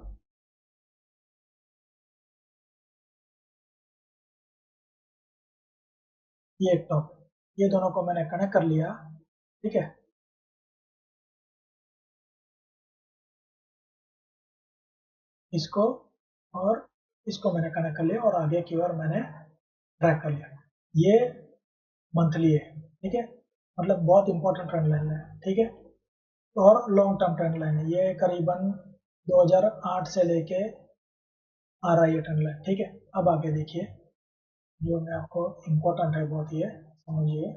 ये एक टॉप, ये दोनों को मैंने कनेक्ट कर लिया, ठीक है। इसको और इसको मैंने कनेक्ट कर लिया और आगे की ओर मैंने ट्रैक कर लिया। ये मंथली है, ठीक है, मतलब बहुत इंपॉर्टेंट ट्रेंड लाइन है, ठीक है। और लॉन्ग टर्म ट्रेंड लाइन है, ये करीबन 2008 से लेके आ रहा है ये ट्रेंड लाइन, ठीक है। अब आगे देखिए जो मैं आपको इम्पोर्टेंट है बहुत, ये समझिए।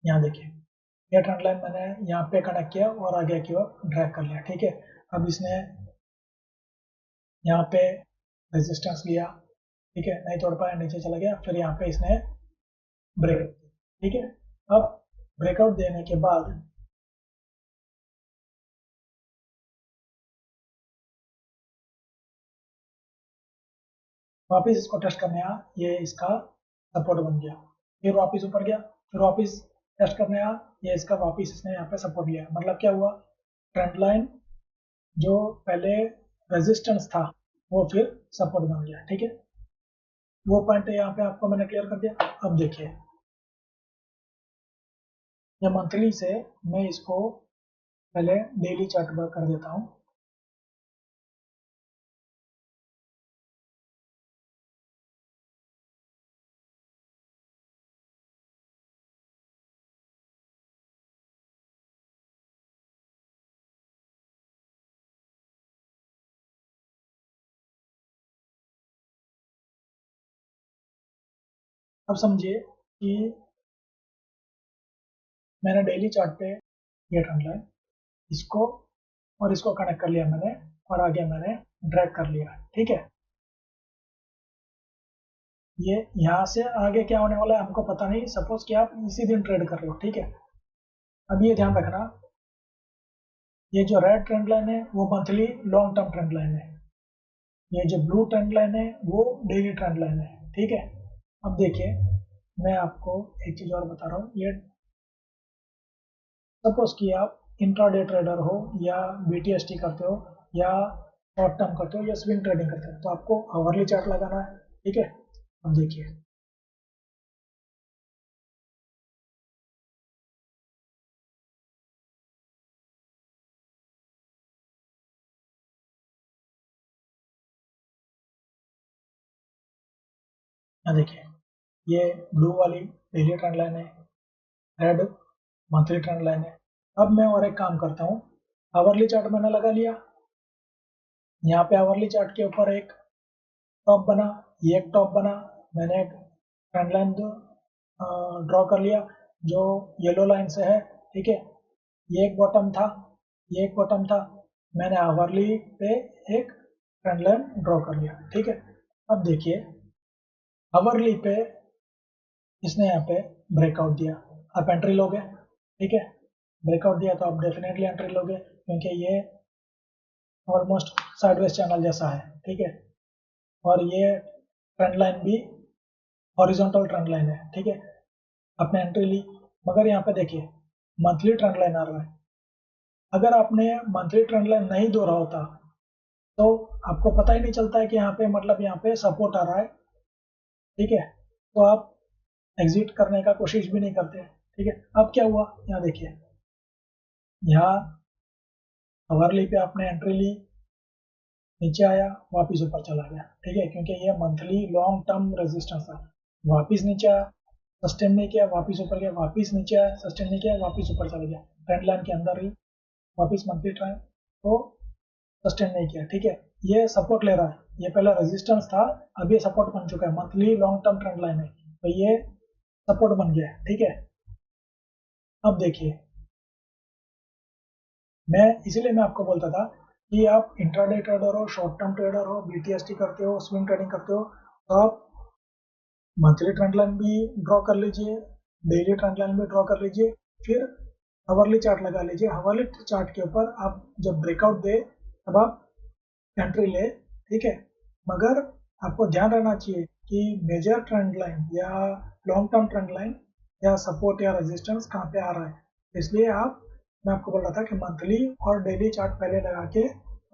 यहाँ देखिए ये ट्रेंड लाइन मैंने यहाँ पे कनेक्ट किया और आगे की ओर ड्रैग कर लिया, ठीक है। अब इसने यहाँ पे रेजिस्टेंस लिया, ठीक है, नहीं तोड़ पाया, नीचे चला गया, फिर यहाँ पे इसने ब्रेक, ठीक है। अब ब्रेकआउट देने के बाद वापस इसको टेस्ट करने आया, ये इसका सपोर्ट बन गया, फिर वापस ऊपर गया, फिर वापस टेस्ट करने आया, ये इसका वापिस इसने यहाँ पे सपोर्ट लिया, मतलब क्या हुआ, ट्रेंड लाइन जो पहले रेजिस्टेंस था वो फिर सपोर्ट बन गया। ठीक है, वो पॉइंट यहाँ पे आपको मैंने क्लियर कर दिया। अब देखिए, ये मंथली से मैं इसको पहले डेली चार्ट पर कर देता हूँ। अब समझिए कि मैंने डेली चार्ट पे ये ट्रेंड लाइन, इसको और इसको कनेक्ट कर लिया मैंने, और आगे मैंने ड्रैग कर लिया। ठीक है, ये यहाँ से आगे क्या होने वाला है हमको पता नहीं, सपोज कि आप इसी दिन ट्रेड कर रहे हो। ठीक है, अब ये ध्यान रखना, ये जो रेड ट्रेंड लाइन है वो monthly long term trend line है, ये जो ब्लू ट्रेंड लाइन है वो डेली ट्रेंड लाइन है। ठीक है, अब देखिए, मैं आपको एक चीज और बता रहा हूँ, ये सपोज कि आप इंट्राडे ट्रेडर हो या बीटीएसटी करते हो या शॉर्ट टर्म करते हो या स्विंग ट्रेडिंग करते हो, तो आपको आवरली चार्ट लगाना है। ठीक है, अब देखिए, यहाँ देखिए, ये ब्लू वाली डेली ट्रेंड लाइन है, रेड मंथली ट्रेंड लाइन है। अब मैं और एक काम करता हूँ, आवरली चार्ट मैंने लगा लिया, यहाँ पे आवरली चार्ट के ऊपर एक टॉप बना, ये एक टॉप बना, मैंने एक ट्रेंड लाइन ड्रॉ कर लिया जो येलो लाइन से है। ठीक है, ये एक बॉटम था, ये एक बॉटम था, मैंने आवरली पे एक ट्रेंड लाइन ड्रॉ कर लिया। ठीक है, अब देखिए, आवरली पे इसने यहाँ पे ब्रेकआउट दिया, आप एंट्री लोगे। ठीक है, ब्रेकआउट दिया तो आप डेफिनेटली एंट्री लोगे, क्योंकि ये ऑलमोस्ट साइडवेज चैनल जैसा है। ठीक है, और ये ट्रेंड लाइन भी हॉरिजॉन्टल ट्रेंड लाइन है। ठीक है, आपने एंट्री ली, मगर यहाँ पे देखिए मंथली ट्रेंड लाइन आ रहा है, अगर आपने मंथली ट्रेंड लाइन नहीं दौड़ा होता तो आपको पता ही नहीं चलता है कि यहाँ पे, मतलब यहाँ पे सपोर्ट आ रहा है। ठीक है, तो आप एग्जिट करने का कोशिश भी नहीं करते। ठीक है, अब क्या हुआ, यहाँ देखिए, यहाँ आवरली पे आपने एंट्री ली, नीचे आया, वापिस ऊपर चला गया। ठीक है, क्योंकि ये मंथली लॉन्ग टर्म रेजिस्टेंस था, वापिस नीचे आया, सस्टेन नहीं किया, वापिस ऊपर गया, वापिस नीचे आया, सस्टेन नहीं किया, वापिस ऊपर चला गया, ट्रेंड लाइन के अंदर ही वापिस मंथली ट्रेंड को सस्टेन नहीं किया। ठीक है, ये सपोर्ट ले रहा है, ये पहला रेजिस्टेंस था, अब ये सपोर्ट बन चुका है, monthly long term trend line है, तो ये सपोर्ट बन गया है। ठीक है, अब देखिए, मैं आपको बोलता था कि आप इंट्राडे ट्रेडर हो, शॉर्ट टर्म ट्रेडर हो, बीटीएसटी करते हो, स्विंग ट्रेडिंग करते हो, तो आप मंथली ट्रेंड लाइन भी ड्रॉ कर लीजिए, डेली ट्रेंड लाइन भी ड्रॉ कर लीजिए, फिर हावरली चार्ट लगा लीजिए। हावरली चार्ट के ऊपर आप जब ब्रेकआउट दे तब आप एंट्री ले। ठीक है, मगर आपको ध्यान रहना चाहिए कि मेजर ट्रेंड लाइन या लॉन्ग टर्म ट्रेंड लाइन या सपोर्ट या रेजिस्टेंस कहाँ पे आ रहा है, इसलिए आप, मैं आपको बोल रहा था कि मंथली और डेली चार्ट पहले लगा के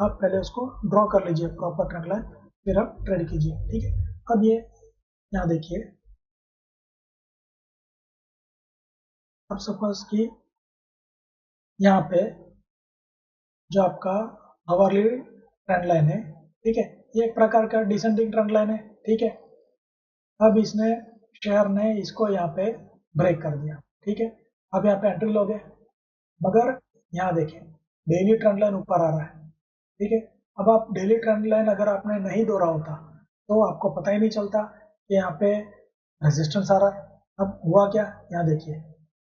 आप पहले उसको ड्रॉ कर लीजिए प्रॉपर ट्रेंड लाइन, फिर आप ट्रेड कीजिए। ठीक है, अब ये यहाँ देखिए, अब सपोज कि यहाँ पे जो आपका आवरली ट्रेंड लाइन है, ठीक है, ये एक प्रकार का डिसेंडिंग ट्रेंड लाइन है। ठीक है, अब इसने, शेयर ने इसको यहाँ पे ब्रेक कर दिया। ठीक है, अब यहाँ पे एंट्री लोगे, मगर यहाँ देखें डेली ट्रेंड लाइन ऊपर आ रहा है। ठीक है, अब आप डेली ट्रेंड लाइन अगर आपने नहीं दौड़ा होता तो आपको पता ही नहीं चलता कि यहाँ पे रेजिस्टेंस आ रहा है। अब हुआ क्या, यहाँ देखिए,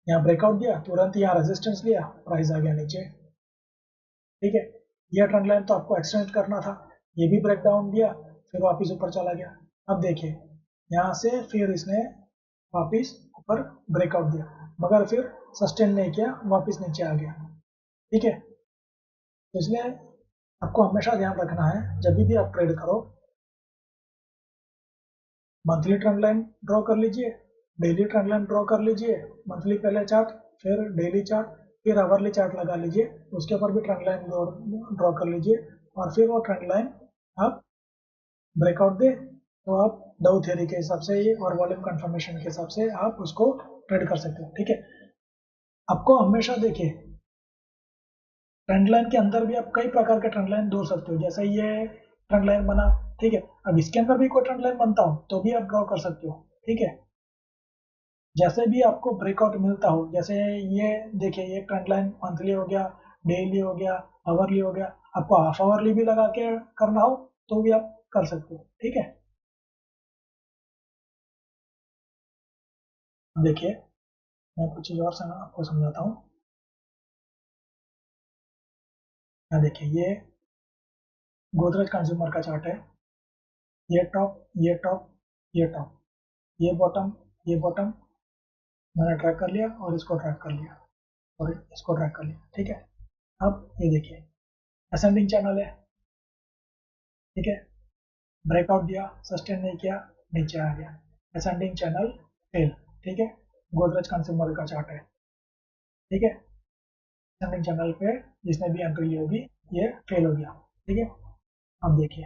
यहाँ ब्रेकआउट दिया, तुरंत यहाँ रेजिस्टेंस लिया, प्राइस आ गया नीचे। ठीक है, ये ट्रेंड लाइन तो आपको एक्सटेंड करना था, ये भी ब्रेक डाउन दिया, फिर वापस ऊपर चला गया। अब देखिए, यहाँ से फिर इसने वापस ऊपर ब्रेकआउट दिया, मगर फिर सस्टेन नहीं किया, वापस नीचे आ गया। ठीक है, तो इसलिए आपको हमेशा ध्यान रखना है, जब भी आप ट्रेड करो, मंथली ट्रेंड लाइन ड्रॉ कर लीजिए, डेली ट्रेंड लाइन ड्रॉ कर लीजिए, मंथली पहले चार्ट, फिर डेली चार्ट, फिर आवरली चार्ट लगा लीजिए, उसके ऊपर भी ट्रेंड लाइन ड्रॉ कर लीजिए, और फिर वो ट्रेंड लाइन आप ब्रेकआउट दे तो आप डाउ थ्योरी के हिसाब से और वॉल्यूम कंफर्मेशन के हिसाब से आप उसको ट्रेड कर सकते हो। ठीक है, आपको हमेशा देखिए ट्रेंड लाइन के अंदर भी आप कई प्रकार के ट्रेंड लाइन दो सकते हो, जैसे ये ट्रेंड लाइन बना, ठीक है, अब इसके अंदर भी कोई ट्रेंड लाइन बनता हो तो भी आप ड्रॉ कर सकते हो। ठीक है, जैसे भी आपको ब्रेकआउट मिलता हो, जैसे ये देखिए ये ट्रेंड लाइन मंथली हो गया, डेली हो गया, आवरली हो गया, आपको हाफ आवरली भी लगा के करना हो तो भी आप कर सकते हो। ठीक है, देखिए मैं कुछ चीज़ और आपको समझाता हूँ। यहाँ देखिए ये गोदरेज कंज्यूमर का चार्ट है, ये टॉप, ये टॉप, ये टॉप, ये बॉटम, ये बॉटम मैंने ट्रैक कर लिया और इसको ट्रैक कर लिया और इसको ट्रैक कर लिया। ठीक है, अब ये देखिए असेंडिंग चैनल है, ठीक है, ब्रेकआउट दिया, सस्टेन नहीं किया, नीचे आ गया, असेंडिंग चैनल फेल। ठीक है, गोदरेज कंज्यूमर का चार्ट है। ठीक है, असेंडिंग चैनल पे जिसने भी एंट्री ली होगी ये फेल हो गया। ठीक है, अब देखिए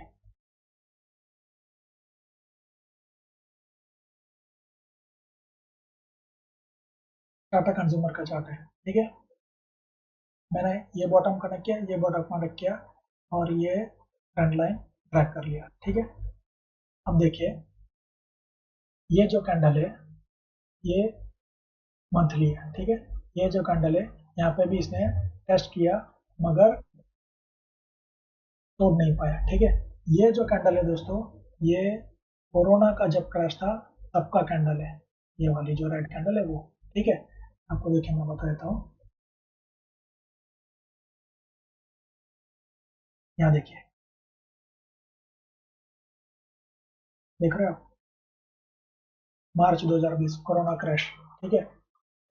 टाटा कंज्यूमर का चार्ट है। ठीक है, मैंने ये बॉटम कनेक्ट किया, ये बॉटम कनेक्ट किया और ये ट्रेंड लाइन ट्रैक कर लिया। ठीक है, अब देखिए ये जो कैंडल है ये मंथली है। ठीक है, ये जो कैंडल है यहाँ पे भी इसने टेस्ट किया मगर तोड़ नहीं पाया। ठीक है, ये जो कैंडल है दोस्तों, ये कोरोना का जब क्रैश था तब का कैंडल है, ये वाली जो रेड कैंडल है वो। ठीक है, आपको देखिए मैं बता देता हूँ, यहाँ देखिए, देख रहे हो आप, मार्च 2020 कोरोना क्रैश। ठीक है,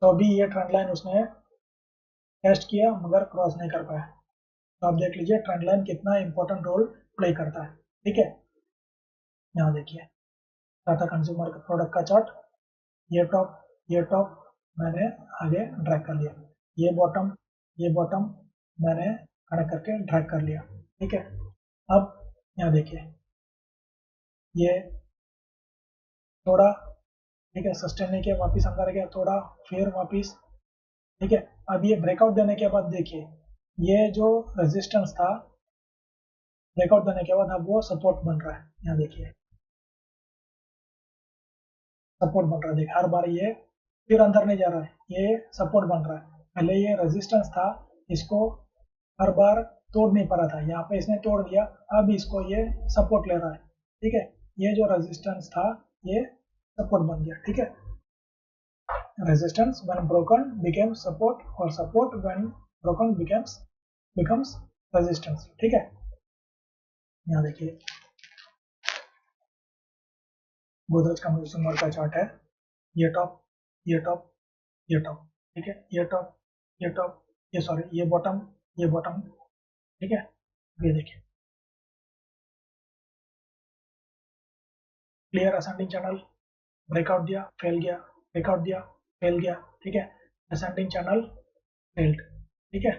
तो अभी ये ट्रेंड लाइन उसने टेस्ट किया मगर क्रॉस नहीं कर पाया। तो आप देख लीजिए ट्रेंड लाइन कितना इंपॉर्टेंट रोल प्ले करता है। ठीक है, यहाँ देखिए टाटा कंज्यूमर प्रोडक्ट का चार्ट, ये टॉप मैंने आगे ड्रैग कर लिया, ये बॉटम मैंने कनेक्ट करके ड्रैग कर लिया। ठीक है, अब यहाँ देखिए ये थोड़ा, ठीक है, सस्टेन नहीं किया, वापिस अंदर गया थोड़ा, फिर वापिस। ठीक है, अब ये ब्रेकआउट देने के बाद देखिए ये जो रेजिस्टेंस था ब्रेकआउट देने के बाद अब वो सपोर्ट बन रहा है। यहाँ देखिए सपोर्ट बन रहा है, देखिए हर बार ये फिर अंदर नहीं जा रहा है, ये सपोर्ट बन रहा है। पहले ये रेजिस्टेंस था, इसको हर बार तोड़ नहीं पा रहा था, यहाँ पे इसने तोड़ दिया, अब इसको ये सपोर्ट ले रहा है। ठीक है, ये जो रेजिस्टेंस था ये सपोर्ट बन गया। ठीक है, resistance when broken becomes support और support when broken becomes resistance। ठीक है, यहाँ देखिए गोदरेज कंज्यूमर का चार्ट है, ये टॉप, ये टॉप, ये टॉप। ठीक है, ये टॉप, ये टॉप, ये सॉरी ये बॉटम, ये बॉटम। ठीक है, ये देखिए क्लियर असेंडिंग चैनल, ब्रेकआउट दिया फेल गया, ब्रेकआउट दिया फेल गया। ठीक है, असेंडिंग चैनल फेल्ड। ठीक है,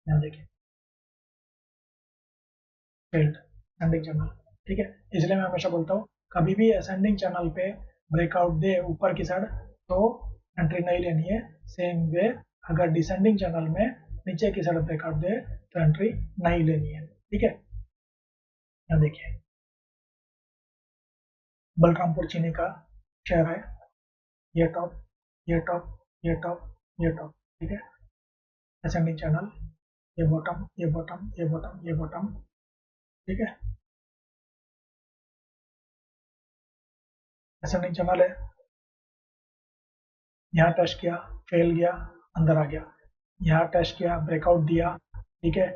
यहाँ देखिए फेल्ड असेंडिंग चैनल। ठीक है, इसलिए मैं हमेशा बोलता हूँ कभी भी असेंडिंग चैनल पे ब्रेकआउट दे ऊपर की साइड तो एंट्री नहीं लेनी है। सेम वे अगर डिसेंडिंग चैनल में नीचे की साइड ब्रेकआउट दे तो एंट्री नहीं लेनी है। ठीक है, यहाँ देखिए बलरामपुर चीनी का शेयर है, ये टॉप, ये टॉप, ये टॉप, ये टॉप। ठीक है, असेंडिंग चैनल, ये बॉटम, ये बॉटम, ये बॉटम, ये बॉटम। ठीक है, असेंडिंग चैनल है, यहाँ टेस्ट किया फेल गया, अंदर आ गया, यहाँ टेस्ट किया ब्रेकआउट दिया, ठीक है,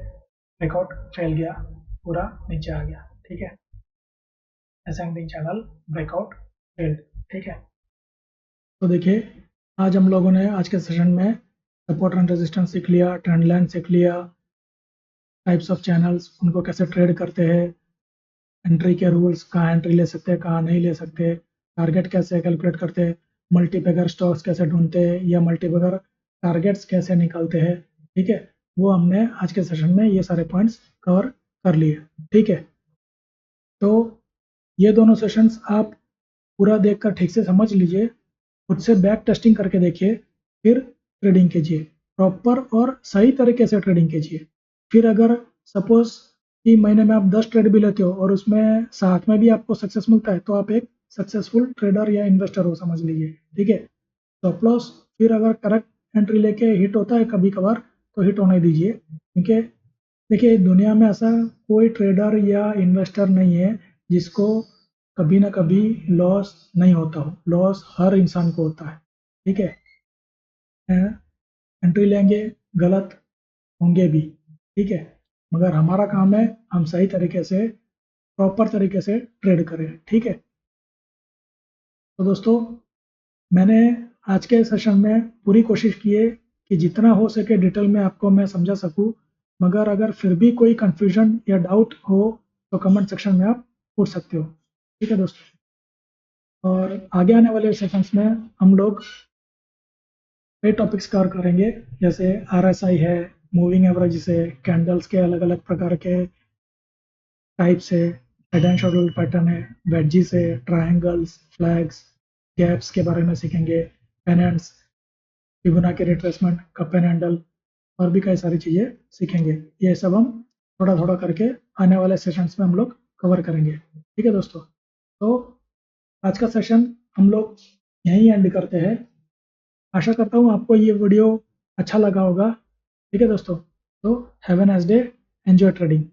ब्रेकआउट फेल गया, पूरा नीचे आ गया। ठीक है, असेंडिंग चैनल ब्रेकआउट फेल्ड। ठीक है, तो देखिए आज हम लोगों ने आज के सेशन में सपोर्ट एंड रेजिस्टेंस सीख लिया, ट्रेंड लाइन सीख लिया, टाइप्स ऑफ चैनल्स उनको कैसे ट्रेड करते हैं, एंट्री के रूल्स, कहाँ एंट्री ले सकते हैं कहाँ नहीं ले सकते, टारगेट कैसे कैलकुलेट करते हैं, मल्टीबैगर स्टॉक्स कैसे ढूंढते हैं या मल्टीबैगर टारगेट्स कैसे निकालते हैं, ठीक है, वो हमने आज के सेशन में ये सारे पॉइंट्स कवर कर लिए, ठीक है। तो ये दोनों सेशंस आप पूरा देखकर ठीक से समझ लीजिए, खुद से बैक टेस्टिंग करके देखिए, फिर ट्रेडिंग कीजिए, प्रॉपर और सही तरीके से ट्रेडिंग कीजिए। फिर अगर सपोज कि महीने में आप 10 ट्रेड भी लेते हो और उसमें साथ में भी आपको सक्सेस मिलता है, तो आप एक सक्सेसफुल ट्रेडर या इन्वेस्टर हो, समझ लीजिए, ठीक है। स्टॉप लॉस फिर अगर करेक्ट एंट्री लेके हिट होता है कभी कभार, तो हिट होने दीजिए, क्योंकि देखिए दुनिया में ऐसा कोई ट्रेडर या इन्वेस्टर नहीं है जिसको कभी ना कभी लॉस नहीं होता हो। लॉस हर इंसान को होता है, ठीक है। एंट्री लेंगे, गलत होंगे भी, ठीक है, मगर हमारा काम है हम सही तरीके से प्रॉपर तरीके से ट्रेड करें, ठीक है। तो दोस्तों, मैंने आज के सेशन में पूरी कोशिश की है कि जितना हो सके डिटेल में आपको मैं समझा सकूं, मगर अगर फिर भी कोई कंफ्यूजन या डाउट हो तो कमेंट सेक्शन में आप पूछ सकते हो, ठीक है दोस्तों। और आगे आने वाले सेशंस में हम लोग कई टॉपिक्स कवर करेंगे, जैसे RSI है, मूविंग एवरेज है, कैंडल्स के अलग अलग प्रकार के टाइप्स है, हेड एंड शोल्डर पैटर्न है, वेडजीज है, ट्रायंगल्स, फ्लैग्स, गैप्स के बारे में सीखेंगे, pennants, Fibonacci retracement, cup and handle, और भी कई सारी चीज़ें सीखेंगे। ये सब हम थोड़ा थोड़ा करके आने वाले सेशंस में हम लोग कवर करेंगे, ठीक है दोस्तों। तो आज का सेशन हम लोग यहीं एंड करते हैं। आशा करता हूँ आपको ये वीडियो अच्छा लगा होगा, ठीक है दोस्तों। तो have a nice day, enjoy trading.